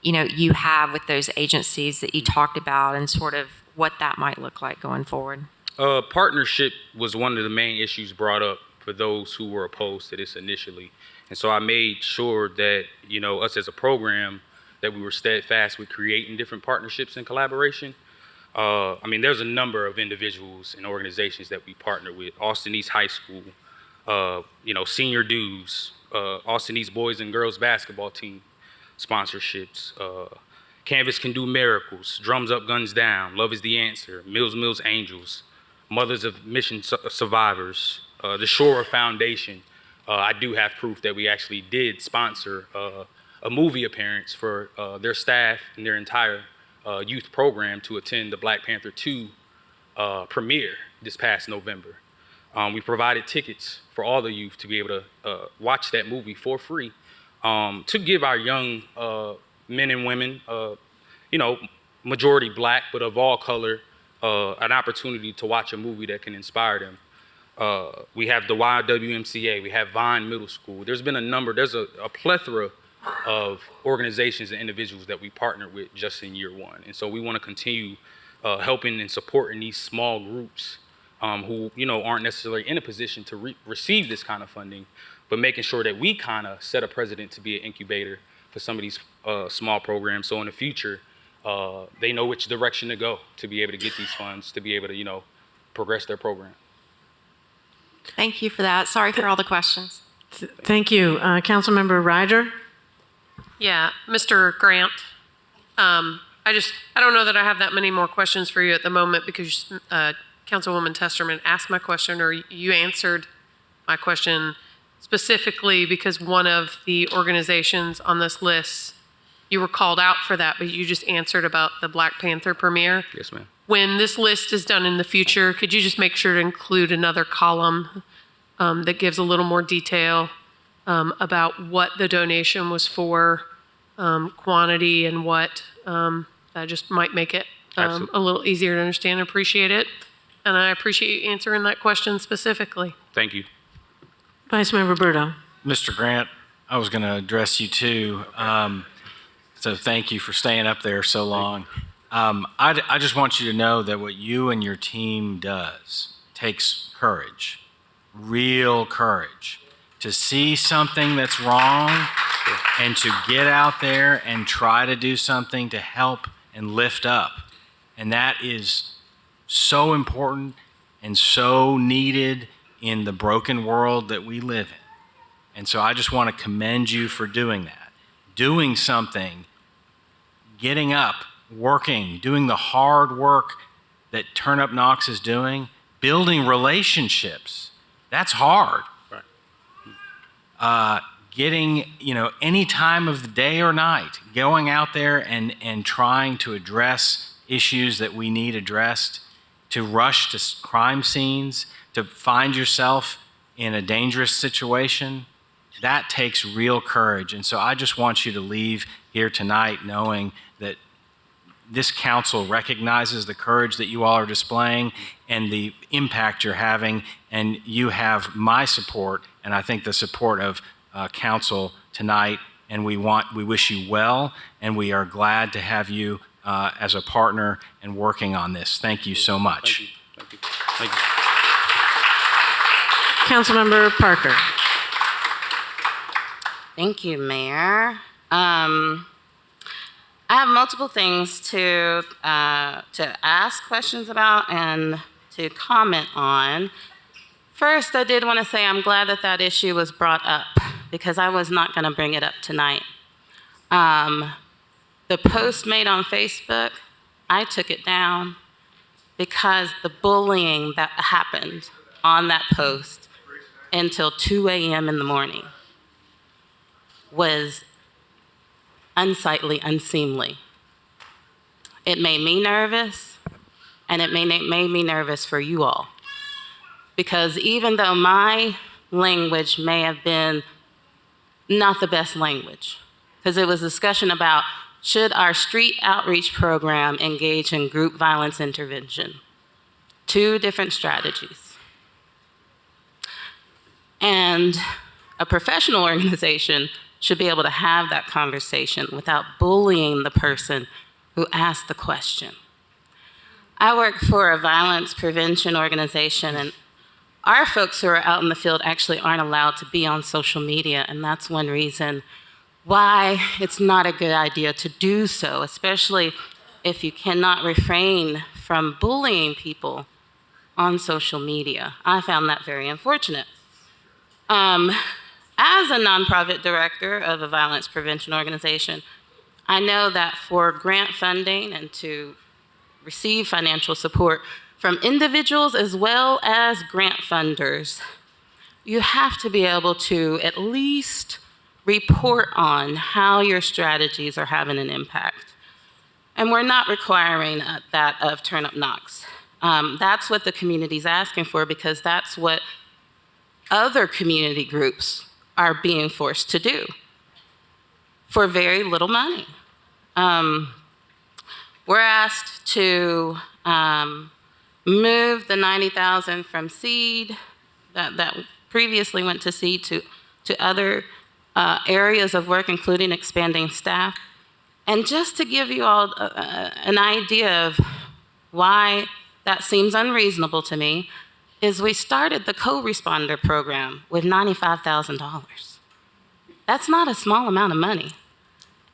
you have with those agencies that you talked about, and sort of what that might look like going forward. Partnership was one of the main issues brought up for those who were opposed to this initially. And so I made sure that, us as a program, that we were steadfast with creating different partnerships and collaboration. There's a number of individuals and organizations that we partner with. Austin East High School, senior dues, Austin East boys and girls basketball team sponsorships, Canvas Can Do Miracles, Drums Up, Guns Down, Love Is the Answer, Mills Angels, Mothers of Mission Survivors, the Shore Foundation. I do have proof that we actually did sponsor a movie appearance for their staff and their entire youth program to attend the Black Panther 2 premiere this past November. We provided tickets for all the youth to be able to watch that movie for free, to give our young men and women, majority Black, but of all color, an opportunity to watch a movie that can inspire them. We have the YWMCA, we have Vine Middle School. There's a plethora of organizations and individuals that we partnered with just in year one. And so we want to continue helping and supporting these small groups who aren't necessarily in a position to receive this kind of funding, but making sure that we kind of set a precedent to be an incubator for some of these small programs. So in the future, they know which direction to go to be able to get these funds, to be able to, progress their program. Thank you for that. Sorry for all the questions. Thank you. Councilmember Ryder? Yeah, Mr. Grant, I don't know that I have that many more questions for you at the moment because Councilwoman Testerman asked my question, or you answered my question specifically because one of the organizations on this list, you were called out for that, but you just answered about the Black Panther premiere. Yes, ma'am. When this list is done in the future, could you just make sure to include another column that gives a little more detail about what the donation was for, quantity, and what that just might make it a little easier to understand and appreciate it. And I appreciate you answering that question specifically. Thank you. Vice Mayor Roberto. Mr. Grant, I was going to address you too. So thank you for staying up there so long. I just want you to know that what you and your team does takes courage, real courage, to see something that's wrong and to get out there and try to do something to help and lift up. And that is so important and so needed in the broken world that we live in. And so I just want to commend you for doing that. Doing something, getting up, working, doing the hard work that Turn Up Knox is doing, building relationships. That's hard. Right. Getting, any time of the day or night, going out there and trying to address issues that we need addressed, to rush to crime scenes, to find yourself in a dangerous situation, that takes real courage. And so I just want you to leave here tonight knowing that this council recognizes the courage that you all are displaying and the impact you're having, and you have my support, and I think the support of council tonight, and we wish you well, and we are glad to have you as a partner and working on this. Thank you so much. Thank you. Thank you. Councilmember Parker. Thank you, Mayor. I have multiple things to ask questions about and to comment on. First, I did want to say I'm glad that that issue was brought up because I was not going to bring it up tonight. The post made on Facebook, I took it down because the bullying that happened on that post until 2 a.m. in the morning was unsightly, unseemly. It made me nervous, and it made me nervous for you all. Because even though my language may have been not the best language, because it was a discussion about should our street outreach program engage in group violence intervention? 2 different strategies. And a professional organization should be able to have that conversation without bullying the person who asked the question. I work for a violence prevention organization, and our folks who are out in the field actually aren't allowed to be on social media, and that's one reason why it's not a good idea to do so, especially if you cannot refrain from bullying people on social media. I found that very unfortunate. As a nonprofit director of a violence prevention organization, I know that for grant funding and to receive financial support from individuals as well as grant funders, you have to be able to at least report on how your strategies are having an impact. And we're not requiring that of Turn Up Knox. That's what the community's asking for, because that's what other community groups are being forced to do for very little money. We're asked to move the $90,000 from seed that previously went to seed to other areas of work, including expanding staff. And just to give you all an idea of why that seems unreasonable to me, is we started the co-responder program with $95,000. That's not a small amount of money.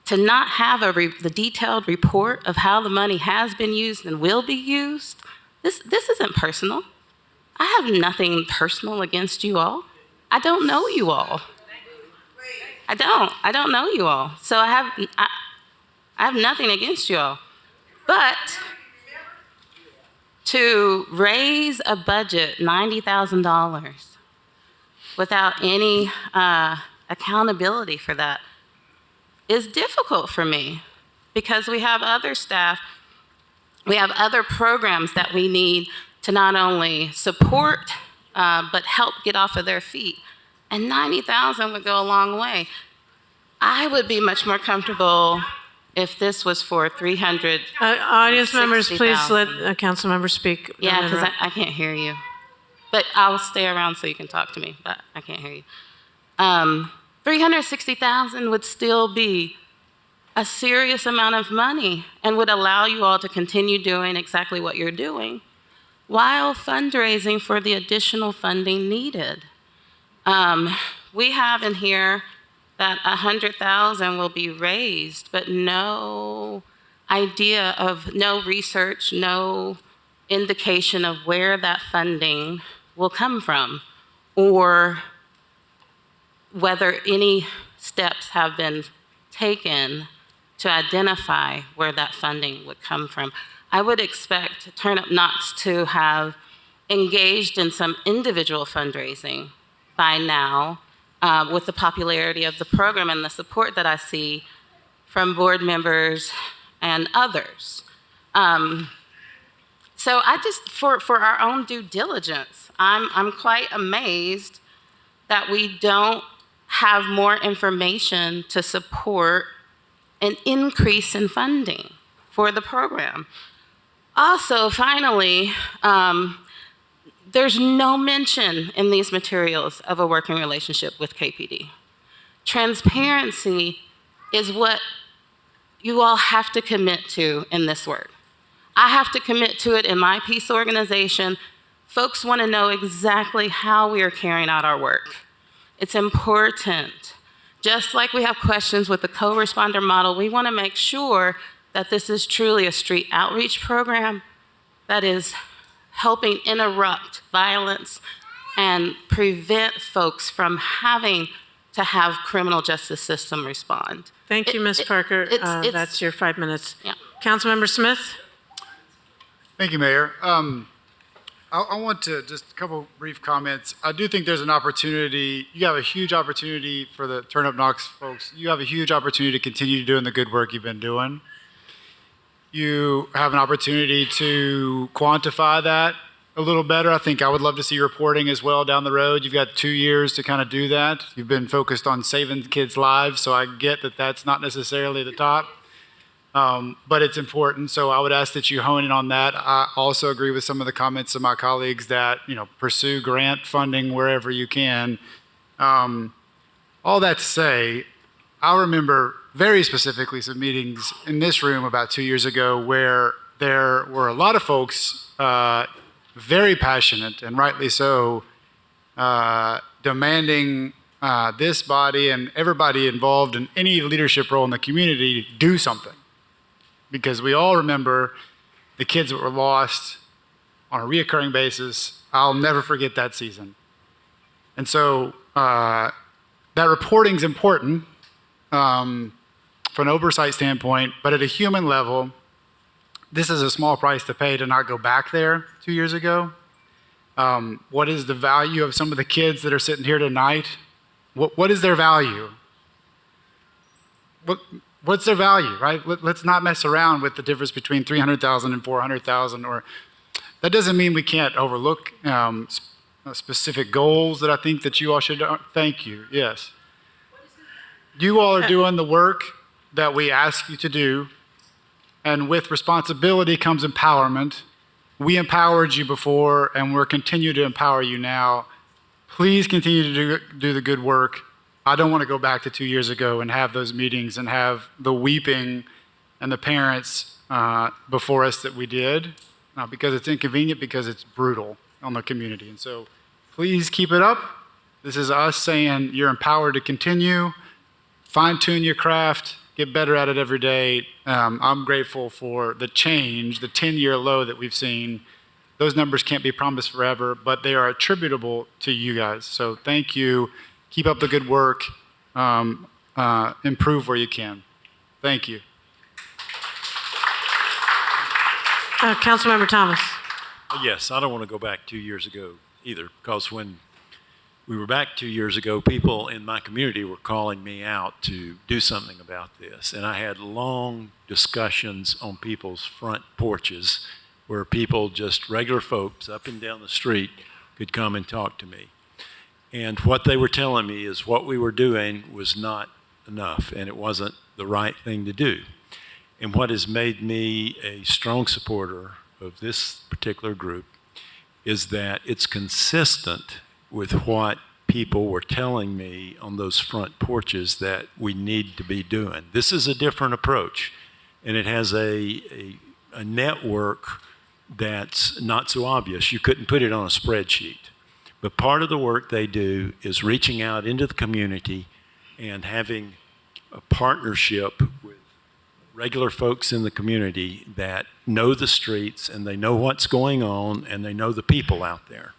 To not have the detailed report of how the money has been used and will be used, this isn't personal. I have nothing personal against you all. I don't know you all. I don't know you all. So I have nothing against you all. But to raise a budget $90,000 without any accountability for that is difficult for me, because we have other staff, we have other programs that we need to not only support, but help get off of their feet. And $90,000 would go a long way. I would be much more comfortable if this was for $360,000. Audience members, please let a council member speak. Yeah, because I can't hear you. But I'll stay around so you can talk to me, but I can't hear you. $360,000 would still be a serious amount of money and would allow you all to continue doing exactly what you're doing while fundraising for the additional funding needed. We have in here that $100,000 will be raised, but no idea of, no research, no indication of where that funding will come from, or whether any steps have been taken to identify where that funding would come from. I would expect Turn Up Knox to have engaged in some individual fundraising by now, with the popularity of the program and the support that I see from board members and others. So I just, for our own due diligence, I'm quite amazed that we don't have more information to support an increase in funding for the program. Also, finally, there's no mention in these materials of a working relationship with KPD. Transparency is what you all have to commit to in this work. I have to commit to it in my peace organization. Folks want to know exactly how we are carrying out our work. It's important. Just like we have questions with the co-responder model, we want to make sure that this is truly a street outreach program that is helping interrupt violence and prevent folks from having to have criminal justice system respond. Thank you, Ms. Parker. That's your 5 minutes. Yeah. Councilmember Smith? Thank you, Mayor. I want to just a couple brief comments. I do think there's an opportunity. You have a huge opportunity for the Turn Up Knox folks. You have a huge opportunity to continue doing the good work you've been doing. You have an opportunity to quantify that a little better. I think I would love to see reporting as well down the road. You've got 2 years to kind of do that. You've been focused on saving kids' lives, so I get that that's not necessarily the top. But it's important, so I would ask that you hone in on that. I also agree with some of the comments of my colleagues that, pursue grant funding wherever you can. All that to say, I remember very specifically some meetings in this room about 2 years ago where there were a lot of folks very passionate, and rightly so, demanding this body and everybody involved in any leadership role in the community do something. Because we all remember the kids that were lost on a reoccurring basis. I'll never forget that season. And so that reporting's important from an oversight standpoint, but at a human level, this is a small price to pay to not go back there 2 years ago. What is the value of some of the kids that are sitting here tonight? What is their value? What's their value, right? Let's not mess around with the difference between 300,000 and 400,000. Or that doesn't mean we can't overlook specific goals that I think that you all should. Thank you. Yes, you all are doing the work that we ask you to do, and with responsibility comes empowerment. We empowered you before, and we're continue to empower you now. Please continue to do the good work. I don't want to go back to 2 years ago and have those meetings and have the weeping and the parents before us that we did, not because it's inconvenient, because it's brutal on the community. And so please keep it up. This is us saying you're empowered to continue, fine-tune your craft, get better at it every day. I'm grateful for the change, the 10-year low that we've seen. Those numbers can't be promised forever, but they are attributable to you guys. So thank you. Keep up the good work. Improve where you can. Thank you. Councilmember Thomas. Yes, I don't want to go back 2 years ago either, because when we were back 2 years ago, people in my community were calling me out to do something about this. And I had long discussions on people's front porches where people, just regular folks up and down the street, could come and talk to me. And what they were telling me is what we were doing was not enough, and it wasn't the right thing to do. And what has made me a strong supporter of this particular group is that it's consistent with what people were telling me on those front porches that we need to be doing. This is a different approach, and it has a network that's not so obvious. You couldn't put it on a spreadsheet. But part of the work they do is reaching out into the community and having a partnership with regular folks in the community that know the streets and they know what's going on and they know the people out there.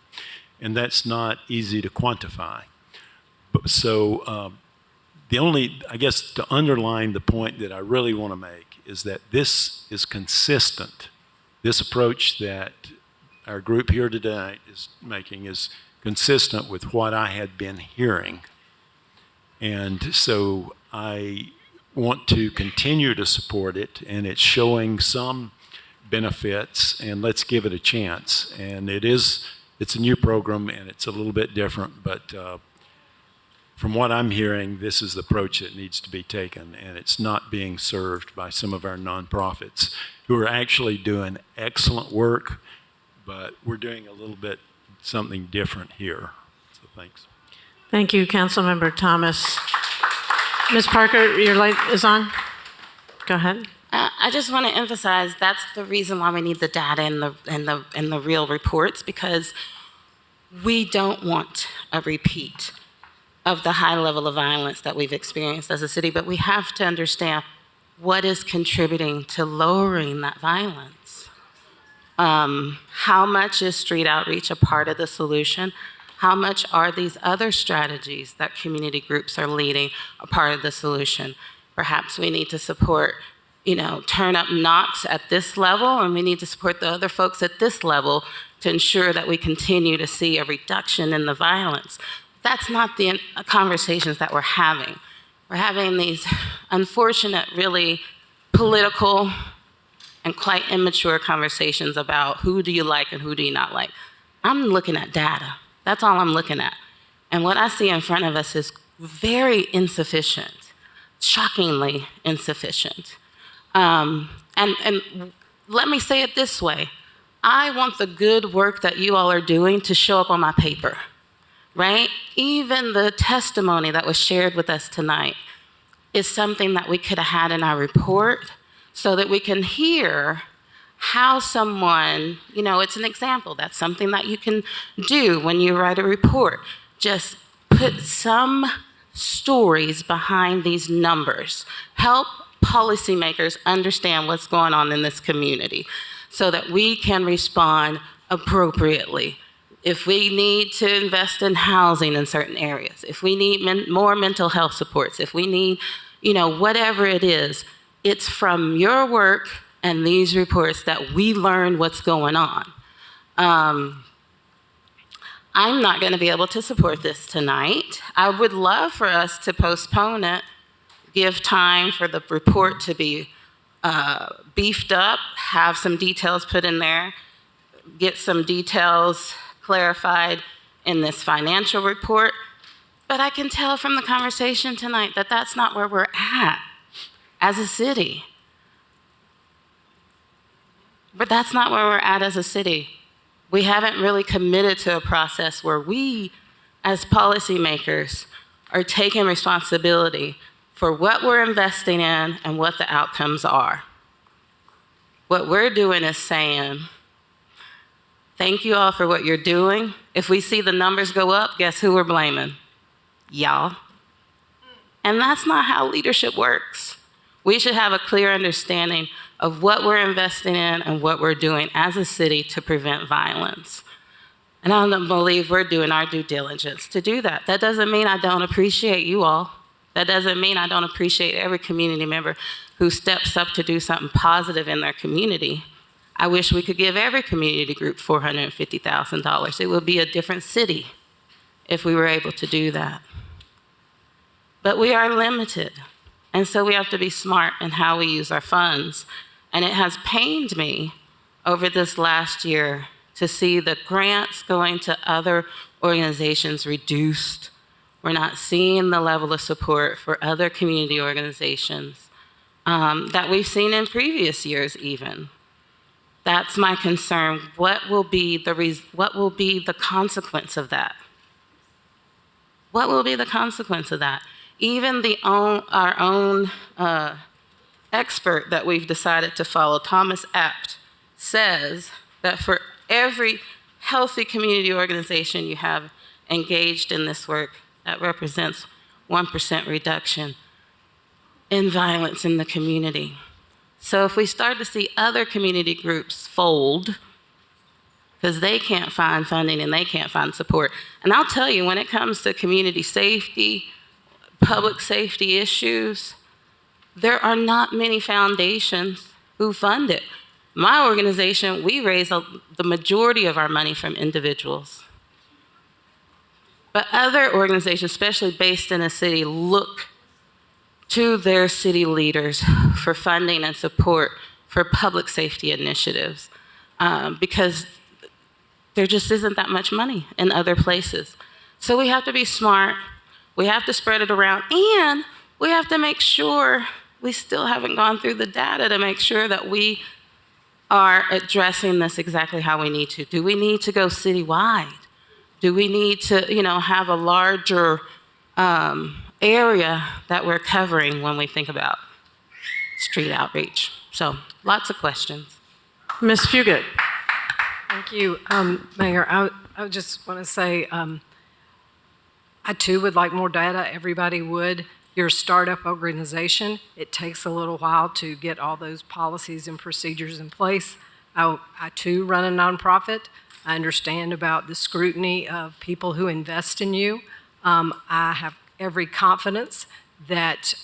And that's not easy to quantify. So the only, I guess, to underline the point that I really want to make is that this is consistent. This approach that our group here today is making is consistent with what I had been hearing. And so I want to continue to support it, and it's showing some benefits, and let's give it a chance. And it's a new program, and it's a little bit different, but from what I'm hearing, this is the approach that needs to be taken, and it's not being served by some of our nonprofits who are actually doing excellent work, but we're doing a little bit something different here. So thanks. Thank you, Councilmember Thomas. Ms. Parker, your light is on. Go ahead. I just want to emphasize that's the reason why we need the data and the real reports, because we don't want a repeat of the high level of violence that we've experienced as a city, but we have to understand what is contributing to lowering that violence. How much is street outreach a part of the solution? How much are these other strategies that community groups are leading a part of the solution? Perhaps we need to support, turn up Knox at this level, and we need to support the other folks at this level to ensure that we continue to see a reduction in the violence. That's not the conversations that we're having. We're having these unfortunate, really political and quite immature conversations about who do you like and who do you not like. I'm looking at data. That's all I'm looking at. And what I see in front of us is very insufficient, shockingly insufficient. And let me say it this way. I want the good work that you all are doing to show up on my paper, right? Even the testimony that was shared with us tonight is something that we could have had in our report so that we can hear how someone, it's an example. That's something that you can do when you write a report. Just put some stories behind these numbers. Help policymakers understand what's going on in this community so that we can respond appropriately. if we need to invest in housing in certain areas, if we need more mental health supports, if we need, whatever it is, it's from your work and these reports that we learn what's going on. I'm not going to be able to support this tonight. I would love for us to postpone it, give time for the report to be beefed up, have some details put in there, get some details clarified in this financial report. But I can tell from the conversation tonight that that's not where we're at as a city. But that's not where we're at as a city. We haven't really committed to a process where we, as policymakers, are taking responsibility for what we're investing in and what the outcomes are. What we're doing is saying, thank you all for what you're doing. If we see the numbers go up, guess who we're blaming? Y'all. And that's not how leadership works. We should have a clear understanding of what we're investing in and what we're doing as a city to prevent violence. And I don't believe we're doing our due diligence to do that. That doesn't mean I don't appreciate you all. That doesn't mean I don't appreciate every community member who steps up to do something positive in their community. I wish we could give every community group $450,000. It would be a different city if we were able to do that. But we are limited. And so we have to be smart in how we use our funds. And it has pained me over this last year to see the grants going to other organizations reduced. We're not seeing the level of support for other community organizations that we've seen in previous years even. That's my concern. What will be the consequence of that? What will be the consequence of that? Even our own expert that we've decided to follow, Thomas Apt, says that for every healthy community organization you have engaged in this work, that represents 1% reduction in violence in the community. So if we start to see other community groups fold, because they can't find funding and they can't find support. And I'll tell you, when it comes to community safety, public safety issues, there are not many foundations who fund it. My organization, we raise the majority of our money from individuals. But other organizations, especially based in a city, look to their city leaders for funding and support for public safety initiatives because there just isn't that much money in other places. So we have to be smart, we have to spread it around, and we have to make sure we still haven't gone through the data to make sure that we are addressing this exactly how we need to. Do we need to go citywide? Do we need to, have a larger area that we're covering when we think about street outreach? So, lots of questions. Ms. Fugit. Thank you, Mayor. I just want to say, I too would like more data. Everybody would. You're a startup organization. It takes a little while to get all those policies and procedures in place. I too run a nonprofit. I understand about the scrutiny of people who invest in you. I have every confidence that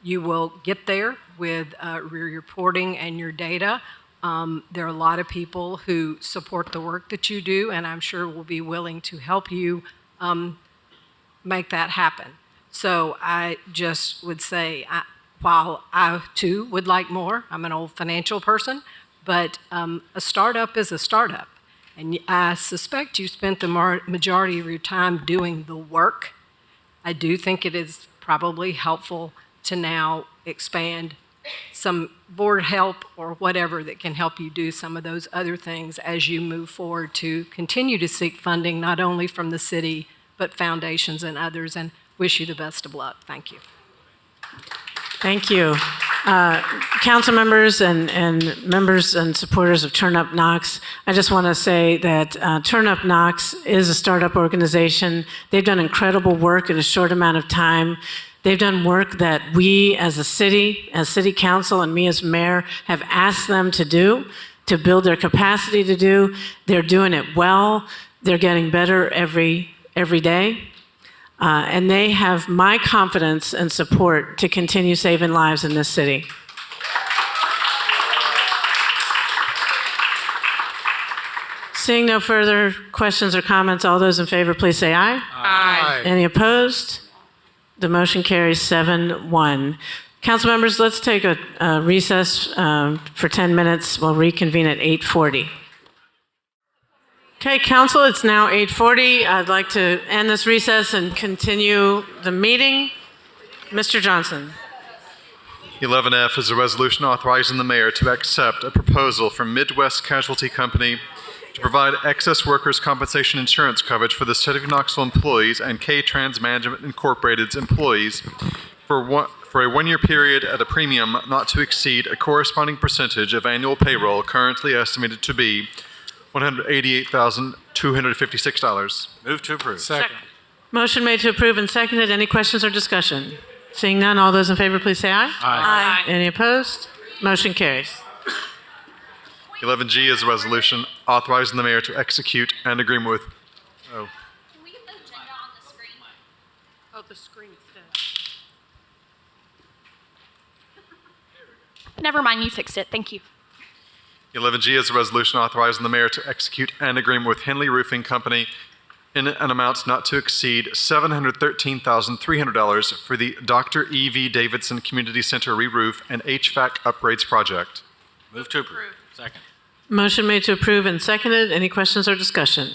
you will get there with your reporting and your data. There are a lot of people who support the work that you do, and I'm sure will be willing to help you make that happen. So I just would say, while I too would like more, I'm an old financial person, but a startup is a startup. And I suspect you spent the majority of your time doing the work. I do think it is probably helpful to now expand some board help or whatever that can help you do some of those other things as you move forward to continue to seek funding, not only from the city, but foundations and others, and wish you the best of luck. Thank you. Thank you. Council members and members and supporters of Turn Up Knox, I just want to say that Turn Up Knox is a startup organization. They've done incredible work in a short amount of time. They've done work that we as a city, as city council, and me as mayor have asked them to do to build their capacity to do. They're doing it well. They're getting better every day. And they have my confidence and support to continue saving lives in this city. Seeing no further questions or comments, all those in favor, please say aye. Aye. Any opposed? The motion carries 7-1. Council members, let's take a recess for 10 minutes. We'll reconvene at 8:40. Okay, council, it's now 8:40. I'd like to end this recess and continue the meeting. Mr. Johnson. 11F is a resolution authorizing the mayor to accept a proposal from Midwest Casualty Company to provide excess workers' compensation insurance coverage for the City of Knoxville employees and K-Trans Management Incorporated's employees for a one-year period at a premium not to exceed a corresponding percentage of annual payroll currently estimated to be $188,256. Move to approve. Second. Motion made to approve and seconded. Any questions or discussion? Seeing none, all those in favor, please say aye. Aye. Any opposed? Motion carries. 11G is a resolution authorizing the mayor to execute an agreement with, Oh, the screen is dead. Never mind, you fixed it. Thank you. 11G is a resolution authorizing the mayor to execute an agreement with Henley Roofing Company in an amount not to exceed $713,300 for the Dr. E.V. Davidson Community Center re-roof and HVAC upgrades project. Move to approve. Second. Motion made to approve and seconded. Any questions or discussion?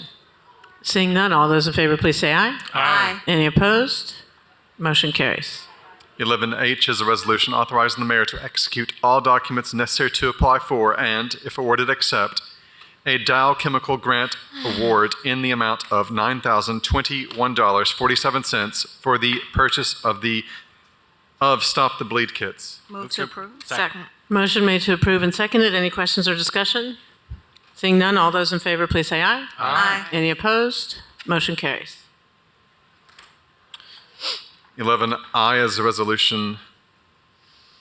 Seeing none, all those in favor, please say aye. Aye. Any opposed? Motion carries. 11H is a resolution authorizing the mayor to execute all documents necessary to apply for and, if awarded, accept a Dow Chemical Grant Award in the amount of $9,021.47 for the purchase of Stop the Bleed kits. Move to approve. Second. Motion made to approve and seconded. Any questions or discussion? Seeing none, all those in favor, please say aye. Aye. Any opposed? Motion carries. 11I is a resolution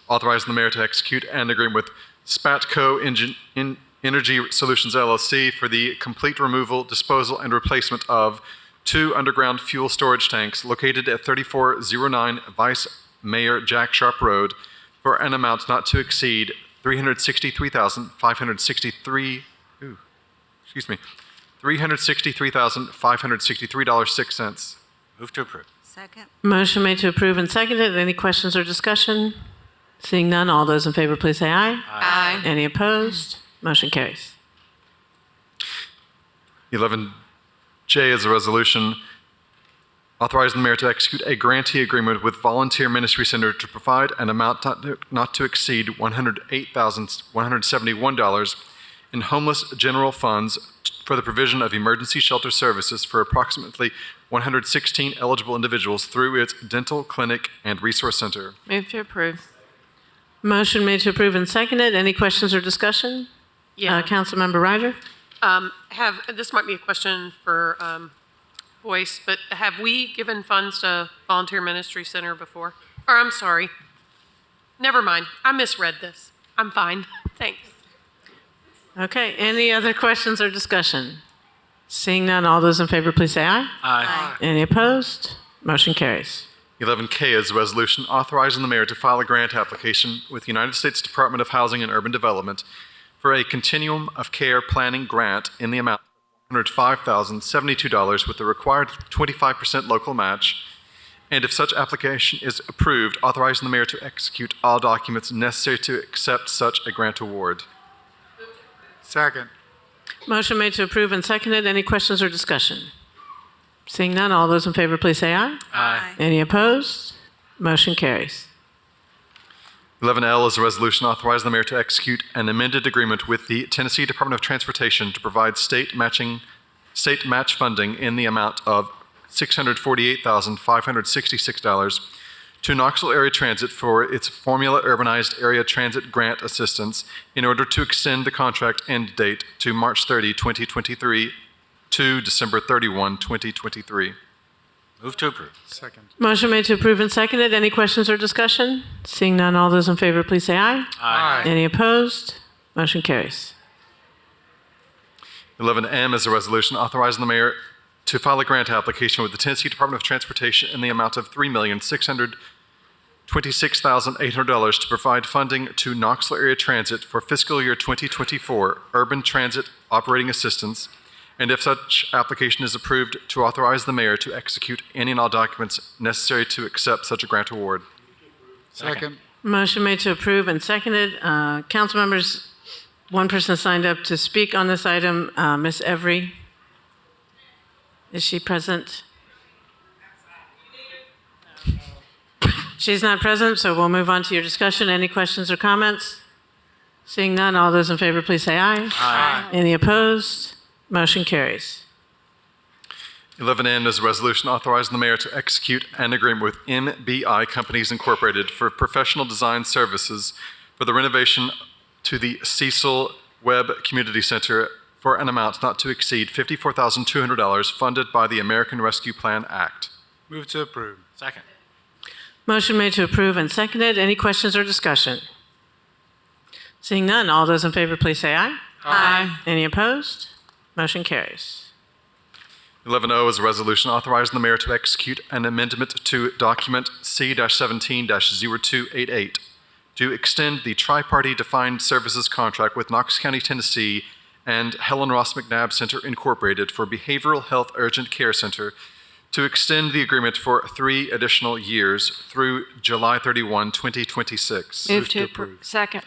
authorizing the mayor to execute an agreement with Spatco Energy Solutions LLC for the complete removal, disposal, and replacement of 2 underground fuel storage tanks located at 3409 Vice Mayor Jack Sharp Road for an amount not to exceed $363,563.06. Move to approve. Second. Motion made to approve and seconded. Any questions or discussion? Seeing none, all those in favor, please say aye. Aye. Any opposed? Motion carries. 11J is a resolution authorizing the mayor to execute a grantee agreement with Volunteer Ministry Center to provide an amount not to exceed $108,171 in homeless general funds for the provision of emergency shelter services for approximately 116 eligible individuals through its dental clinic and resource center. Move to approve. Motion made to approve and seconded. Any questions or discussion? Yeah. Councilmember Ryder? This might be a question for Boyce, but have we given funds to Volunteer Ministry Center before? Or I'm sorry. Never mind. I misread this. I'm fine. Thanks. Okay, any other questions or discussion? Seeing none, all those in favor, please say aye. Aye. Any opposed? Motion carries. 11K is a resolution authorizing the mayor to file a grant application with the United States Department of Housing and Urban Development for a Continuum of Care Planning grant in the amount of $105,072 with the required 25% local match, and if such application is approved, authorizing the mayor to execute all documents necessary to accept such a grant award. Second. Motion made to approve and seconded. Any questions or discussion? Seeing none, all those in favor, please say aye. Aye. Any opposed? Motion carries. 11L is a resolution authorizing the mayor to execute an amended agreement with the Tennessee Department of Transportation to provide state match funding in the amount of $648,566 to Knoxville Area Transit for its Formula Urbanized Area Transit Grant Assistance in order to extend the contract end date to March 30, 2023 to December 31, 2023. Move to approve. Second. Motion made to approve and seconded. Any questions or discussion? Seeing none, all those in favor, please say aye. Aye. Any opposed? Motion carries. 11M is a resolution authorizing the mayor to file a grant application with the Tennessee Department of Transportation in the amount of $3,626,800 to provide funding to Knoxville Area Transit for fiscal year 2024 urban transit operating assistance, and if such application is approved, to authorize the mayor to execute any and all documents necessary to accept such a grant award. Second. Motion made to approve and seconded. Council members, one person signed up to speak on this item, Ms. Every. Is she present? She's not present, so we'll move on to your discussion. Any questions or comments? Seeing none, all those in favor, please say aye. Aye. Any opposed? Motion carries. 11N is a resolution authorizing the mayor to execute an agreement with MBI Companies Incorporated for professional design services for the renovation to the Cecil Webb Community Center for an amount not to exceed $54,200 funded by the American Rescue Plan Act. Move to approve. Second. Motion made to approve and seconded. Any questions or discussion? Seeing none, all those in favor, please say aye. Aye. Any opposed? Motion carries. 11O is a resolution authorizing the mayor to execute an amendment to document C-17-0288 to extend the tri-party defined services contract with Knox County, Tennessee and Helen Ross McNabb Center Incorporated for Behavioral Health Urgent Care Center to extend the agreement for 3 additional years through July 31, 2026. Move to approve. Second.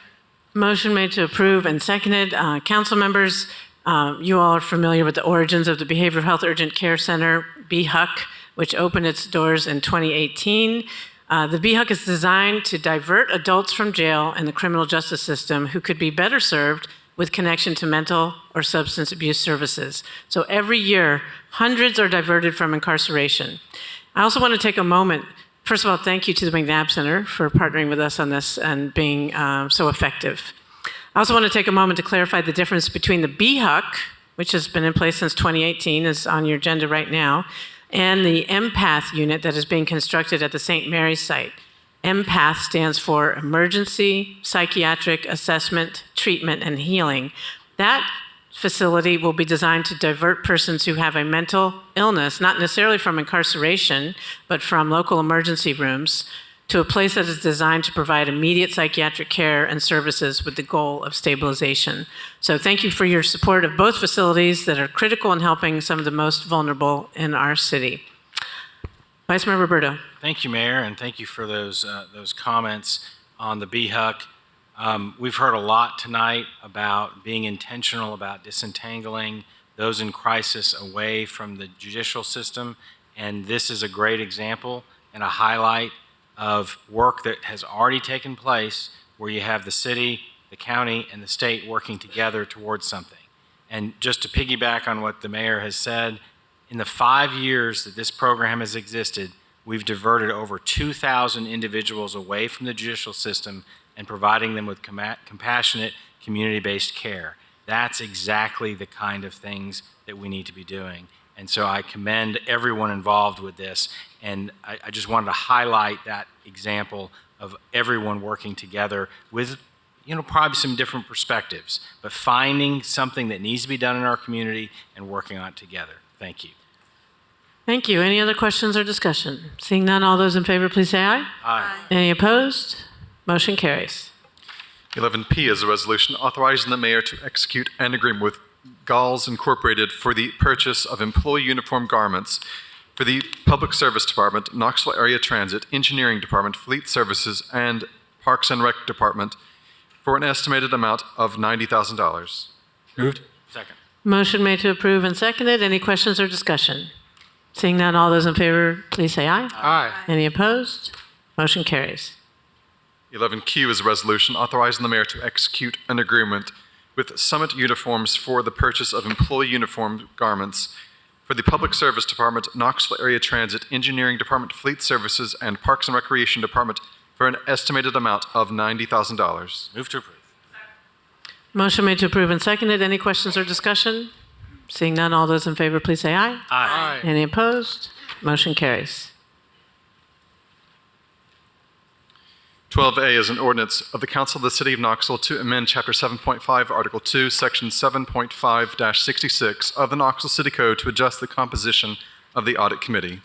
Motion made to approve and seconded. Council members, you all are familiar with the origins of the Behavioral Health Urgent Care Center, BHUC, which opened its doors in 2018. The BHUC is designed to divert adults from jail and the criminal justice system who could be better served with connection to mental or substance abuse services. So every year, hundreds are diverted from incarceration. I also want to take a moment. First of all, thank you to the McNabb Center for partnering with us on this and being so effective. I also want to take a moment to clarify the difference between the BHUC, which has been in place since 2018, is on your agenda right now, and the empath unit that is being constructed at the St. Mary's site. empath stands for Emergency Psychiatric Assessment, Treatment, and Healing. That facility will be designed to divert persons who have a mental illness, not necessarily from incarceration, but from local emergency rooms, to a place that is designed to provide immediate psychiatric care and services with the goal of stabilization. So thank you for your support of both facilities that are critical in helping some of the most vulnerable in our city. Vice Mayor Roberto. Thank you, Mayor, and thank you for those comments on the BHUC. We've heard a lot tonight about being intentional about disentangling those in crisis away from the judicial system, and this is a great example and a highlight of work that has already taken place where you have the city, the county, and the state working together towards something. And just to piggyback on what the mayor has said, in the 5 years that this program has existed, we've diverted over 2,000 individuals away from the judicial system and providing them with compassionate, community-based care. That's exactly the kind of things that we need to be doing. And so I commend everyone involved with this, and I just wanted to highlight that example of everyone working together with, probably some different perspectives, but finding something that needs to be done in our community and working on it together. Thank you. Thank you. Any other questions or discussion? Seeing none, all those in favor, please say aye. Aye. Any opposed? Motion carries. 11P is a resolution authorizing the mayor to execute an agreement with Galls Incorporated for the purchase of employee uniform garments for the Public Service Department, Knoxville Area Transit, Engineering Department, Fleet Services, and Parks and Rec Department for an estimated amount of $90,000. Moved. Second. Motion made to approve and seconded. Any questions or discussion? Seeing none, all those in favor, please say aye. Aye. Any opposed? Motion carries. 11Q is a resolution authorizing the mayor to execute an agreement with Summit Uniforms for the purchase of employee uniform garments for the Public Service Department, Knoxville Area Transit, Engineering Department, Fleet Services, and Parks and Recreation Department for an estimated amount of $90,000. Move to approve. Motion made to approve and seconded. Any questions or discussion? Seeing none, all those in favor, please say aye. Aye. Any opposed? Motion carries. 12A is an ordinance of the Council of the City of Knoxville to amend Chapter 7.5, Article 2, Section 7.5-66 of the Knoxville City Code to adjust the composition of the Audit Committee.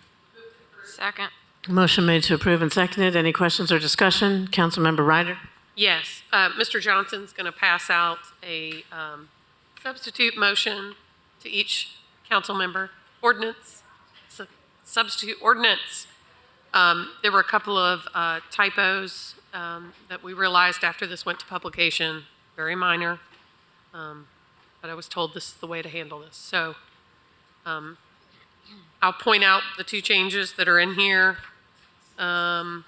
Second. Motion made to approve and seconded. Any questions or discussion? Councilmember Ryder? Yes, Mr. Johnson's going to pass out a substitute motion to each council member. Ordinance, substitute ordinance. There were a couple of typos that we realized after this went to publication, very minor, but I was told this is the way to handle this. So I'll point out the two changes that are in here. In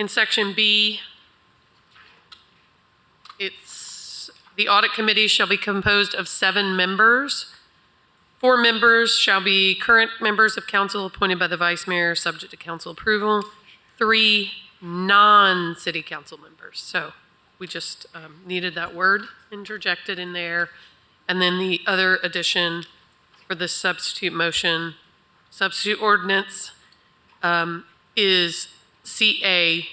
section B, it's the audit committee shall be composed of 7 members. 4 members shall be current members of council appointed by the vice mayor, subject to council approval. 3 non-city council members. So we just needed that word interjected in there. And then the other addition for this substitute motion, substitute ordinance, is CA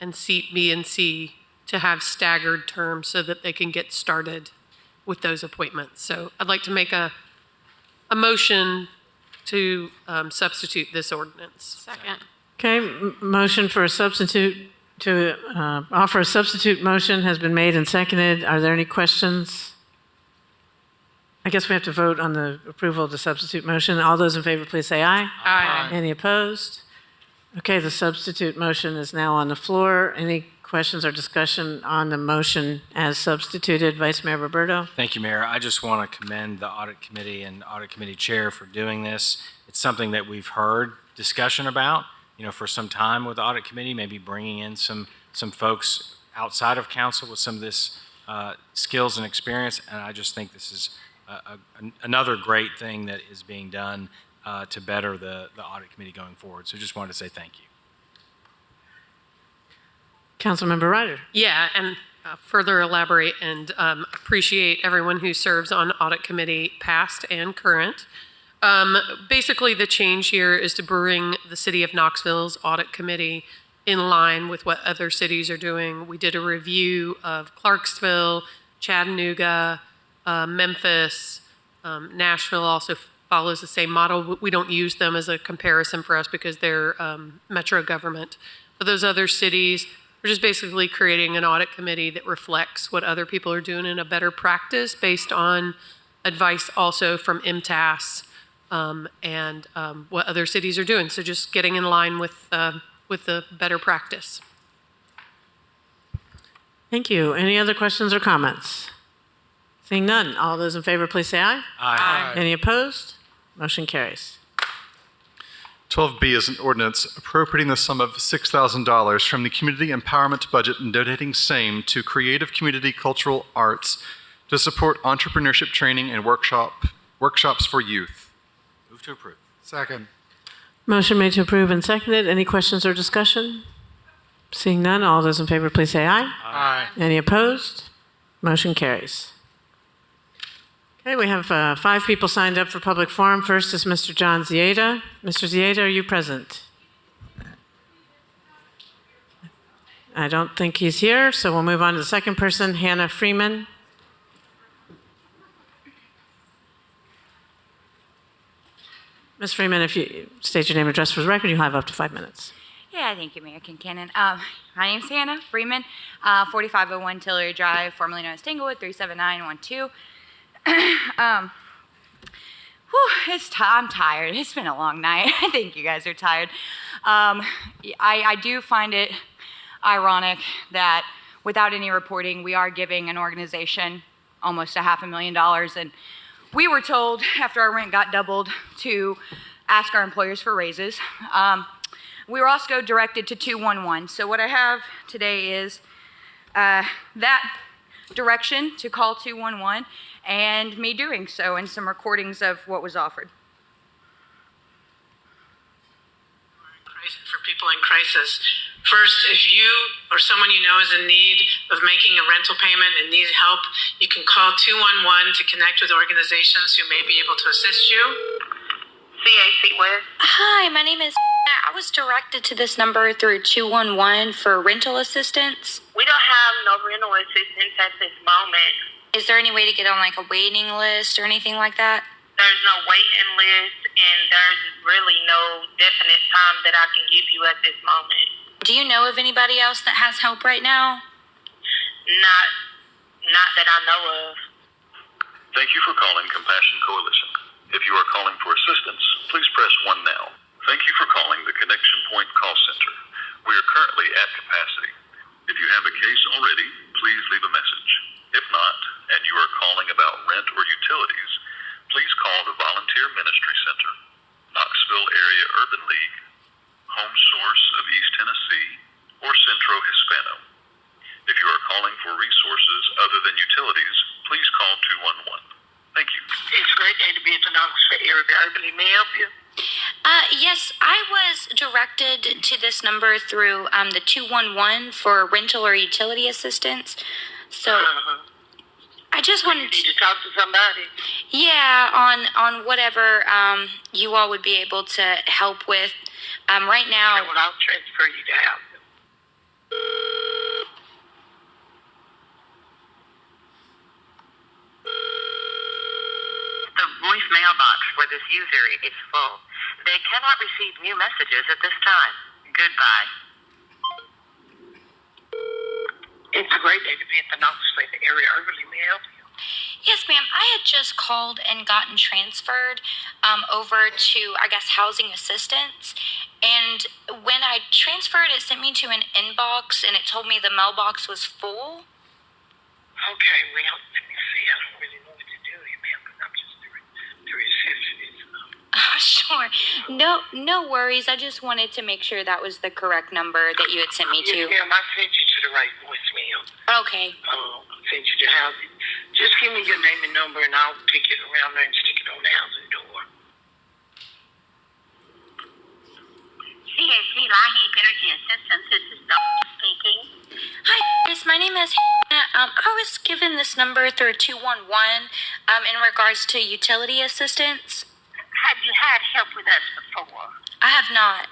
and seat B and C to have staggered terms so that they can get started with those appointments. So I'd like to make a motion to substitute this ordinance. Second. Okay, motion for a substitute to offer a substitute motion has been made and seconded. Are there any questions? I guess we have to vote on the approval of the substitute motion. All those in favor, please say aye. Aye. Any opposed? Okay, the substitute motion is now on the floor. Any questions or discussion on the motion as substituted? Vice Mayor Roberto? Thank you, Mayor. I just want to commend the Audit Committee and Audit Committee Chair for doing this. It's something that we've heard discussion about, for some time with the Audit Committee, maybe bringing in some folks outside of council with some of this skills and experience. And I just think this is another great thing that is being done to better the Audit Committee going forward. So just wanted to say thank you. Councilmember Ryder? Yeah, and further elaborate and appreciate everyone who serves on Audit Committee, past and current. Basically, the change here is to bring the City of Knoxville's Audit Committee in line with what other cities are doing. We did a review of Clarksville, Chattanooga, Memphis, Nashville also follows the same model. We don't use them as a comparison for us because they're metro government. But those other cities, we're just basically creating an audit committee that reflects what other people are doing in a better practice based on advice also from MTAS and what other cities are doing. So just getting in line with the better practice. Thank you. Any other questions or comments? Seeing none, all those in favor, please say aye. Aye. Any opposed? Motion carries. 12B is an ordinance appropriating the sum of $6,000 from the community empowerment budget and donating same to Creative Community Cultural Arts to support entrepreneurship training and workshops for youth. Move to approve. Second. Motion made to approve and seconded. Any questions or discussion? Seeing none, all those in favor, please say aye. Aye. Any opposed? Motion carries. Okay, we have 5 people signed up for public forum. First is Mr. John Zieda. Mr. Zieda, are you present? I don't think he's here, so we'll move on to the second person, Hannah Freeman. Ms. Freeman, if you state your name and address for the record, you'll have up to 5 minutes. Yeah, thank you, Mayor Kincannon. My name's Hannah Freeman, 4501 Tillery Drive, formerly known as Tanglewood, 37912. I'm tired. It's been a long night. I think you guys are tired. I do find it ironic that without any reporting, we are giving an organization almost $500,000. And we were told after our rent got doubled to ask our employers for raises. We were also directed to 211. So what I have today is that direction to call 211 and me doing so and some recordings of what was offered. For people in crisis. First, if you or someone you know is in need of making a rental payment and needs help, you can call 211 to connect with organizations who may be able to assist you. CAC West. Hi, my name is. I was directed to this number through 211 for rental assistance. We don't have no rental assistance at this moment. Is there any way to get on like a waiting list or anything like that? There's no waiting list, and there's really no definite time that I can give you at this moment. Do you know of anybody else that has help right now? Not that I know of. Thank you for calling Compassion Coalition. If you are calling for assistance, please press 1 now. Thank you for calling the Connection Point Call Center. We are currently at capacity. If you have a case already, please leave a message. If not, and you are calling about rent or utilities, please call the Volunteer Ministry Center, Knoxville Area Urban League, Home Source of East Tennessee, or Centro Hispano. If you are calling for resources other than utilities, please call 211. Thank you. It's a great day to be at the Knoxville area. Urban League. May I help you? Yes, I was directed to this number through the 211 for rental or utility assistance. So I just wanted to talk to somebody. Yeah, on whatever you all would be able to help with. Right now. Okay, well, I'll transfer you to help. The voicemail box for this user is full. They cannot receive new messages at this time. Goodbye. It's a great day to be at the Knoxville area. Urban League. May I help you? Yes, ma'am. I had just called and gotten transferred over to, I guess, housing assistance. And when I transferred, it sent me to an inbox, and it told me the mailbox was full. Okay, well, let me see. I don't really know what to do here, ma'am, because I'm just the receptionist. Sure. No worries. I just wanted to make sure that was the correct number that you had sent me to. Yes, ma'am. I sent you to the right voicemail. Okay. I sent you to housing. Just give me your name and number, and I'll pick it around there and stick it on the housing door. CAC Lighting Energy Assistance. This is Dawn speaking. Hi, Chris. My name is Hannah. I was given this number through 211 in regards to utility assistance. Have you had help with us before? I have not.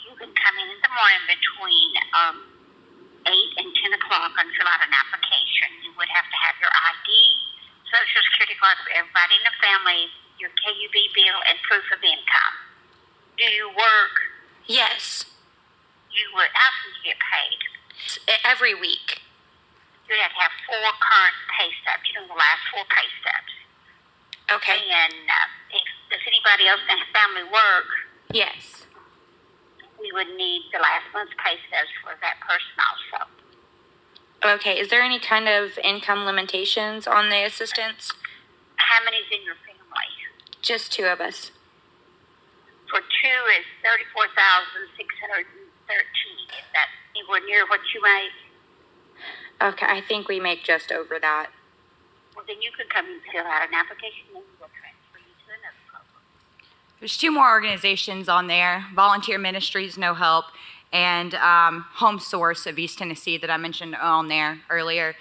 You can come in the morning between 8 and 10 o'clock and fill out an application. You would have to have your ID, Social Security card for everybody in the family, your KUB bill, and proof of income. Do you work? Yes. You would. How can you get paid? Every week. You would have to have 4 current pay stubs. You know, the last 4 pay stubs. Okay. And if anybody else in the family work, yes, we would need the last month's pay stubs for that person also. Okay. Is there any kind of income limitations on the assistance? How many's in your family? Just 2 of us. For 2 is $34,613. Is that anywhere near what you make? Okay. I think we make just over that. Well, then you could come and fill out an application, and we'll transfer you to another program. There's 2 more organizations on there, Volunteer Ministries, No Help, and Home Source of East Tennessee that I mentioned on there earlier.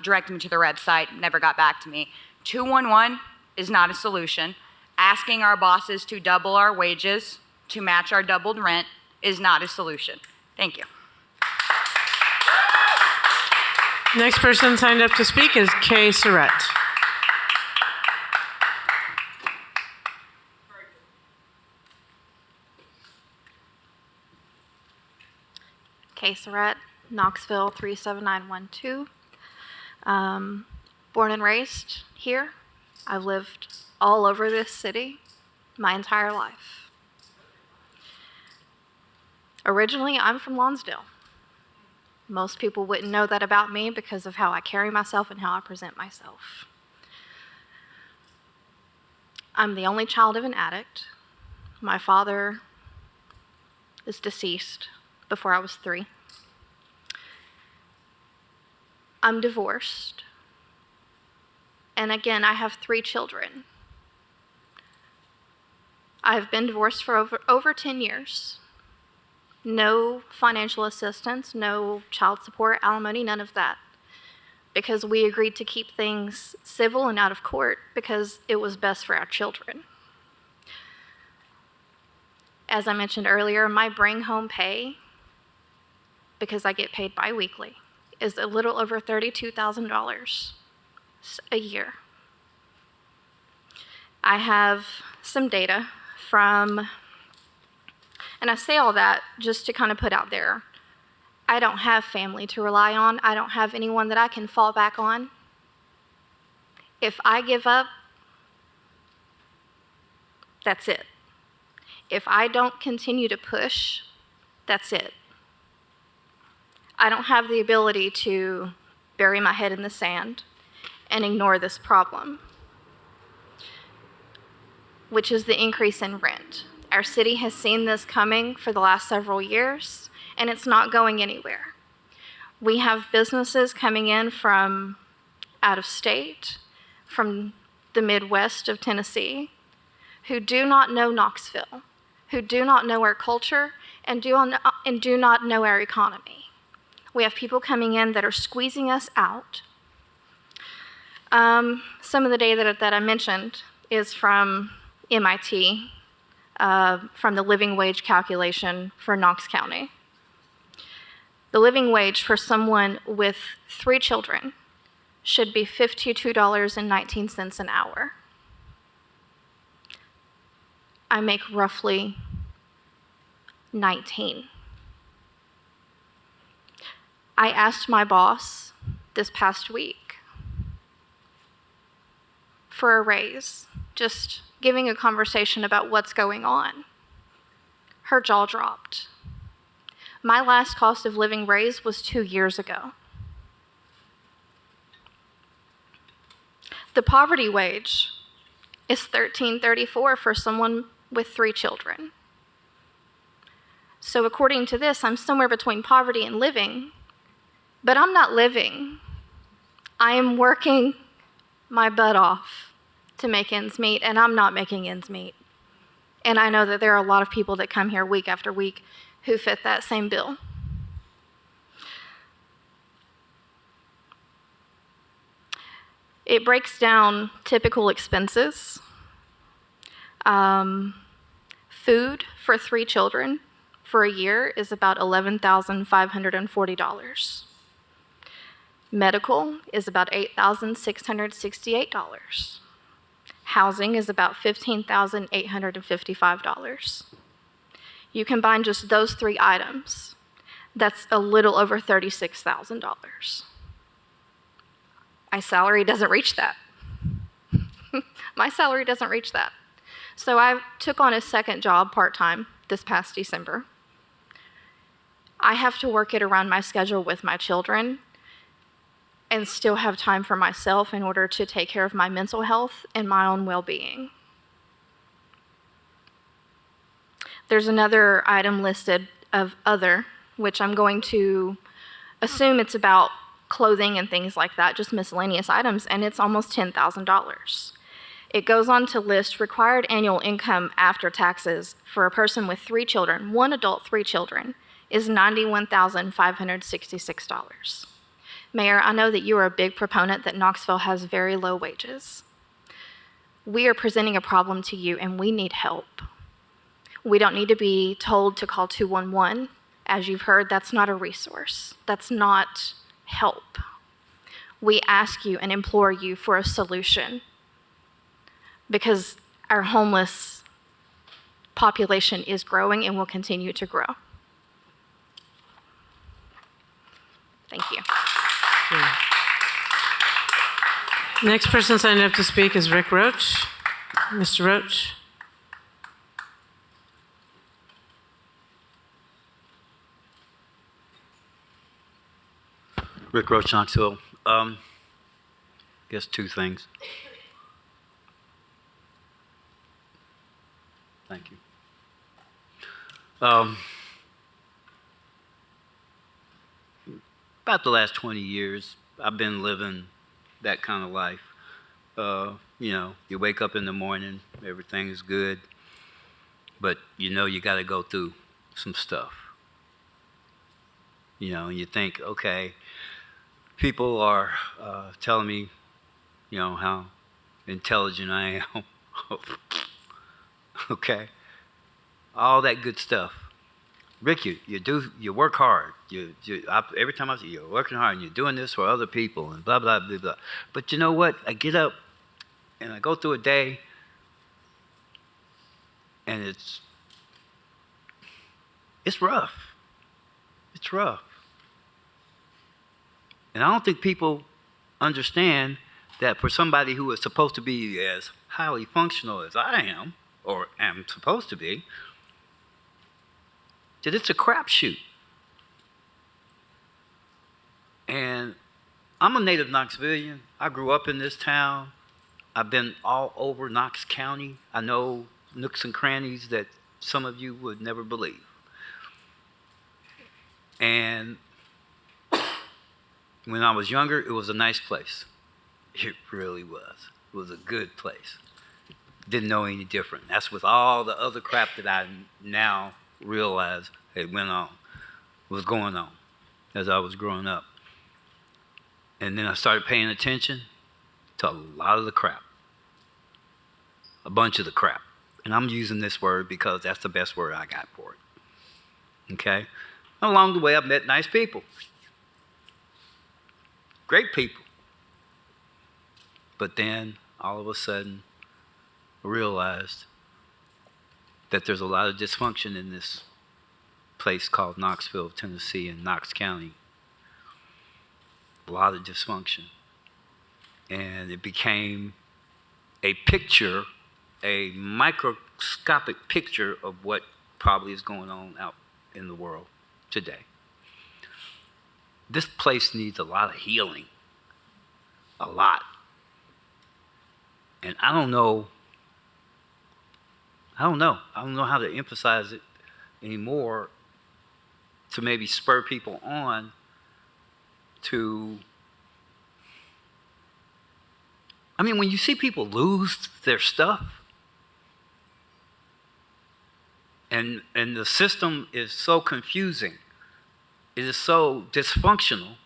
Directed me to their website, never got back to me. 211 is not a solution. Asking our bosses to double our wages to match our doubled rent is not a solution. Thank you. Next person signed up to speak is Kay Surratt. Kay Surratt, Knoxville 37912. Born and raised here. I've lived all over this city my entire life. Originally, I'm from Lonsdale. Most people wouldn't know that about me because of how I carry myself and how I present myself. I'm the only child of an addict. My father is deceased before I was 3. I'm divorced. And again, I have 3 children. I've been divorced for over 10 years. No financial assistance, no child support, alimony, none of that. Because we agreed to keep things civil and out of court because it was best for our children. As I mentioned earlier, my bring home pay, because I get paid biweekly, is a little over $32,000 a year. I have some data from, and I say all that just to kind of put out there, I don't have family to rely on. I don't have anyone that I can fall back on. If I give up, that's it. If I don't continue to push, that's it. I don't have the ability to bury my head in the sand and ignore this problem, which is the increase in rent. Our city has seen this coming for the last several years, and it's not going anywhere. We have businesses coming in from out of state, from the Midwest of Tennessee, who do not know Knoxville, who do not know our culture, and do not know our economy. We have people coming in that are squeezing us out. Some of the data that I mentioned is from MIT, from the living wage calculation for Knox County. The living wage for someone with 3 children should be $52.19 an hour. I make roughly 19. I asked my boss this past week for a raise, just giving a conversation about what's going on. Her jaw dropped. My last cost of living raise was 2 years ago. The poverty wage is $13.34 for someone with 3 children. So according to this, I'm somewhere between poverty and living, but I'm not living. I am working my butt off to make ends meet, and I'm not making ends meet. And I know that there are a lot of people that come here week after week who fit that same bill. It breaks down typical expenses. Food for 3 children for a year is about $11,540. Medical is about $8,668. Housing is about $15,855. You combine just those 3 items, that's a little over $36,000. My salary doesn't reach that. My salary doesn't reach that. So I took on a second job part-time this past December. I have to work it around my schedule with my children and still have time for myself in order to take care of my mental health and my own well-being. There's another item listed of other, which I'm going to assume it's about clothing and things like that, just miscellaneous items, and it's almost $10,000. It goes on to list required annual income after taxes for a person with 3 children, 1 adult, 3 children, is $91,566. Mayor, I know that you are a big proponent that Knoxville has very low wages. We are presenting a problem to you, and we need help. We don't need to be told to call 211. As you've heard, that's not a resource. That's not help. We ask you and implore you for a solution because our homeless population is growing and will continue to grow. Thank you. Next person signed up to speak is Rick Roach. Mr. Roach. Rick Roach, Knoxville. Guess 2 things. Thank you. About the last 20 years, I've been living that kind of life. You know, you wake up in the morning, everything is good, but you know you got to go through some stuff. You know, and you think, okay, people are telling me, you know, how intelligent I am. Okay. all that good stuff. Rick, you work hard. Every time I see you, you're working hard and you're doing this for other people and blah, blah, blah, blah. But you know what? I get up and I go through a day and it's rough. It's rough. And I don't think people understand that for somebody who is supposed to be as highly functional as I am, or am supposed to be, that it's a crapshoot. And I'm a native Knoxvillian. I grew up in this town. I've been all over Knox County. I know nooks and crannies that some of you would never believe. And when I was younger, it was a nice place. It really was. It was a good place. Didn't know any different. That's with all the other crap that I now realize was going on as I was growing up. And then I started paying attention to a lot of the crap. A bunch of the crap. And I'm using this word because that's the best word I got for it. Okay? Along the way, I've met nice people. Great people. But then, all of a sudden, I realized that there's a lot of dysfunction in this place called Knoxville, Tennessee, in Knox County. A lot of dysfunction. And it became a picture, a microscopic picture of what probably is going on out in the world today. This place needs a lot of healing. A lot. And I don't know how to emphasize it anymore to maybe spur people on to, I mean, when you see people lose their stuff and the system is so confusing, it is so dysfunctional,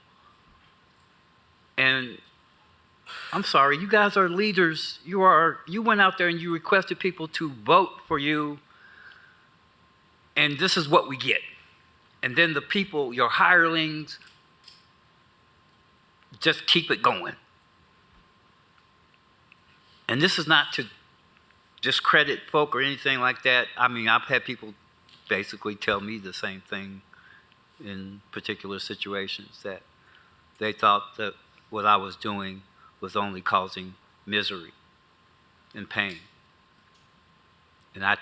and I'm sorry, you guys are leaders. You went out there and you requested people to vote for you, and this is what we get. And then the people, your hirelings, just keep it going. And this is not to discredit folk or anything like that. I mean, I've had people basically tell me the same thing in particular situations, that they thought that what I was doing was only causing misery and pain. And I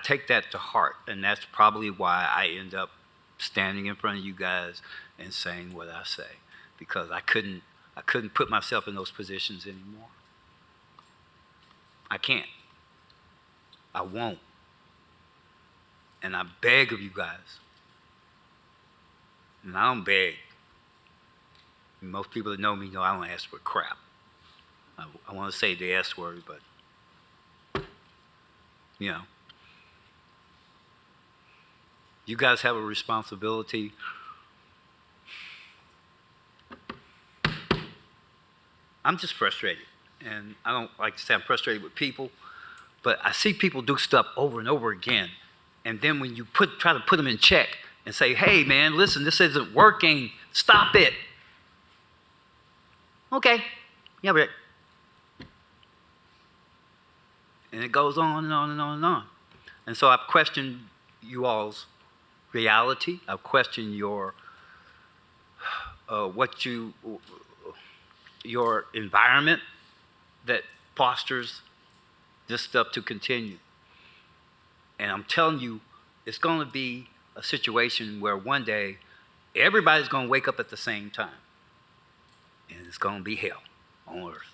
take that to heart, and that's probably why I end up standing in front of you guys and saying what I say, because I couldn't put myself in those positions anymore. I can't. I won't. And I beg of you guys, and I don't beg. Most people that know me know I don't ask for crap. I want to say the S word, but, you know. You guys have a responsibility. I'm just frustrated. And I don't like to say I'm frustrated with people, but I see people do stuff over and over again. And then when you try to put them in check and say, hey, man, listen, this isn't working. Stop it. Okay. Yeah, but. And it goes on and on and on and on. And so I've questioned you all's reality. I've questioned your environment that fosters this stuff to continue. And I'm telling you, it's going to be a situation where one day everybody's going to wake up at the same time. And it's going to be hell on earth.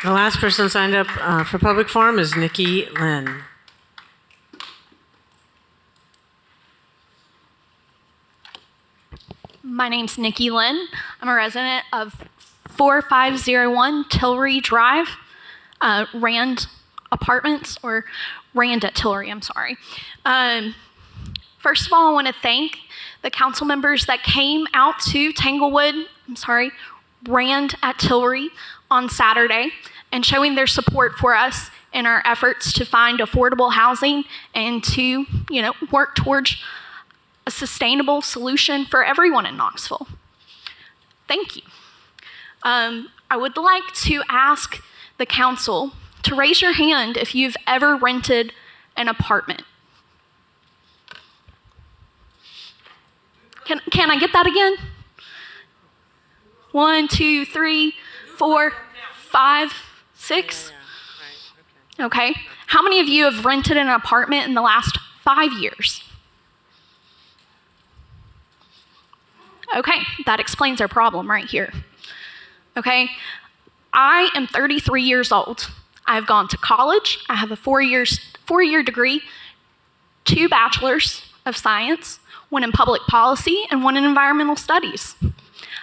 The last person signed up for public forum is Nikki Lynn. My name's Nikki Lynn. I'm a resident of 4501 Tillery Drive, Rand Apartments, or Rand at Tillery, I'm sorry. First of all, I want to thank the council members that came out to Rand at Tillery on Saturday and showing their support for us in our efforts to find affordable housing and to, work towards a sustainable solution for everyone in Knoxville. Thank you. I would like to ask the council to raise your hand if you've ever rented an apartment. Can I get that again? 1, 2, 3, 4, 5, 6. Okay. How many of you have rented an apartment in the last 5 years? Okay, that explains our problem right here. Okay, I am 33 years old. I've gone to college. I have a four-year degree, 2 bachelors of science, 1 in public policy and 1 in environmental studies.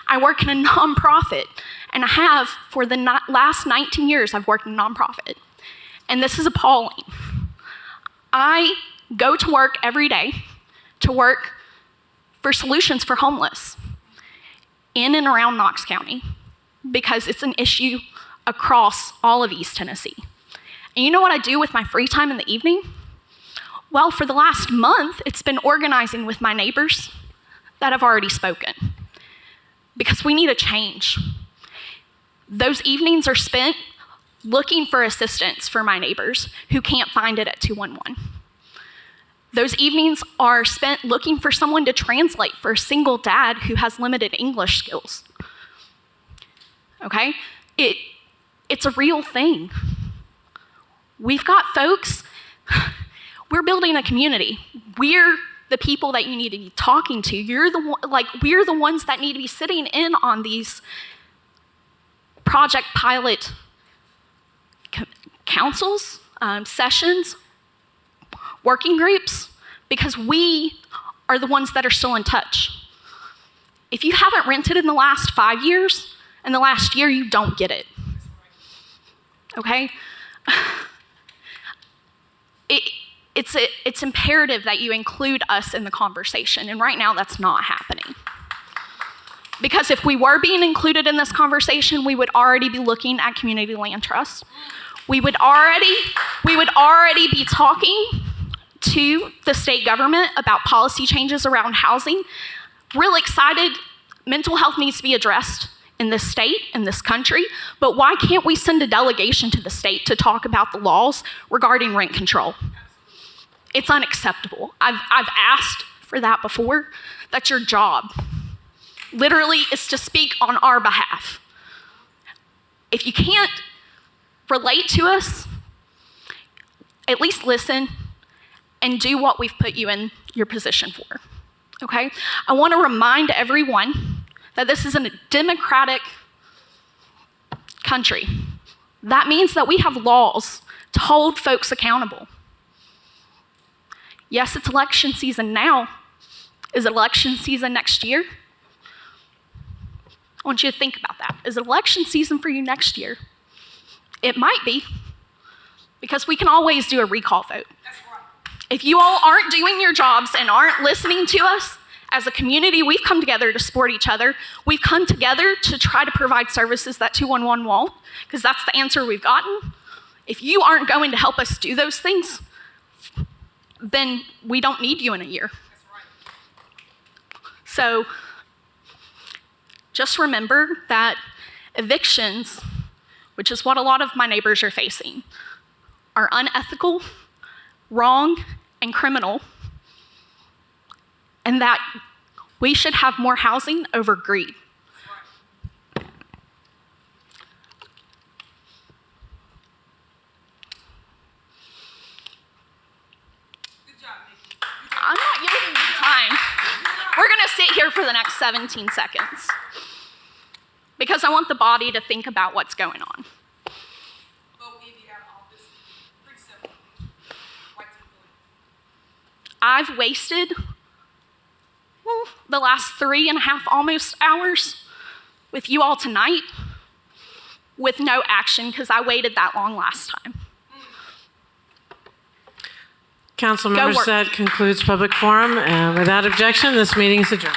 I work in a nonprofit, and I have for the last 19 years, I've worked in a nonprofit. And this is appalling. I go to work every day to work for solutions for homeless in and around Knox County because it's an issue across all of East Tennessee. And you know what I do with my free time in the evening? Well, for the last month, it's been organizing with my neighbors that have already spoken because we need a change. Those evenings are spent looking for assistance for my neighbors who can't find it at 211. Those evenings are spent looking for someone to translate for a single dad who has limited English skills. Okay? It's a real thing. We've got folks, we're building a community. We're the people that you need to be talking to. We're the ones that need to be sitting in on these project pilot councils, sessions, working groups, because we are the ones that are still in touch. If you haven't rented in the last 5 years, in the last year, you don't get it. Okay? It's imperative that you include us in the conversation, and right now that's not happening. Because if we were being included in this conversation, we would already be looking at community land trust. We would already be talking to the state government about policy changes around housing. Real excited, mental health needs to be addressed in this state, in this country, but why can't we send a delegation to the state to talk about the laws regarding rent control? It's unacceptable. I've asked for that before. That's your job. Literally, is to speak on our behalf. If you can't relate to us, at least listen and do what we've put you in your position for, okay? I want to remind everyone that this is a democratic country. That means that we have laws to hold folks accountable. Yes, it's election season now. Is it election season next year? I want you to think about that. Is it election season for you next year? It might be, because we can always do a recall vote. If you all aren't doing your jobs and aren't listening to us, as a community, we've come together to support each other. We've come together to try to provide services that 211 won't, because that's the answer we've gotten. If you aren't going to help us do those things, then we don't need you in a year. So just remember that evictions, which is what a lot of my neighbors are facing, are unethical, wrong, and criminal, and that we should have more housing over greed. I'm not giving you time. We're going to sit here for the next 17 seconds because I want the body to think about what's going on. I've wasted the last 3.5 almost hours with you all tonight with no action because I waited that long last time. Council members, that concludes public forum. Without objection, this meeting is adjourned.